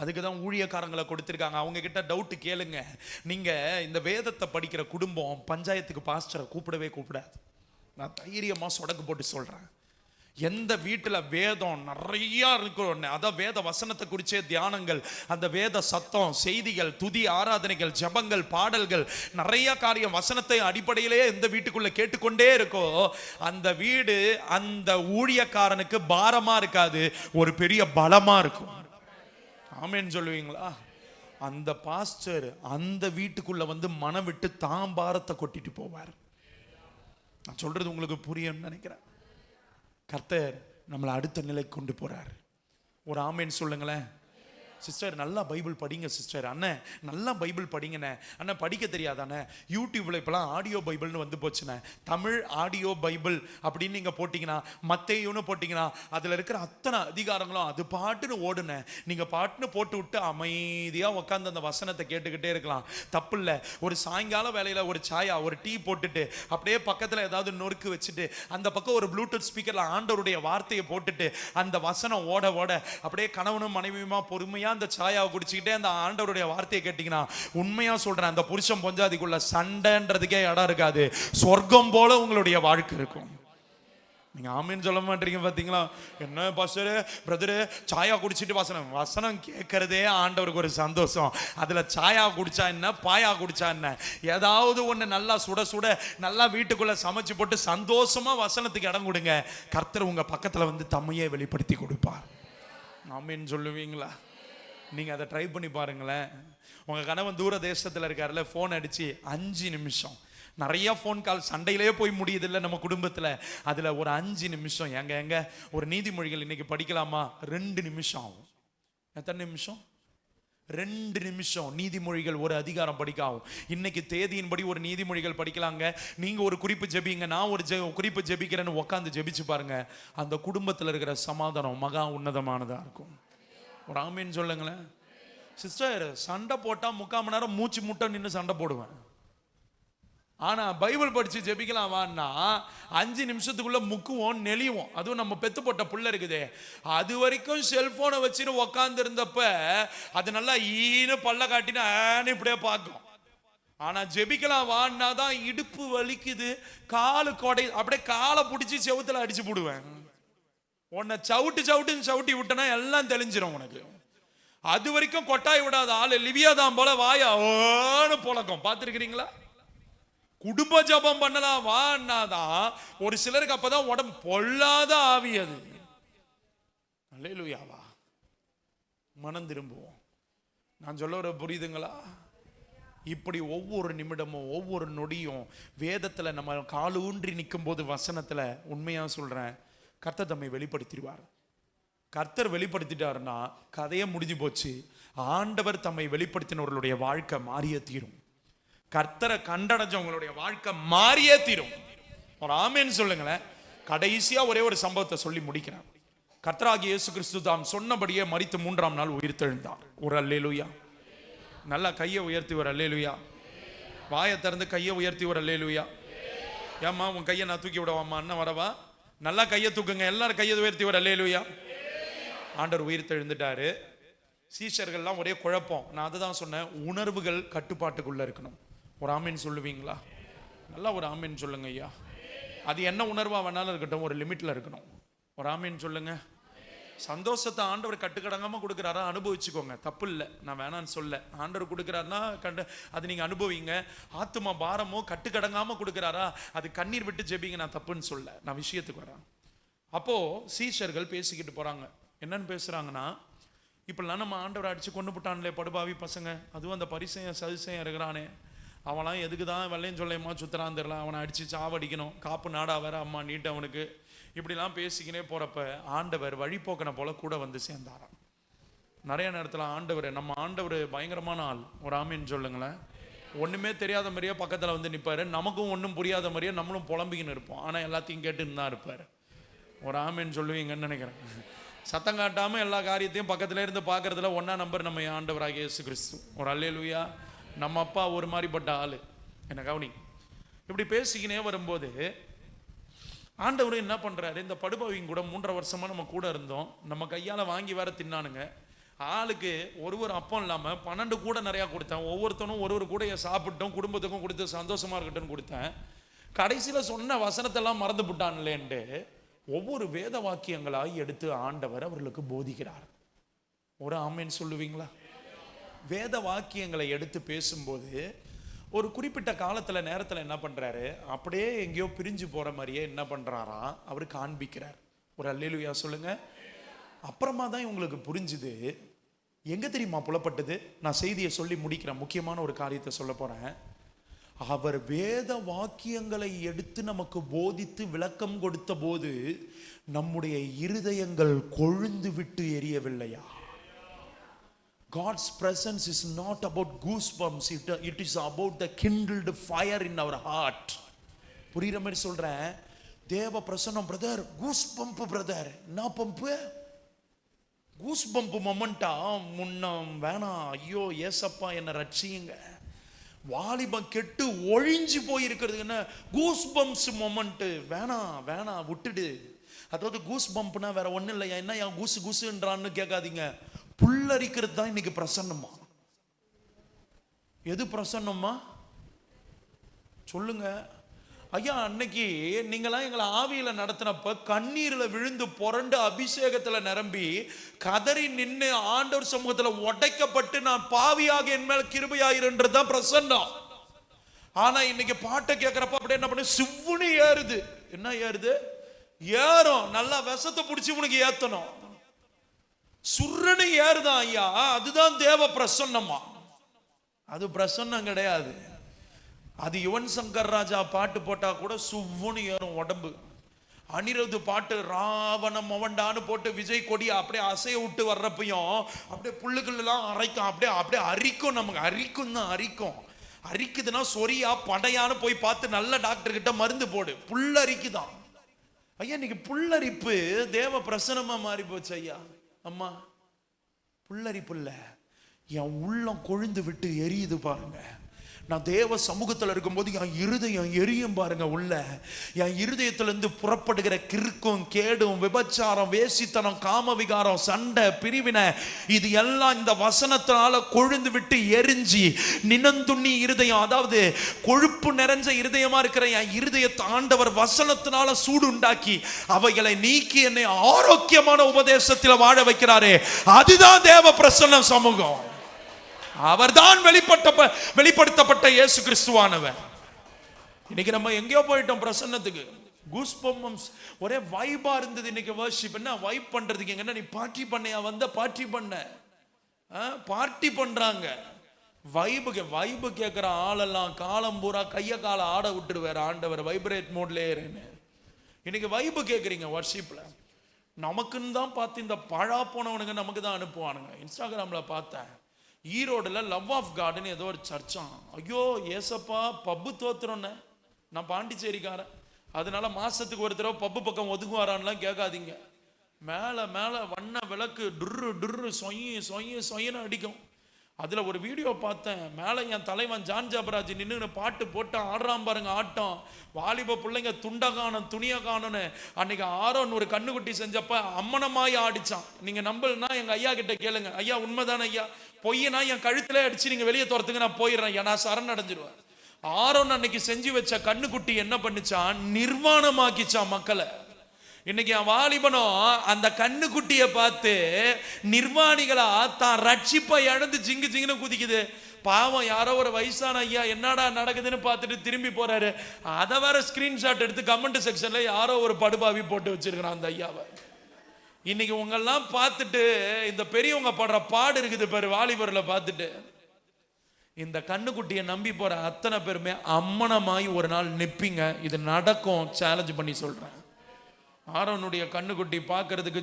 அதுக்கு தான் ஊழியக்காரங்களை கொடுத்துருக்காங்க. அவங்க கிட்ட டவுட் கேளுங்க. நீங்க இந்த வேதத்தை படிக்கிற குடும்பம் பஞ்சாயத்துக்கு பாஸ்டரை கூப்பிடவே கூப்பிடாது. நான் தைரியமா சொடக்கு போட்டு சொல்றேன். எந்த வீட்டில் வேதம் நிறையா இருக்கும், அதான் வேத வசனத்தை குறிச்சே தியானங்கள், அந்த வேத சத்தம், செய்திகள், துதி, ஆராதனைகள், ஜபங்கள், பாடல்கள், நிறைய காரியம் வசனத்தை அடிப்படையிலே எந்த வீட்டுக்குள்ள கேட்டுக்கொண்டே இருக்கோ அந்த வீடு அந்த ஊழியக்காரனுக்கு பாரமா இருக்காது, ஒரு பெரிய பலமா இருக்கும். ஆமேன்னு சொல்லுவீங்களா? அந்த பாஸ்டர் அந்த வீட்டுக்குள்ள வந்து மனம் விட்டு தாம் பாரத்தை கொட்டிட்டு போவார். நான் சொல்றது உங்களுக்கு புரியும் நினைக்கிறேன். கர்த்தர் நம்மளை அடுத்த நிலைக்கு கொண்டு போறார். ஒரு ஆமேன் சொல்லுங்களேன். சிஸ்டர் நல்லா பைபிள் படிங்க சிஸ்டர். அண்ணன் நல்லா பைபிள் படிங்கண்ணே. அண்ணன் படிக்க தெரியாதானே? யூடியூப்ல இப்பெல்லாம் ஆடியோ பைபிள்னு வந்து போச்சுண்ணே. தமிழ் ஆடியோ பைபிள் அப்படின்னு நீங்க போட்டிங்கன்னா, மத்தேயுன்னு போட்டிங்கன்னா அதில் இருக்கிற அத்தனை அதிகாரங்களும் அது பாட்டுன்னு ஓடுனேன். நீங்க பாட்டுன்னு போட்டு விட்டு அமைதியாக உட்காந்து அந்த வசனத்தை கேட்டுக்கிட்டே இருக்கலாம், தப்பு இல்லை. ஒரு சாயங்கால வேலையில் ஒரு சாயா ஒரு டீ போட்டுட்டு அப்படியே பக்கத்தில் ஏதாவது நொறுக்கு வச்சுட்டு அந்த பக்கம் ஒரு ப்ளூடூத் ஸ்பீக்கரில் ஆண்டவருடைய வார்த்தையை போட்டுட்டு அந்த வசனம் ஓட ஓட அப்படியே கணவனும் மனைவியுமா பொறுமையா அந்த சாயாவை குடிச்சுக்கிட்டே அந்த ஆண்டவருடைய வார்த்தையை கேட்டீங்கன்னா, உண்மையா சொல்றேன், அந்த புருஷன் பொஞ்சாதிக்குள்ள சண்டைன்றதுக்கே இடம் இருக்காது. சொர்க்கம் போல உங்களுடைய வாழ்க்கை இருக்கும். நீங்க ஆமீன் சொல்ல மாட்டீங்க பாத்தீங்களா? என்ன பாஸ்டர் பிரதரு சாயா குடிச்சிட்டு வசனம் கேட்கறதே ஆண்டவருக்கு ஒரு சந்தோஷம். அதுல சாயா குடிச்சா என்ன, பாயா குடிச்சா என்ன, ஏதாவது ஒண்ணு நல்லா சுட சுட நல்லா வீட்டுக்குள்ள சமைச்சு போட்டு சந்தோஷமா வசனத்துக்கு இடம் கொடுங்க. கர்த்தர் உங்க பக்கத்துல வந்து தம்மையே வெளிப்படுத்தி கொடுப்பார். ஆமீன் சொல்லுவீங்களா? நீங்கள் அதை ட்ரை பண்ணி பாருங்களேன். உங்கள் கணவன் தூர தேசத்தில் இருக்காருல்ல, ஃபோன் அடித்து 5 நிமிஷம், நிறைய ஃபோன் கால் சண்டையிலே போய் முடியுதில்லை நம்ம குடும்பத்தில், அதில் ஒரு 5 நிமிஷம் எங்க ஒரு நீதிமொழிகள் இன்னைக்கு படிக்கலாமா? 2 நிமிஷம் ஆகும். எத்தனை நிமிஷம்? 2 நிமிஷம் நீதிமொழிகள் ஒரு அதிகாரம் படிக்க ஆகும். இன்னைக்கு தேதியின்படி ஒரு நீதிமொழிகள் படிக்கலாங்க. நீங்க ஒரு குறிப்பு ஜெபிங்க, நான் ஒரு குறிப்பு ஜெபிக்கிறேன்னு உட்காந்து ஜெபிச்சு பாருங்க. அந்த குடும்பத்தில் இருக்கிற சமாதானம் மகா உன்னதமானதா இருக்கும். ஒரு ஆமீன் சொல்லுங்களேன். சிஸ்டர் சண்டை போட்டா 3/4 மணி நேரம் மூச்சு முட்டை நின்று சண்டை போடுவேன். ஆனா பைபிள் படிச்சு ஜெபிக்கலாம் வான்னா 5 நிமிஷத்துக்குள்ள முக்குவோம் நெளிவோம். அதுவும் நம்ம பெத்து போட்ட புள்ள இருக்குதே, அது வரைக்கும் செல்போனை வச்சுன்னு உக்காந்து இருந்தப்ப அது நல்லா ஈன்னு பல்ல காட்டினா இப்படியே பார்க்கும். ஆனா ஜெபிக்கலாம் வான்னா தான் இடுப்பு வலிக்குது, காலு கொடை, அப்படியே காலை பிடிச்சி செவுத்துல அடிச்சு போடுவேன். உன்னை சவுட்டி விட்டனா எல்லாம் தெளிஞ்சிடும் உனக்கு. அது வரைக்கும் கொட்டாய் விடாத ஆளு லிவியா தான் போல வாயா ஓன்னு புழக்கம். பார்த்துருக்கிறீங்களா? குடும்ப ஜபம் பண்ணலாம் வான்னாதான் ஒரு சிலருக்கு அப்பதான் உடம்பு பொல்லாத ஆவி. அது அல்லேலூயாவா? மனம் திரும்புவோம். நான் சொல்ல வர புரியுதுங்களா? இப்படி ஒவ்வொரு நிமிடமும் ஒவ்வொரு நொடியும் வேதத்துல நம்ம கால் ஊன்றி நிற்கும் போது வசனத்துல உண்மையா சொல்றேன், கர்த்தர் தம்மை வெளிப்படுத்திடுவார். கர்த்தர் வெளிப்படுத்திட்டாருன்னா கதையே முடிஞ்சு போச்சு. ஆண்டவர் தம்மை வெளிப்படுத்தினவர்களுடைய வாழ்க்கை மாறியே தீரும். கர்த்தரை கண்டடைஞ்சவங்களுடைய வாழ்க்கை மாறியே தீரும். ஒரு ஆமேன்னு சொல்லுங்களேன். கடைசியா ஒரே ஒரு சம்பவத்தை சொல்லி முடிக்கிறேன். கர்த்தராகிய இயேசு கிறிஸ்து தாம் சொன்னபடியே மரித்து 3ஆம் நாள் உயிர்த்தெழுந்தார். ஒரு அல்லேலூயா. நல்லா கையை உயர்த்தி ஒரு அல்லேலூயா. வாயை திறந்து கையை உயர்த்தி ஒரு அல்லேலூயா. ஏம்மா உன் கையை நான் தூக்கி விடவாம்மா? அண்ணன் வரவா? நல்லா கையை தூக்குங்க, எல்லாரும் கையை உயர்த்தி ஒரு அல்லேலூயா. ஆண்டவர் உயிர்த்தெழுந்துட்டாரு. சீஷர்கள்லாம் ஒரே குழப்பம். நான் அதுதான் சொன்னேன், உணர்வுகள் கட்டுப்பாட்டுக்குள்ள இருக்கணும். ஒரு ஆமீன் சொல்லுவீங்களா? நல்லா ஒரு ஆமீன் சொல்லுங்க ஐயா. அது என்ன உணர்வா வேணாலும் இருக்கட்டும், ஒரு லிமிட்ல இருக்கணும். ஒரு ஆமீன் சொல்லுங்க. சந்தோஷத்தை ஆண்டவர் கட்டுக்கடங்காம கொடுக்குறாரா? அனுபவிச்சுக்கோங்க, தப்பு இல்லை, நான் வேணான்னு சொல்ல. ஆண்டவர் கொடுக்குறாருன்னா அது நீங்க அனுபவிங்க. ஆத்துமா பாரமோ கட்டுக்கடங்காம கொடுக்குறாரா? அது கண்ணீர் விட்டு ஜெபிங்க, நான் தப்புன்னு சொல்ல. நான் விஷயத்துக்கு வரேன். அப்போ சீஷர்கள் பேசிக்கிட்டு போறாங்க. என்னன்னு பேசுறாங்கன்னா, இப்பெல்லாம் நம்ம ஆண்டவரை அடிச்சு கொண்டு போட்டான்லே படுபாவி பசங்க, அதுவும் அந்த பரிசையன் சதிசையன் இருக்கிறானே, அவனாம் எதுக்கு தான் வெள்ளையும் சொல்லையுமா சுத்தரான் தெரியல, அவனை அடிச்சு சாவடிக்கணும், காப்பு நாடா வேற அம்மா நீட்டு அவனுக்கு, இப்படிலாம் பேசிக்கினே போறப்ப ஆண்டவர் வழிபோக்கனை போல கூட வந்து சேர்ந்தாராம். நிறைய நேரத்தில் ஆண்டவர், நம்ம ஆண்டவர் பயங்கரமான ஆள். ஒரு ஆமீன் சொல்லுங்களேன். ஒண்ணுமே தெரியாத மாதிரியே பக்கத்துல வந்து நிற்பாரு. நமக்கும் ஒன்றும் புரியாத மாதிரியே நம்மளும் புலம்பிக்கின்னு இருப்போம். ஆனா எல்லாத்தையும் கேட்டுன்னு தான் இருப்பாரு. ஒரு ஆமீன் சொல்லுவீங்கன்னு நினைக்கிறேன். சத்தம் காட்டாம எல்லா காரியத்தையும் பக்கத்துல இருந்து பார்க்கறதுல 1ஆம் நம்பர் நம்ம ஆண்டவராகிய இயேசு கிறிஸ்து. ஒரு அல்லேலூயா. நம்ம அப்பா ஒரு மாதிரிப்பட்ட ஆளு. என்ன கவனி. இப்படி பேசிக்கினே வரும்போது ஆண்டவர் என்ன பண்றாரு, இந்த படுபாவிங்க கூட 3.5 வருஷமா நம்ம கூட இருந்தோம், நம்ம கையால வாங்கி வேற தின்னானுங்க. ஆளுக்கு ஒரு அப்பம் இல்லாம 12 கூட நிறைய கொடுத்தேன். ஒவ்வொருத்தனும் ஒரு கூடைய சாப்பிட்டோம், குடும்பத்துக்கும் கொடுத்து சந்தோஷமா இருக்கட்டும்னு கொடுத்தேன். கடைசியில சொன்ன வசனத்தெல்லாம் மறந்து விட்டான்லேன்ட்டு ஒவ்வொரு வேத வாக்கியங்களாய் எடுத்து ஆண்டவர் அவர்களுக்கு போதிக்கிறார். ஒரு ஆமேன் சொல்லுவீங்களா? வேத வாக்கியங்களை எடுத்து பேசும்போது ஒரு குறிப்பிட்ட காலத்துல நேரத்துல என்ன பண்றாரு, அப்படியே எங்கேயோ பிரிஞ்சு போற மாதிரியே என்ன பண்றாரா அவர் காண்பிக்கிறார். ஒரு அல்லேலூயா சொல்லுங்க. அப்புறமா தான் இவங்களுக்கு புரிஞ்சுது. எங்க தெரியுமா புலப்பட்டது? நான் செய்தியை சொல்லி முடிக்கிறேன். முக்கியமான ஒரு காரியத்தை சொல்ல போறேன். அவர் வேத வாக்கியங்களை எடுத்து நமக்கு போதித்து விளக்கம் கொடுத்த போது நம்முடைய இருதயங்கள் கொழுந்து விட்டு எரியவில்லையா? God's presence is not about goosebumps. It is about the kindled fire in our heart. புரியுற மாதிரி சொல்றேன். தேவ பிரசன்னம் பிரதர், கூஸ் பம்ப் பிரதர். என்ன பம்பு? Goose pump மொமெண்டா? முன்னம் வேணாம். ஐயோ ஏசப்பா என்ன ரட்சியுங்க. வாலிபம் கெட்டு ஒழிஞ்சு போயிருக்கிறது என்ன கூஸ் பம்ப்ஸ் மொமெண்ட். வேணாம் வேணாம் விட்டுடு. அதாவது கூஸ் பம்ப்னா வேற ஒன்றும் இல்லையா, என்ன என் கூசு கூசுன்றான்னு கேட்காதீங்க. புல்லரிக்கிறது தான் இன்னைக்கு பிரசன்னமா. எது பிரசன்னமா சொல்லுங்க ஐயா. அன்னைக்கு நீங்களாம் எங்களை ஆவியில நடத்தினப்ப கண்ணீர்ல விழுந்து புரண்டு அபிஷேகத்துல நிரம்பி கதறி நின்று ஆண்டவர் சமூகத்துல உடைக்கப்பட்டு நான் பாவியாக என் மேல் கிருபையாயிருன்றதுதான் பிரசன்னம். ஆனா இன்னைக்கு பாட்டை கேட்கிறப்ப அப்படியே என்ன பண்ண சிவ்வுன்னு ஏறுது. என்ன ஏறுது? ஏறும். நல்லா விஷத்தை பிடிச்சி உனக்கு ஏத்தணும். சுர்ரனு ஏறுதான் ஐயா. அதுதான் தேவ பிரசன்னமா. அது பிரசன்னம் கிடையாது. அது யுவன் சங்கர் ராஜா பாட்டு போட்டா கூட சுவ்வுன்னு ஏறும் உடம்பு. அனிருத் பாட்டு ராவணம் அவண்டான்னு போட்டு விஜய் கொடி அப்படியே அசைய விட்டு வர்றப்பையும் அப்படியே புல்லுக்கெல்லாம் அரைக்கும். அப்படியே அப்படியே அரிக்கும். நமக்கு அரிக்கும் தான். அரிக்குதுன்னா சொரியா படையான்னு போய் பார்த்து நல்ல டாக்டர் கிட்ட மருந்து போடு. புல்லரிக்குதான் ஐயா. இன்னைக்கு புல்லரிப்பு தேவ பிரசனமா மாறி போச்சு ஐயா. அம்மா புல்லரிப்பு இல்ல, என் உள்ளம் கொழுந்து விட்டு எரியுது பாருங்க. நான் தேவ சமூகத்தில் இருக்கும்போது என் இருதயம் எரியும் பாருங்க. உள்ள என் இருதயத்திலிருந்து புறப்படுகிற கிறுக்கும் கேடும் விபச்சாரம் வேசித்தனம் காம விகாரம் சண்டை பிரிவினை இது எல்லாம் இந்த வசனத்தினால கொழுந்து விட்டு எரிஞ்சு நினந்துண்ணி இருதயம், அதாவது கொழுப்பு நிறைஞ்ச இருதயமா இருக்கிற என் இருதயத்தை ஆண்டவர் வசனத்தினால சூடு உண்டாக்கி அவைகளை நீக்கி என்னை ஆரோக்கியமான உபதேசத்தில் வாழ வைக்கிறாரே, அதுதான் தேவ பிரசன்ன சமூகம். அவர்தான் வெளிப்படுத்தப்பட்ட இயேசு கிறிஸ்துவானவர். இன்னைக்கு நம்ம எங்கேயோ போயிட்டோம் பிரசன்னத்துக்கு. கூஸ்பம்ஸ் ஒரே வைபா இருந்தது. இன்னைக்கு வர்ஷிப் என்ன வைப் பண்றதுக்கு? எங்கன்னா நீ பார்ட்டி பண்ணையா வந்த பார்ட்டி பண்ண பார்ட்டி பண்றாங்க. வைபு கேட்கிற ஆளெல்லாம் காலம் பூரா கைய கால ஆட விட்டுருவார் ஆண்டவர். வைப்ரேட் மோட்ல ஏறுன்னு இன்னைக்கு வைபு கேட்குறீங்க வர்ஷிப்ல. நமக்குன்னு தான் பார்த்து இந்த பழா போனவனுங்க நமக்கு தான் அனுப்புவானுங்க. இன்ஸ்டாகிராம்ல பார்த்தேன், ஈரோடுல லவ் ஆஃப் கார்டுன்னு ஏதோ ஒரு சர்ச்சான். ஐயோ ஏசப்பா பப்பு தோத்துறோன்னு. நான் பாண்டிச்சேரிக்காரன், அதனால மாசத்துக்கு ஒரு தடவை பப்பு பக்கம் ஒதுங்குவாரான்லாம் கேட்காதீங்க. மேல மேல வண்ண விளக்கு டுர்ரு டுர்ரு சொயின்னு அடிக்கும். அதுல ஒரு வீடியோ பார்த்தேன். மேல என் தலைவன் ஜான் ஜாபராஜ் நின்று பாட்டு போட்டு ஆடுறான் பாருங்க ஆட்டம். வாலிப பிள்ளைங்க துண்டை காணும் துணியை காணும்னு. அன்னைக்கு ஆரோன் ஒரு கண்ணுக்குட்டி செஞ்சப்ப அம்மனமாய் ஆடிச்சான். நீங்க நம்பலன்னா எங்க ஐயா கிட்ட கேளுங்க. ஐயா உண்மைதானே ஐயா, பொய்யனா என் கழுத்துல அடிச்சு நீங்க வெளியே துரத்துக்கு நான் போயிடுறேன், நான் சரண் அடைஞ்சிருவேன். ஆரோன் அன்னைக்கு செஞ்சு வச்ச கண்ணுக்குட்டி என்ன பண்ணிச்சான்? நிர்வாணமாக்கிச்சான் மக்களை. இன்னைக்கு என் வாலிபனோ அந்த கண்ணுக்குட்டியை பார்த்து நிர்வாணிகளா தான் ரட்சிப்பை இழந்து ஜிங்கு ஜிங்குன்னு குதிக்குது. பாவம் யாரோ ஒரு வயசான ஐயா என்னடா நடக்குதுன்னு பார்த்துட்டு திரும்பி போறாரு. அதை வேற ஸ்கிரீன்ஷாட் எடுத்து கமெண்ட் செக்ஷன்ல யாரோ ஒரு படுபாவி போட்டு வச்சிருக்கிறான் அந்த ஐயாவை. இன்னைக்கு உங்கெல்லாம் பார்த்துட்டு இந்த பெரியவங்க படுற பாடு இருக்குது பாரு வாலிபர்ல பார்த்துட்டு. இந்த கண்ணுக்குட்டியை நம்பி போற அத்தனை பேருமே அம்மனமாய் ஒரு நாள் நிப்பீங்க. இது நடக்கும், சேலஞ்ச் பண்ணி சொல்றேன். ஆரோனுடைய கண்ணுக்குட்டி பார்க்கறதுக்கு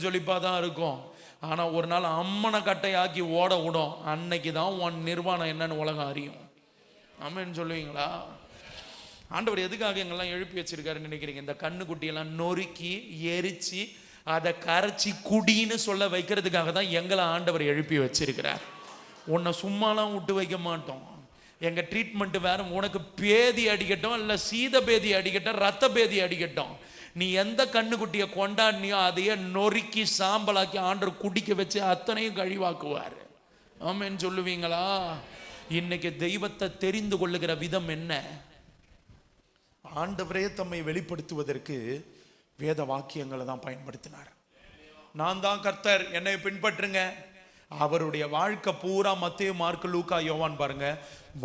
ஜொலிப்பா தான் இருக்கும். ஆனா ஒரு நாள் அம்மனை கட்டையாக்கி ஓட விடும். அன்னைக்கு தான் உன் நிர்வாணம் என்னன்னு உலகம் அறியும். ஆமென் சொல்லுவீங்களா? ஆண்டவர் எதுக்காக எங்கெல்லாம் எழுப்பி வச்சிருக்காருன்னு நினைக்கிறீங்க? இந்த கண்ணுக்குட்டியெல்லாம் நொறுக்கி எரிச்சு அதை கரைச்சி குடின்னு சொல்ல வைக்கிறதுக்காக தான் எங்களை ஆண்டவர் எழுப்பி வச்சிருக்கிறார். உன்னை சும்மாலாம் விட்டு வைக்க மாட்டோம். எங்க ட்ரீட்மெண்ட் வேற. உனக்கு பேதி அடிக்கட்டும், இல்லை சீத பேதி அடிக்கட்டும், ரத்த பேதி அடிக்கட்டும், நீ எந்த கண்ணுக்குட்டியை கொண்டாடினியோ அதையே நொறுக்கி சாம்பலாக்கி ஆண்டவர் குடிக்க வச்சு அத்தனையும் கழிவாக்குவார். ஆமென் சொல்லுவீங்களா? இன்னைக்கு தெய்வத்தை தெரிந்து கொள்ளுகிற விதம் என்ன? ஆண்டவரே தம்மை வெளிப்படுத்துவதற்கு வேத வாக்கியங்களை தான் பயன்படுத்தினார். நான் தான் கர்த்தர், என்னை பின்பற்றுங்க. அவருடைய வாழ்க்கை பூரா மத்தேயு மார்க்கு லூக்கா யோவான் பாருங்க,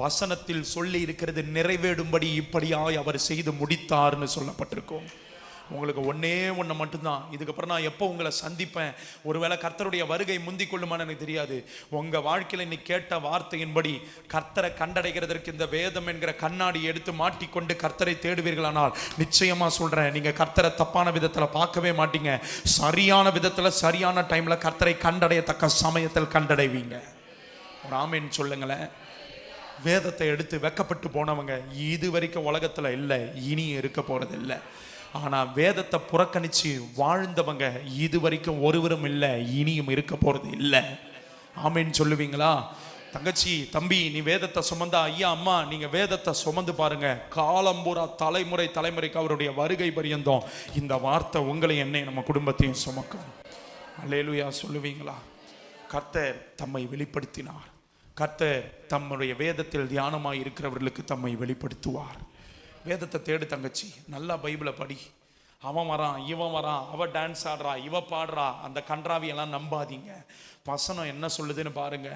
வசனத்தில் சொல்லி இருக்கிறது நிறைவேறும்படி இப்படியாய் அவர் செய்து முடித்தார்னு சொல்லப்பட்டிருக்கும். உங்களுக்கு ஒன்னே ஒன்று மட்டும்தான். இதுக்கப்புறம் நான் எப்போ உங்களை சந்திப்பேன், ஒருவேளை கர்த்தருடைய வருகை முந்தி கொள்ளுமான்னு எனக்கு தெரியாது. உங்கள் வாழ்க்கையில் இன்னைக்கு கேட்ட வார்த்தையின்படி கர்த்தரை கண்டடைகிறதற்கு இந்த வேதம் என்கிற கண்ணாடி எடுத்து மாட்டிக்கொண்டு கர்த்தரை தேடுவீர்களானால் நிச்சயமாக சொல்கிறேன், நீங்கள் கர்த்தரை தப்பான விதத்தில் பார்க்கவே மாட்டீங்க. சரியான விதத்தில் சரியான டைமில் கர்த்தரை கண்டடையத்தக்க சமயத்தில் கண்டடைவீங்க. ஒரு ஆமேன்னு சொல்லுங்களேன். வேதத்தை எடுத்து வெக்கப்பட்டு போனவங்க இது வரைக்கும் உலகத்தில் இல்லை, இனி இருக்க போகிறது இல்லை. ஆனால் வேதத்தை புறக்கணித்து வாழ்ந்தவங்க இது வரைக்கும் ஒருவரும் இல்லை, இனியும் இருக்க போகிறது இல்லை. ஆமேன்னு சொல்லுவீங்களா? தங்கச்சி, தம்பி, நீ வேதத்தை சுமந்தா, ஐயா அம்மா நீங்கள் வேதத்தை சுமந்து பாருங்க. காலம்பூரா தலைமுறைக்கு அவருடைய வருகை பரியந்தம் இந்த வார்த்தை உங்களை என்னை நம்ம குடும்பத்தையும் சுமக்கும். அல்லேலூயா சொல்லுவீங்களா? கர்த்தர் தம்மை வெளிப்படுத்தினார். கர்த்தர் தம்முடைய வேதத்தில் தியானமாய் இருக்கிறவர்களுக்கு தம்மை வெளிப்படுத்துவார். வேதத்தை தேடு தங்கச்சி, நல்லா பைபிளை படி. அவன் வரான், இவன் வரான், அவ டான்ஸ் ஆடுறா, இவ பாடுறா, அந்த கன்றாவியெல்லாம் நம்பாதீங்க. வசனம் என்ன சொல்லுதுன்னு பாருங்க.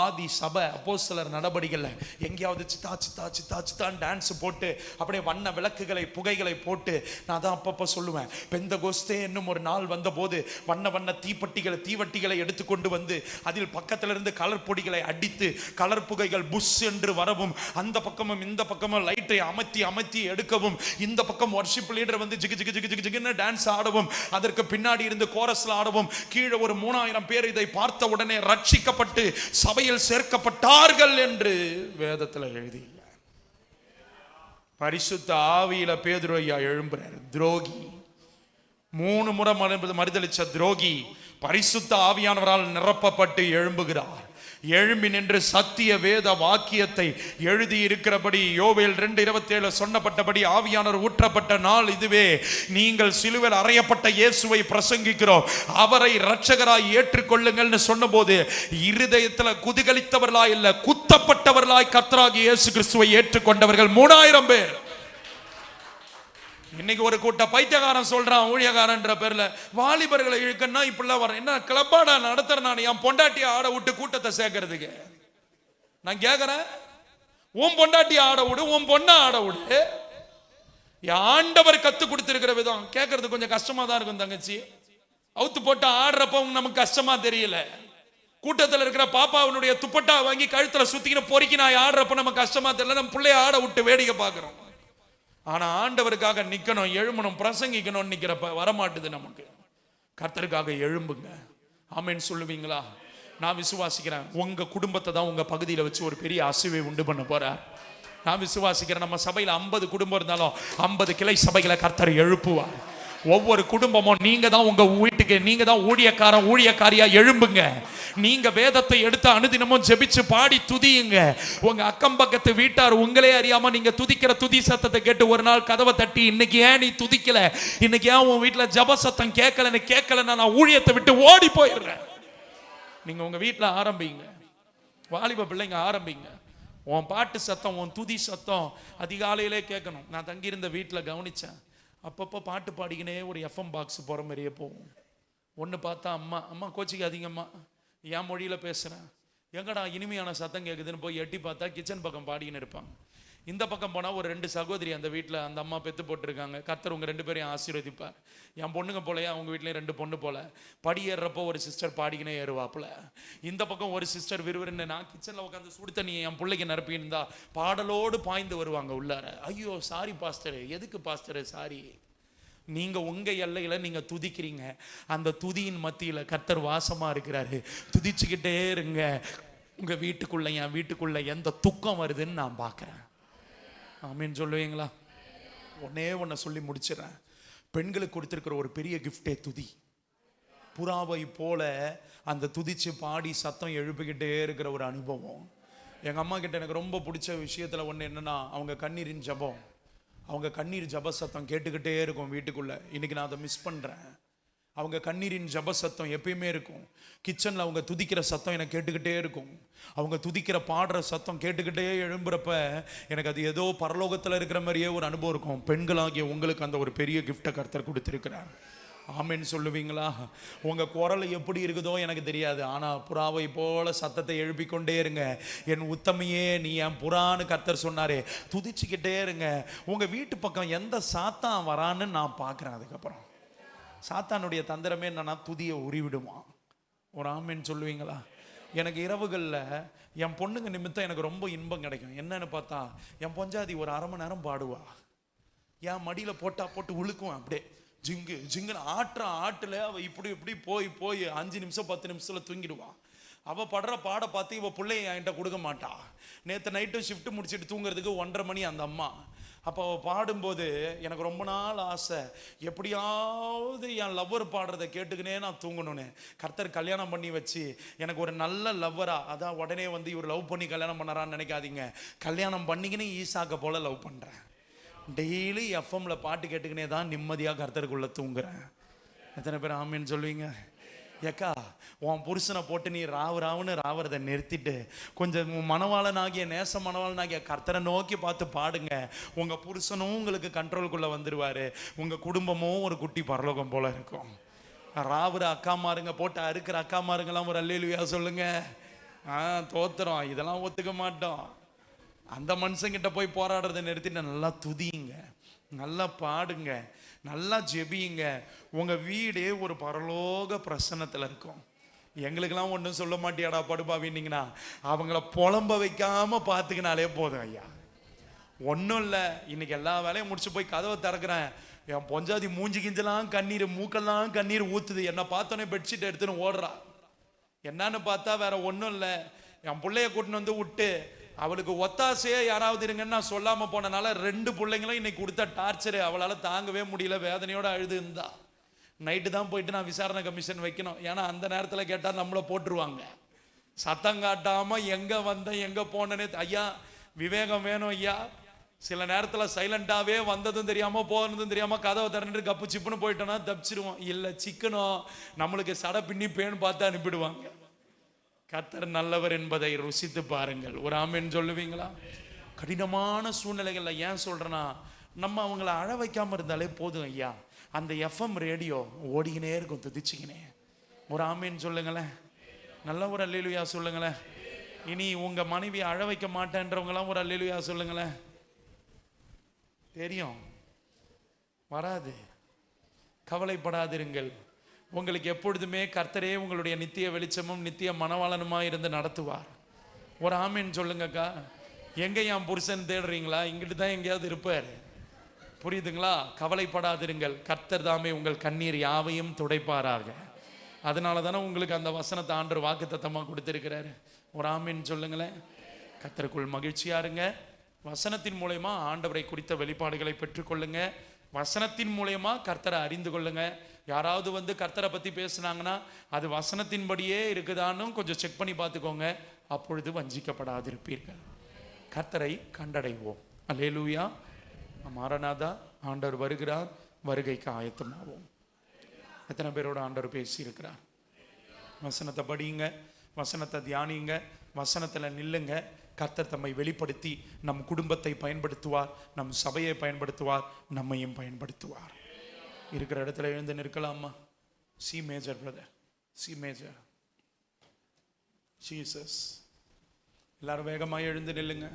ஆதி சபை அப்போஸ்தலர் நடபடிகள்ல எங்கேயாவது சித்தான் டான்ஸ் போட்டு அப்படியே வண்ண விளக்குகளை புகைகளை போட்டு, நான் தான் அப்பப்போ சொல்லுவேன், பெந்தகோஸ்தே என்னும் ஒரு நாள் வந்த போது வண்ண தீவட்டிகளை எடுத்துக்கொண்டு வந்து அதில் பக்கத்துல இருந்து கலர் பொடிகளை அடித்து கலர் புகைகள் புஷ் என்று வரவும், அந்த பக்கமும் இந்த பக்கமும் லைட்டை அமர்த்தி எடுக்கவும், இந்த பக்கம் வர்ஷிப் லீடர் வந்து ஜிகு டான்ஸ் ஆடவும், அதற்கு பின்னாடி இருந்து கோரஸ்ல ஆடவும், கீழே ஒரு 3000 பேர் இதை பார்த்த உடனே ரட்சிக்கப்பட்டு சபையில் சேர்க்கப்பட்டார்கள் என்று வேதத்தில் எழுதி. பரிசுத்த ஆவியில பேதுரு ஐயா எழும்புறார். துரோகி, 3 முறை மறுதலிச்ச துரோகி பரிசுத்த ஆவியானவரால் நிரப்பப்பட்டு எழும்புகிறார். எழும்பி நின்று சத்திய வேத வாக்கியத்தை எழுதி இருக்கிறபடி யோவேல் 2:27 சொன்னப்பட்டபடி ஆவியானவர் ஊற்றப்பட்ட நாள் இதுவே. நீங்கள் சிலுவையில் அறையப்பட்ட இயேசுவை பிரசங்கிக்கிறோம், அவரை இரட்சகராய் ஏற்றுக்கொள்ளுங்கள்னு சொன்னபோது இருதயத்தில் குதிகலித்தவர்களாய் இல்ல, குத்தப்பட்டவர்களாய் கர்த்தராகிய இயேசு கிறிஸ்துவை ஏற்றுக்கொண்டவர்கள் 3000 பேர். இன்னைக்கு ஒரு கூட்ட பைத்தியக்காரன் சொல்றான், ஊழியக்காரன்ற பேர்ல வாலிபர்களை இழுக்கன்னா இப்படிலாம் வர என்ன கிளப்பாடா நடத்துறேன் நான் என் பொண்டாட்டியை ஆட விட்டு கூட்டத்தை சேர்க்கறதுக்கு. நான் கேட்கறேன், உன் பொண்டாட்டி ஆட விடு, உன் பொண்ணை ஆட விடு. ஆண்டவர் கத்து கொடுத்திருக்கிற விதம் கேட்கறது கொஞ்சம் கஷ்டமா தான் இருக்கும் தங்கச்சி. அவுத்து போட்டு ஆடுறப்ப நமக்கு கஷ்டமா தெரியல. கூட்டத்தில் இருக்கிற பாப்பாவனுடைய துப்பட்டா வாங்கி கழுத்துல சுத்திக்கின பொறுக்கி நான் ஆடுறப்ப நமக்கு கஷ்டமா தெரியல. நம்ம பிள்ளைய ஆட விட்டு வேடிக்கை பார்க்கிறோம். ஆனா ஆண்டவருக்காக நிக்கணும், எழும்பணும், பிரசங்கிக்கணும் நிக்கிறப்ப வரமாட்டுது நமக்கு. கர்த்தருக்காக எழும்புங்க. ஆமென் சொல்லுவீங்களா? நான் விசுவாசிக்கிறேன் உங்க குடும்பத்தை தான் உங்க பகுதியில் வச்சு ஒரு பெரிய அசைவை உண்டு பண்ண போறார். நான் விசுவாசிக்கிறேன் நம்ம சபையில் 50 குடும்பம் இருந்தாலும் 50 கிளை சபைகளை கர்த்தர் எழுப்புவார். ஒவ்வொரு குடும்பமும் நீங்க தான் உங்க வீட்டுக்கு நீங்க தான் ஊழியக்காரியா எழும்புங்க. நீங்க வேதத்தை எடுத்து அனுதினமும் ஜெபிச்சு பாடி துதியுங்க. உங்க அக்கம் பக்கத்து வீட்டார் உங்களே அறியாம நீங்க துதிக்கிற துதி சத்தத்தை கேட்டு ஒரு நாள் கதவை தட்டி, இன்னைக்கு ஏன் நீ துதிக்கல, இன்னைக்கு ஏன் உன் வீட்டுல ஜப சத்தம் கேட்கலன்னா நான் ஊழியத்தை விட்டு ஓடி போயிடுறேன். நீங்க உங்க வீட்டுல ஆரம்பிங்க, வாலிப பிள்ளைங்க ஆரம்பிங்க. உன் பாட்டு சத்தம், உன் துதி சத்தம் அதிகாலையிலே கேட்கணும். நான் தங்கியிருந்த வீட்டில் கவனிச்சேன், அப்பப்போ பாட்டு பாடிக்கினே ஒரு எஃப்எம் பாக்ஸ் போகிற மாதிரியே போகும். ஒன்று பார்த்தா அம்மா கோச்சிக்காதீங்கம்மா, என் மொழியில் பேசுகிறேன், எங்கடா இனிமையான சத்தம் கேட்குதுன்னு போய் எட்டி பார்த்தா கிச்சன் பக்கம் பாடிக்கின்னு இருப்பாங்க. இந்த பக்கம் போனால் ஒரு 2 சகோதரி அந்த வீட்டில் அந்த அம்மா பெற்று போட்டிருக்காங்க. கர்த்தர் உங்கள் 2 பேரையும் ஆசீர்வதிப்பார். என் பொண்ணுங்க போலையா, அவங்க வீட்லேயும் 2 பொண்ணு போல. படி ஏறுறப்போ ஒரு சிஸ்டர் பாடிக்கினே ஏறுவாப்புல. இந்த பக்கம் ஒரு சிஸ்டர் விறுவிறுன்னு நான் கிச்சனில் உட்காந்து சுடு தண்ணி என் பிள்ளைக்கு நிரப்பின்னு தான் பாடலோடு பாய்ந்து வருவாங்க உள்ளார. ஐயோ சாரி பாஸ்டரு, எதுக்கு பாஸ்டரு சாரி? நீங்க உங்க எல்லையில நீங்க துதிக்கிறீங்க, அந்த துதியின் மத்தியில கர்த்தர் வாசமா இருக்கிறாரு. துதிச்சுக்கிட்டே இருங்க. உங்க வீட்டுக்குள்ள என் வீட்டுக்குள்ள எந்த துக்கம் வருதுன்னு நான் பார்க்கிறேன். ஆமீன் சொல்லுவீங்களா? ஒண்ணே சொல்லி முடிச்சிடறேன். பெண்களுக்கு கொடுத்திருக்கிற ஒரு பெரிய கிஃப்டே துதி. புறாவை போல அந்த துதிச்சு பாடி சத்தம் எழுப்பிக்கிட்டே இருக்கிற ஒரு அனுபவம். எங்க அம்மா கிட்ட எனக்கு ரொம்ப பிடிச்ச விஷயத்துல ஒண்ணு என்னன்னா, அவங்க கண்ணீரின் ஜபம், அவங்க கண்ணீர் ஜப சத்தம் கேட்டுக்கிட்டே இருக்கும் வீட்டுக்குள்ள. இன்னைக்கு நான் அதை மிஸ் பண்றேன். அவங்க கண்ணீரின் ஜப சத்தம் எப்பயுமே இருக்கும். கிச்சன்ல அவங்க துதிக்கிற சத்தம் எனக்கு கேட்டுக்கிட்டே இருக்கும். அவங்க துதிக்கிற பாடுற சத்தம் கேட்டுக்கிட்டே எழும்புறப்ப எனக்கு அது ஏதோ பரலோகத்தில் இருக்கிற மாதிரியே ஒரு அனுபவம் இருக்கும். பெண்களாகிய உங்களுக்கு அந்த ஒரு பெரிய கிஃப்டை கர்த்தர் கொடுத்திருக்கிறார். ஆமென் சொல்லுவீங்களா? உங்க குரல் எப்படி இருக்குதோ எனக்கு தெரியாது, ஆனா புறாவை போல சத்தத்தை எழுப்பிக்கொண்டே இருங்க. என் உத்தமையே நீ என் புறான்னு கர்த்தர் சொன்னாரே, துதிச்சுக்கிட்டே இருங்க. உங்க வீட்டு பக்கம் எந்த சாத்தான் வரான்னு நான் பார்க்குறேன். அதுக்கப்புறம் சாத்தானுடைய தந்திரமே என்னன்னா துதியை உருவிடுவான். ஒரு ஆமென் சொல்லுவீங்களா? எனக்கு இரவுகளில் என் பொண்ணுங்க நிமித்தம் எனக்கு ரொம்ப இன்பம் கிடைக்கும். என்னன்னு பார்த்தா, என் பொஞ்சாதி ஒரு அரை மணி நேரம் பாடுவா. என் மடியில் போட்டு உழுக்குவேன். அப்படியே ஜிங்கு ஜிங்குன்னு ஆட்டில் அவள் இப்படி இப்படி போய் 5 நிமிஷம் 10 நிமிஷத்தில் தூங்கிடுவான். அவள் படுற பாட பார்த்து இவள் பிள்ளைய என்கிட்ட கொடுக்க மாட்டா. நேற்று நைட்டு ஷிஃப்ட் முடிச்சுட்டு தூங்குறதுக்கு 1:30 மணி அந்த அம்மா. அப்போ அவள் பாடும்போது எனக்கு ரொம்ப நாள் ஆசை, எப்படியாவது என் லவ்வர் பாடுறதை கேட்டுக்கினே நான் தூங்கணும்னு. கர்த்தர் கல்யாணம் பண்ணி வச்சு எனக்கு ஒரு நல்ல லவ்வரா, அதான் உடனே வந்து இவர் லவ் பண்ணி கல்யாணம் பண்ணறான்னு நினைக்காதீங்க. கல்யாணம் பண்ணிக்கினே ஈசாக்க போல லவ் பண்ணுறேன். டெய்லி எஃப்எம்ல பாட்டு கேட்டுக்கினே தான் நிம்மதியாக கர்த்தருக்குள்ள தூங்குறேன். எத்தனை பேர் ஆமீன்னு சொல்லுவீங்க? ஏக்கா, உன் புருஷனை போட்டு நீ ராவுன்னு ராவறதை நிறுத்திட்டு கொஞ்சம் மனவாளனாகிய நேச மனவாளனாகிய கர்த்தரை நோக்கி பார்த்து பாடுங்க. உங்க புருஷனும் உங்களுக்கு கண்ட்ரோலுக்குள்ள வந்துருவாரு. உங்க குடும்பமும் ஒரு குட்டி பரலோகம் போல இருக்கும். ராவுற அக்காமாருங்க போட்டு அறுக்கிற அக்காமாருங்கெல்லாம் ஒரு அல்லேலூயா சொல்லுங்க. தோத்துறோம், இதெல்லாம் ஒத்துக்க மாட்டோம். அந்த மனுஷங்கிட்ட போய் போராடுறதை நிறுத்திட்டு நல்லா துதியுங்க, நல்லா பாடுங்க, நல்லா ஜெபியுங்க. உங்க வீடே ஒரு பரலோக பிரசன்னத்தில் இருக்கும். எங்களுக்கெல்லாம் ஒன்றும் சொல்ல மாட்டியாடா படுபாவின்னீங்கன்னா, அவங்கள புலம்ப வைக்காம பார்த்துக்கினாலே போதும் ஐயா. ஒன்றும் இல்லை, இன்னைக்கு எல்லா வேலையும் முடிச்சு போய் கதவை திறக்கிறேன். என் பொஞ்சாதி மூஞ்சி கிஞ்செல்லாம் கண்ணீர், மூக்கெல்லாம் கண்ணீர் ஊத்துது. என்னை பார்த்தோன்னே பெட்ஷீட் எடுத்துன்னு ஓடுறா. என்னன்னு பார்த்தா வேற ஒன்றும் இல்லை, என் பிள்ளைய கூட்டின்னு வந்து விட்டு அவளுக்கு ஒத்தாசையே யாராவது இருங்கன்னு நான் சொல்லாம போனனால 2 பிள்ளைங்களும் இன்னைக்கு கொடுத்த டார்ச்சரு அவளால் தாங்கவே முடியல. வேதனையோட அழுது இருந்தா. நைட்டு தான் போயிட்டு நான் விசாரணை கமிஷன் வைக்கணும். ஏன்னா அந்த நேரத்தில் கேட்டால் நம்மளை போட்டுருவாங்க. சத்தம் காட்டாம எங்க வந்தேன் எங்க போனேன்னு. ஐயா, விவேகம் வேணும் ஐயா. சில நேரத்தில் சைலண்டாவே வந்ததும் தெரியாம போனதும் தெரியாம கதவை திறந்துட்டு கப்பு சிப்புன்னு போயிட்டோன்னா தப்பிச்சிருவோம். இல்லை சிக்கனும் நம்மளுக்கு சடை பின்னி பேன்னு பார்த்து அனுப்பிடுவாங்க. கர்த்தர் நல்லவர் என்பதை ருசித்து பாருங்கள். ஒரு ஆமென் சொல்லுவீங்களா? கடினமான சூழ்நிலைகள்ல ஏன் சொல்றேன்னா, நம்ம அவங்கள அழ வைக்காம இருந்தாலே போதும் ஐயா. அந்த எஃப்எம் ரேடியோ ஓடிக்கினே இருக்கும் துதிச்சுக்கினே. ஒரு ஆமென் சொல்லுங்களேன், நல்ல ஒரு அல்லேலூயா சொல்லுங்களேன். இனி உங்க மனைவி அழ வைக்க மாட்டேன்றவங்களாம் ஒரு அல்லேலூயா சொல்லுங்களேன். தெரியும் வராது, கவலைப்படாதிருங்கள். உங்களுக்கு எப்பொழுதுமே கர்த்தரே உங்களுடைய நித்திய வெளிச்சமும் நித்திய மனவாளனுமா இருந்து நடத்துவார். ஒரு ஆமீன் சொல்லுங்கக்கா. எங்க என் புருஷன் தேடுறீங்களா? இங்கிட்டு தான் எங்கேயாவது இருப்பார். புரியுதுங்களா? கவலைப்படாதிருங்கள், கர்த்தர் தாமே உங்கள் கண்ணீர் யாவையும் துடைப்பாராக. அதனால தானே உங்களுக்கு அந்த வசனத்தை ஆண்டவர் வாக்குத்தத்தமாக கொடுத்திருக்கிறாரு. ஒரு ஆமீன் சொல்லுங்களேன். கர்த்தருக்குள் மகிழ்ச்சியா இருங்க. வசனத்தின் மூலமா ஆண்டவரை குறித்த வெளிப்பாடுகளை பெற்றுக்கொள்ளுங்க. வசனத்தின் மூலமா கர்த்தரை அறிந்து கொள்ளுங்க. யாராவது வந்து கர்த்தரை பத்தி பேசுனாங்கன்னா அது வசனத்தின்படியே இருக்குதான்னு கொஞ்சம் செக் பண்ணி பார்த்துக்கோங்க. அப்பொழுது வஞ்சிக்கப்படாதிருப்பீர்கள். கர்த்தரை கண்டடைவோம். அல்லேலூயா. மாரநாதா, ஆண்டவர் வருகிறார், வருகைக்கு ஆயத்தமாவோம். எத்தனை பேரோட ஆண்டவர் பேசி இருக்கிறார்? வசனத்தை படியுங்க, வசனத்தை தியானியுங்க, வசனத்தில் நில்லுங்க. கர்த்தர் தம்மை வெளிப்படுத்தி நம் குடும்பத்தை பயன்படுத்துவார், நம் சபையை பயன்படுத்துவார், நம்மையும் பயன்படுத்துவார். இருக்கிற இடத்துல எழுந்து நிற்கலாமா? C major brother, C major. Jesus. எல்லாரும் வேகமாக எழுந்து நில்லுங்க.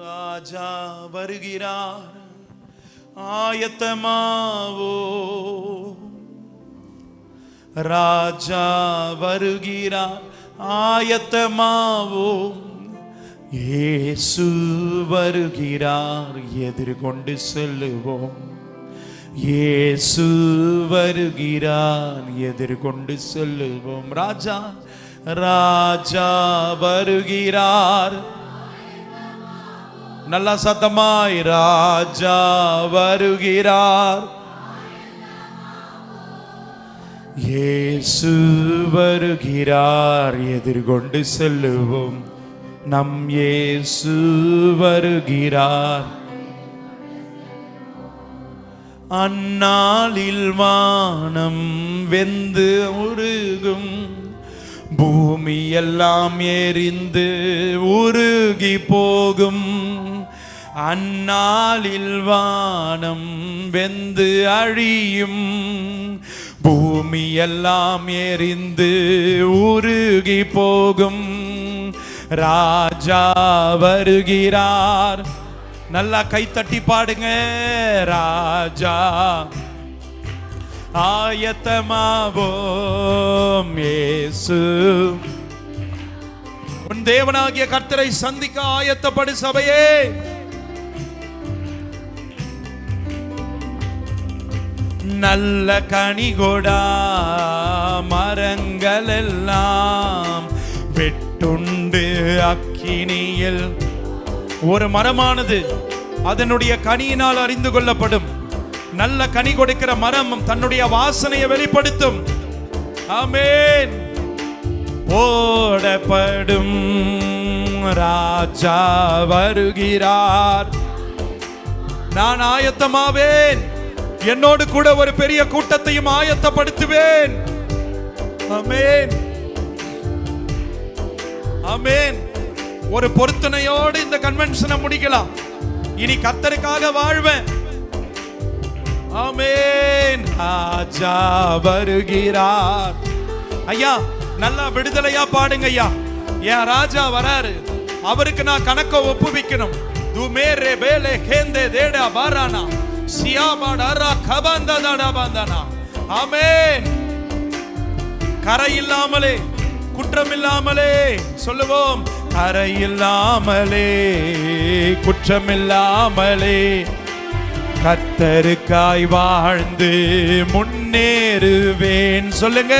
ராஜா வருகிறார், ஆயத்தமாவோ. ராஜா வருகிறார், ஆயத்தமாவோ. இயேசு வருகிறார், எதிர்கொண்டு செல்லுவோம். இயேசு வருகிறார், எதிர்கொண்டு செல்லுவோம். ராஜா ராஜா வருகிறார். நல்லா சத்தமாய், ராஜா வருகிறார். இயேசு வருகிறார், எதிர்கொண்டு செல்லுவோம். நம் இயேசு வருகிறார். அந்நாளில் வானம் வெந்து உருகும், பூமி எல்லாம் எரிந்து உருகி போகும். அந்நாளில் வானம் வெந்து அழியும், பூமி எல்லாம் எரிந்து உருகி போகும். ராஜா வருகிறார். நல்லா கைத்தட்டி பாடுங்க. ராஜா ஆயத்தமாவோம், இயேசு உன் தேவனாகிய கர்த்தரை சந்திக்க ஆயத்தப்படு சபையே. நல்ல கனிகொடா மரங்கள் எல்லாம் வெட்டுண்டு அக்கினியில். ஒரு மரமானது அதனுடைய கனியினால் அறிந்து கொள்ளப்படும். நல்ல கனி கொடுக்கிற மரம் தன்னுடைய வாசனையை வெளிப்படுத்தும். ஆமென். போடப்படும். ராஜா வருகிறார். நான் ஆயத்தமாவேன். என்னோடு கூட ஒரு பெரிய கூட்டத்தையும் ஆயத்தப்படுத்துவேன். ஆமென். ஆமென். ஒரு பொருத்தனையோடு இந்த கன்வென்ஷனை முடிக்கலாம். இனி கர்த்தருக்காக வாழ்வேன். ஆமென். ராஜா வருகிறார். ஐயா நல்லா விடுதலையா பாடுங்க ஐயா. என் ராஜா வராரு, அவருக்கு நான் கணக்க ஒப்புவிக்கணும். துமேரே பேலே கேந்தே தேடா பாரானா சியாபாடா கபந்தடா பந்தனா. ஆமென். கரை இல்லாமலே குற்றம் இல்லாமலே சொல்லுவோம். கரை இல்லாமலே குற்றம் இல்லாமலே கர்த்தருக்காய் வாழ்ந்து முன்னேறுவேன். சொல்லுங்க.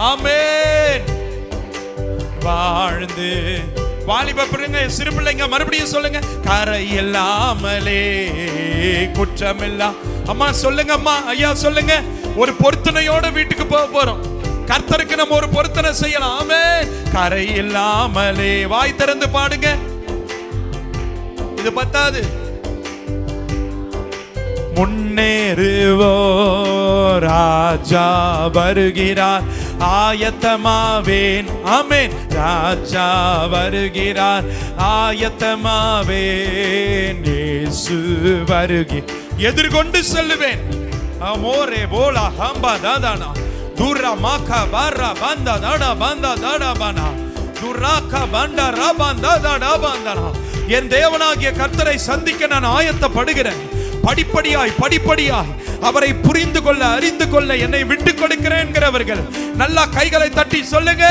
ஆமென். வாழ்ந்து வாலிப பிள்ளைங்க சிறு பிள்ளைங்க மறுபடியும் சொல்லுங்க. கரை இல்லாமலே குற்றம் இல்லா. அம்மா சொல்லுங்க. அம்மா ஐயா சொல்லுங்க. ஒரு பொருத்தனையோட வீட்டுக்கு போக போறோம். கர்த்தருக்கு நம்ம ஒரு பொருத்தனை செய்யலாம். ஆமென். கரை இல்லாமலே வாய் திறந்து பாடுங்க. இது பத்தாது. முன்னேறுவோ ராஜா வருகிறார். ஆயத்தமாவேன். ஆமென். ராஜா வருகிறார். ஆயத்தமாவேன். இயேசு வருகி எதிர்கொண்டு செல்லுவேன். அமோரே போலா ஹம்பா தாதானா துரா மாகா பாரா பந்தா தாடா பந்தா தாடா பானா துராகா பண்டா ராபந்தா தாடா பந்தனா. என் தேவனாகிய கர்த்தரை சந்திக்க நான் ஆயத்தப்படுகிறேன். படிப்படியாய் படிப்படியாய் அவரை புரிந்து கொள்ள அறிந்து கொள்ள என்னை விட்டு கொடுக்கிறேன்கிறவர்கள் நல்லா கைகளை தட்டி சொல்லுங்க.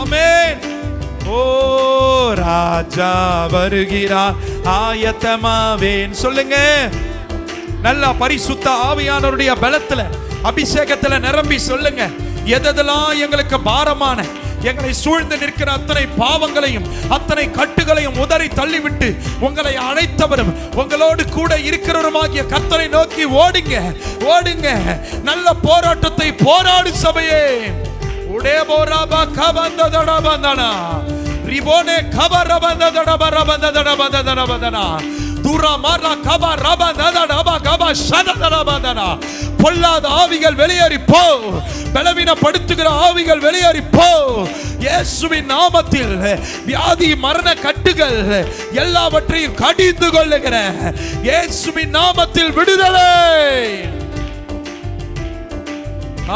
ஆமென். ஓ ராஜா வருகிறார். ஆயத்தமாவேன். சொல்லுங்க. நல்லா பரிசுத்த ஆவியானவருடைய பலத்துல அபிஷேகத்துல நிரம்பி சொல்லுங்க. எதெல்லாம் எங்களுக்கு பாரமான எங்களை சூழ்ந்து நிற்கிற அத்தனை பாவங்களையும் அத்தனை கட்டுகளையும் உதறி தள்ளிவிட்டு உங்களை அழைத்தவரும் உங்களோடு கூட இருக்கிறவருமாகிய கர்த்தரை நோக்கி ஓடுங்க. ஓடுங்க. நல்ல போராட்டத்தை போராடு சபையே. உடே போராபா கபந்தடா பந்தனா ரிபோனே கபரபந்தடா பரபந்தடா பந்தடா பந்தனா துரா மாரா கபரபந்தடா கபா ஷதடா பந்தனா. பொல்லாத ஆவிகள் வெளியேறி போ. பலவீனப்படுத்துகிற ஆவிகள் வெளியேறி போ. இயேசுவின் நாமத்தில் வியாதி மரண கட்டுகள் எல்லாவற்றையும் கடிந்து கொள்ளுகிற இயேசுவின் நாமத்தில் விடுதலை.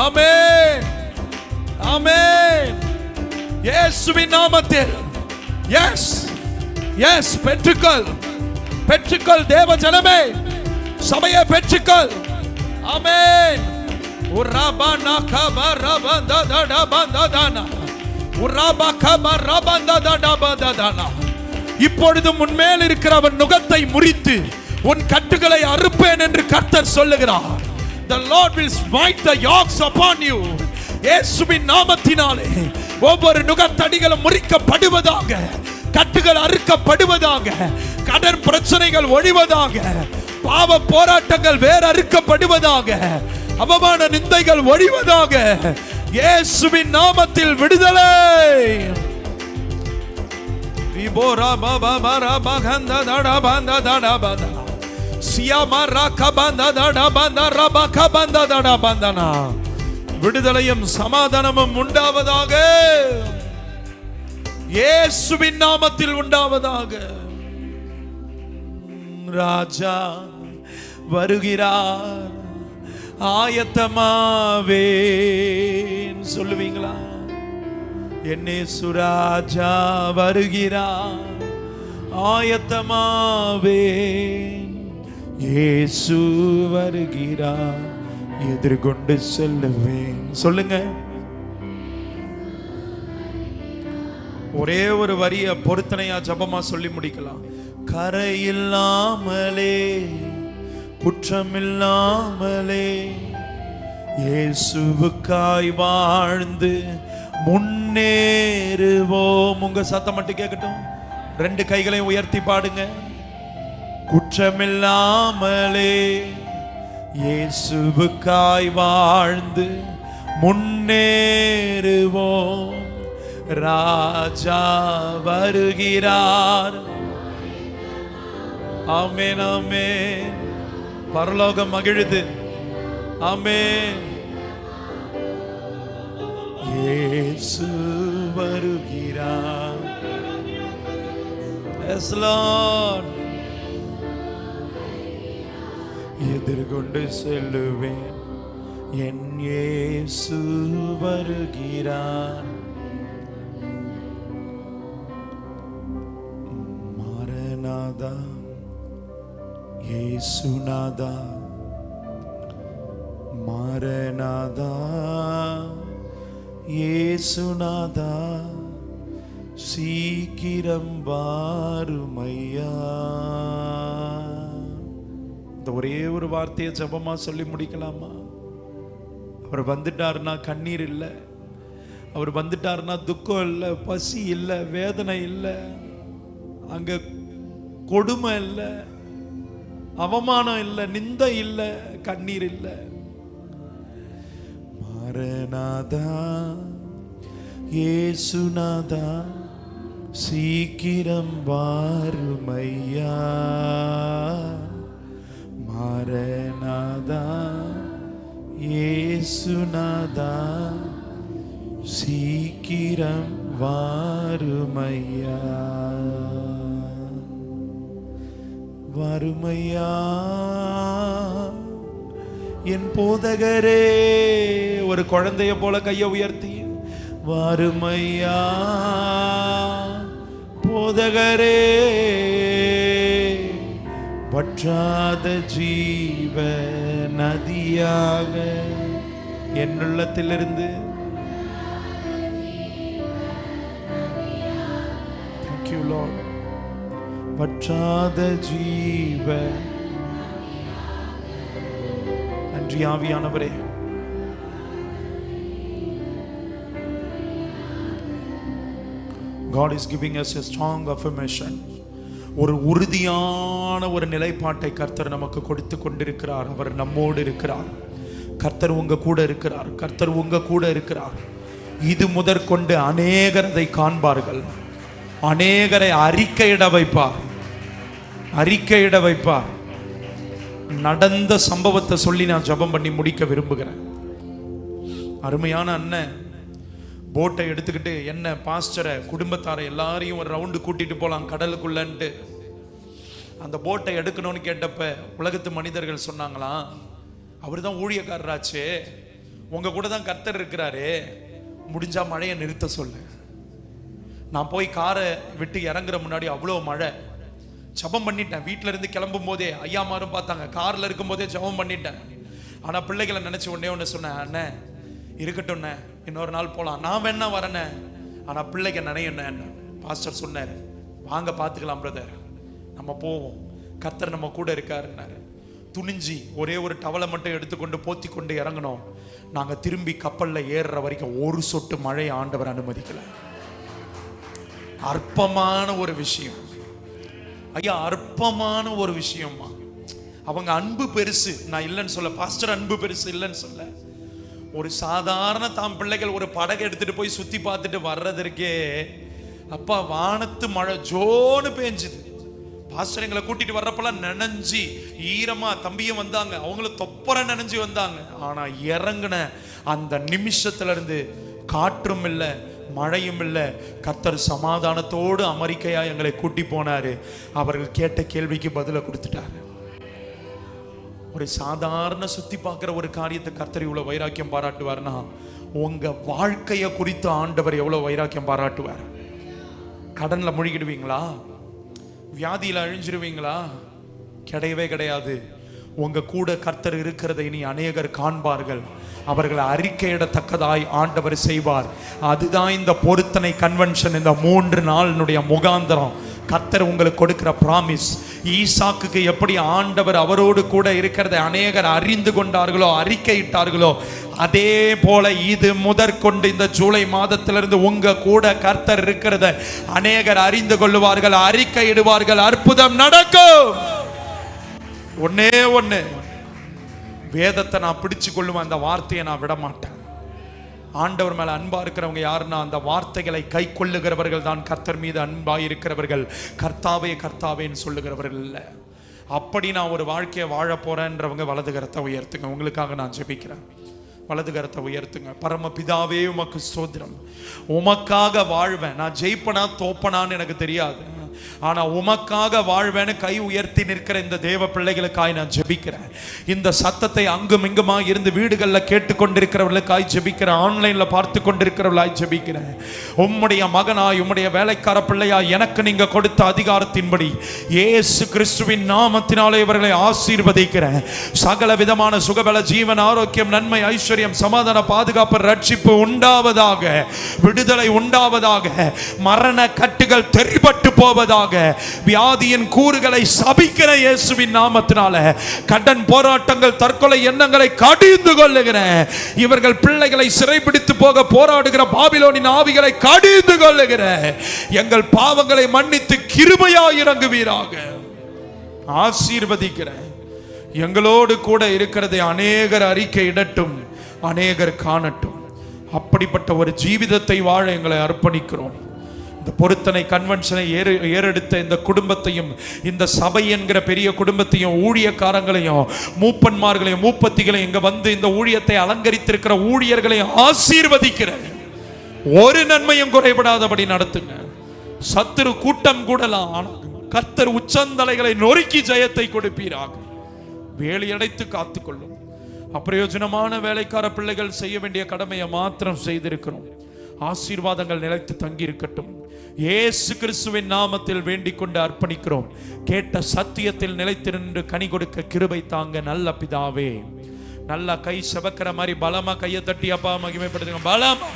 ஆமென். ஆமென். இயேசுவின் நாமத்தில். எஸ் எஸ் பெற்றுக்கொள். பெற்றுக்கொள் தேவ ஜனமே. சபையை பெற்றுக்கொள். ஆமென். உராபானா கபரபந்தடா பந்ததானா உராபா கபரபந்தடா பந்ததானா. இப்பொழுது உன்மேல் இருக்கிறவன் நுகத்தை முறித்து உன் கட்டுகளை அறுப்பேன் என்று கர்த்தர் சொல்லுகிறார். The Lord will smite the yokes upon you. இயேசுவின் நாமத்தினாலே ஒவ்வொரு நுகத்தடிகளும் முறிக்கப்படுவதாக. கட்டுகள் அறுக்கப்படுவதாக. கடன் பிரச்சனைகள் ஒழிவதாக. பாவ போராட்டங்கள் வேற அறுக்கப்படுவதாக. அவமான நிந்தைகள் ஒழிவதாக. இயேசுவின் நாமத்தில் விடுதலை. விபோரா பாபா மாரா பகந்த தடா பந்த தடா பந்த சியாமா ராகா பந்த தடா பந்த ரபா கபந்த தடா பந்தனா. விடுதலையும் சமாதானமும் உண்டாவதாக. இயேசுவின் நாமத்தில் உண்டாவதாக. ராஜா வருகிறார், ஆயத்தமாவேன் சொல்லுவீங்களா? என் இயேசு ராஜா வருகிறார், ஆயத்தமாவேன். இயேசு வருகிறார், எதிர்கொண்டு செல்லுவேன். சொல்லுங்க. ஒரே ஒரு வரிய பொருத்தனையா ஜபமா சொல்லி முடிக்கலாம். கரையில்லாமலே குற்றமில்லாமலே இயேசுவுக்காய் வாழ்ந்து முன்னேறுவோம். உங்க சத்தம் மட்டும் கேட்கட்டும். 2 கைகளையும் உயர்த்தி பாடுங்க. குற்றமில்லாமலே இயேசுவுக்காய் வாழ்ந்து முன்னேறுவோம். ராஜா வருகிறார். ஆமென், ஆமென். பரலோகம் மகிழுது. ஆமென். இயேசு வருகிறார். Yes, Lord. எதிர்கொண்டு செல்லுவேன், என் இயேசு வருகிறார். மாரநாதா இயேசுநாதா, மாரநாதா இயேசுநாதா, சீக்கிரம் வாருமையா. இந்த ஒரே ஒரு வார்த்தையை ஜபமா சொல்லி முடிக்கலாமா? அவர் வந்துட்டாருன்னா கண்ணீர் இல்லை, அவர் வந்துட்டாருன்னா துக்கம் இல்லை, பசி இல்லை, வேதனை இல்லை, அங்க கொடுமை இல்லை, அவமானம் இல்லை, நிந்தை இல்லை, கண்ணீர் இல்லை. மாரநாதா இயேசுநாதா, சீக்கிரம் வாருமையா. மாரநாதா இயேசுநாதா, சீக்கிரம் வாருமையா. வாருமையா என் போதகரே. ஒரு குழந்தைய போல கையை உயர்த்தி வாருமையா போதகரே. வற்றாத ஜீவ நதியாக என் உள்ளத்திலிருந்து. Thank you, Lord. வற்றாத ஜீவ. நன்றி ஆவியானவரே. God is giving us a strong affirmation. ஒரு உறுதியான ஒரு நிலைப்பாட்டை கர்த்தர் நமக்கு கொடுத்து கொண்டிருக்கிறார். அவர் நம்மோடு இருக்கிறார். கர்த்தர் உங்க கூட இருக்கிறார். கர்த்தர் உங்க கூட இருக்கிறார். இது முதற்கொண்டு அநேகர் அதை காண்பார்கள். அநேகரை அறிக்கையிட வைப்பார். அறிக்கையிட வைப்பார். நடந்த சம்பவத்தை சொல்லி நான் ஜெபம் பண்ணி முடிக்க விரும்புகிறேன். அருமையான அண்ணன் போட்டை எடுத்துக்கிட்டு என்ன பாஸ்டரை குடும்பத்தாரை எல்லாரையும் ஒரு ரவுண்டு கூட்டிட்டு போலாம் கடலுக்குள்ளன்ட்டு அந்த போட்டை எடுக்கணும்னு கேட்டப்ப உலகத்து மனிதர்கள் சொன்னாங்களாம், அவர் தான் ஊழியக்காரராச்சே, உங்க கூட தான் கர்த்தர் இருக்கிறாரு, முடிஞ்சா மழையை நிறுத்த சொல்லு. நான் போய் காரை விட்டு இறங்குற முன்னாடி அவ்வளோ மழை. ஜெபம் பண்ணிட்டேன். வீட்டில இருந்து கிளம்பும் போதே ஐயாமாரும் பார்த்தாங்க. கார்ல இருக்கும் போதே ஜெபம் பண்ணிட்டேன். ஆனா பிள்ளைகளை நினைச்சு ஒண்ணே சொன்னேன், அண்ணே இருக்கட்டும்ண்ணே, இன்னொரு நாள் போலாம், நான் வேணா வரேண்ணே, ஆனா பிள்ளைங்க நினையண்ணே. பாஸ்டர் சொன்னார், வாங்க பார்த்துக்கலாம் பிரதர், நம்ம போவோம், கர்த்தர் நம்ம கூட இருக்காருன்னாரு. துணிஞ்சி ஒரே ஒரு டவலை மட்டும் எடுத்துக்கொண்டு போத்தி கொண்டு இறங்கணும். நாங்க திரும்பி கப்பல்ல ஏறுற வரைக்கும் ஒரு சொட்டு மழை ஆண்டவர் அனுமதிக்கல. அற்பமான ஒரு விஷயம் ஐயா, அற்பமான ஒரு விஷயம்மா. அவங்க அன்பு பெருசு, நான் இல்லைன்னு சொல்ல, பாஸ்டர் அன்பு பெருசு இல்லைன்னு சொல்ல. ஒரு சாதாரண தாம் பிள்ளைகள் ஒரு படகை எடுத்துட்டு போய் சுத்தி பார்த்துட்டு வர்றதற்கே அப்பா வானத்து மழை ஜோன்னு பேஞ்சுது. பாஸ்டர் எங்களை கூட்டிட்டு வர்றப்பெல்லாம் நனைஞ்சி ஈரமா தம்பியும் வந்தாங்க, அவங்களும் தொப்பர நனைஞ்சு வந்தாங்க. ஆனா இறங்குன அந்த நிமிஷத்துல இருந்து காற்றும் இல்லை, மழையும் இல்லை. கர்த்தர் சமாதானத்தோடு அமெரிக்கையா எங்களை கூட்டி போனாரு. அவர்கள் கேட்ட கேள்விக்கு பதில கொடுத்துட்டாரு. ஒரு சாதாரண சுத்தி பார்க்கிற ஒரு காரியத்தை கர்த்தர் இவ்வளவு வைராக்கியம் பாராட்டுவார்னா, உங்க வாழ்க்கைய குறித்து ஆண்டவர் எவ்வளவு வைராக்கியம் பாராட்டுவார். கடன்ல முழுகிடுவீங்களா? வியாதியில அழிஞ்சிருவீங்களா? கிடையவே கிடையாது. உங்க கூட கர்த்தர் இருக்கிறதை இனி அநேகர் காண்பார்கள். அவர்களை அறிக்கையிடத்தக்கதாய் ஆண்டவர் செய்வார். அதுதான் இந்த பொருத்தனை கன்வென்ஷன், இந்த 3 நாளினுடைய முகாந்திரம். கர்த்தர் உங்களுக்கு கொடுக்கிற பிராமிஸ். ஈசாக்குக்கு எப்படி ஆண்டவர் அவரோடு கூட இருக்கிறதை அநேகர் அறிந்து கொண்டார்களோ, அறிக்கையிட்டார்களோ, அதே போல இது முதற்கொண்டு இந்த ஜூலை மாதத்திலிருந்து உங்க கூட கர்த்தர் இருக்கிறத அநேகர் அறிந்து கொள்ளுவார்கள், அறிக்கையிடுவார்கள். அற்புதம் நடக்கும். ஒன்னே ஒண்ணு, வேதத்தை நான் பிடிச்சு கொள்ளுவேன், அந்த வார்த்தையை நான் விட மாட்டேன். ஆண்டவர் மேல அன்பா இருக்கிறவங்க யாருன்னா, அந்த வார்த்தைகளை கை கொள்ளுகிறவர்கள் தான் கர்த்தர் மீது அன்பா இருக்கிறவர்கள். கர்த்தாவே கர்த்தாவேன்னு சொல்லுகிறவர்கள் இல்ல. அப்படி நான் ஒரு வாழ்க்கையை வாழ போறேன்றவங்க வலது கரத்தை உயர்த்துங்க. உங்களுக்காக நான் ஜெபிக்கிறேன். வலது கரத்தை உயர்த்துங்க. பரமபிதாவே உமக்கு ஸ்தோத்திரம். உமக்காக வாழ்வேன். நான் ஜெயிப்பனா தோப்பனான்னு எனக்கு தெரியாது, ஆனா உமக்காக வாழ்வேன்னு கை உயர்த்தி நிற்கிற இந்த தேவ பிள்ளைகளுக்காய் நான் ஜெபிக்கிறேன். இந்த சத்தத்தை அங்கும் இங்குமா இருந்து வீடுகளில் கேட்டுக்கொண்டிருக்கிறவர்களுக்காய் ஜெபிக்கிறேன். ஆன்லைன்ல பார்த்து கொண்டிருக்கிறவர்களாய் ஜெபிக்கிறேன். உம்முடைய மகனாய், உம்முடைய வேலைக்கார பிள்ளையாய் எனக்கு நீங்க கொடுத்த அதிகாரத்தின்படி இயேசு கிறிஸ்துவின் நாமத்தினாலே இவர்களை ஆசீர்வதிக்கிறேன். சகல விதமான சுகபல ஜீவன் ஆரோக்கியம் நன்மை ஐஸ்வர்யம் சமாதான பாதுகாப்பு ரட்சிப்பு உண்டாவதாக, விடுதலை உண்டாவதாக, மரண கட்டுகள் தெரிபட்டு போவதாக, வியாதியின் கூறுகளை சபிக்கிற இயேசுவின் நாமத்தினால கடன் போராட்டங்கள் தற்கொலை எண்ணங்களை கடிந்து கொள்ளுகிறேன். இவர்கள் பிள்ளைகளை சிறைபிடித்து போக போராடுகிற பாபிலோனின் ஆவிகளை கடிந்து கொள்ளுகிறேன். எங்கள் பாவங்களை மன்னித்து கிருபையாய் இறங்குவீராக. ஆசீர்வதிக்கிறேன். எங்களோடு கூட இருக்கிறதை அநேகர் அறிக்கை இடட்டும், அநேகர் காணட்டும். அப்படிப்பட்ட ஒரு ஜீவிதத்தை வாழ எங்களை அர்ப்பணிக்கிறோம். இந்த பொருத்தனை கன்வென்ஷனை ஏறெடுத்த இந்த குடும்பத்தையும், இந்த சபை என்கிற பெரிய குடும்பத்தையும், ஊழியக்காரங்களையும், மூப்பன்மார்களையும் மூப்பத்திகளையும், இங்க வந்து இந்த ஊழியத்தை அலங்கரித்திருக்கிற ஊழியர்களையும் ஆசீர்வதிக்கிறேன். ஒரு நன்மையும் குறைபடாதபடி நடத்துங்க. சத்துரு கூட்டம் கூடலாம், கர்த்தர் உச்சந்தலைகளை நொறுக்கி ஜெயத்தை கொடுப்பீராக. வேலையடைத்து காத்துக்கொள்ளும். அப்பிரயோஜனமான வேலைக்கார பிள்ளைகள் செய்ய வேண்டிய கடமையை மாத்திரம் செய்திருக்கிறோம். ஆசீர்வாதங்கள் நிலைத்து தங்கி இருக்கட்டும். இயேசு கிறிஸ்துவின் நாமத்தில் வேண்டிக் கொண்டு அர்ப்பணிக்கிறோம். கேட்ட சத்தியத்தில் நிலைத்து நின்று கனி கொடுக்க கிருபை தாங்க நல்ல பிதாவே. நல்ல கை செவக்கிற மாதிரி பலமா கையை தட்டி அப்பா மகிமைப்படுத்துங்க. பலமா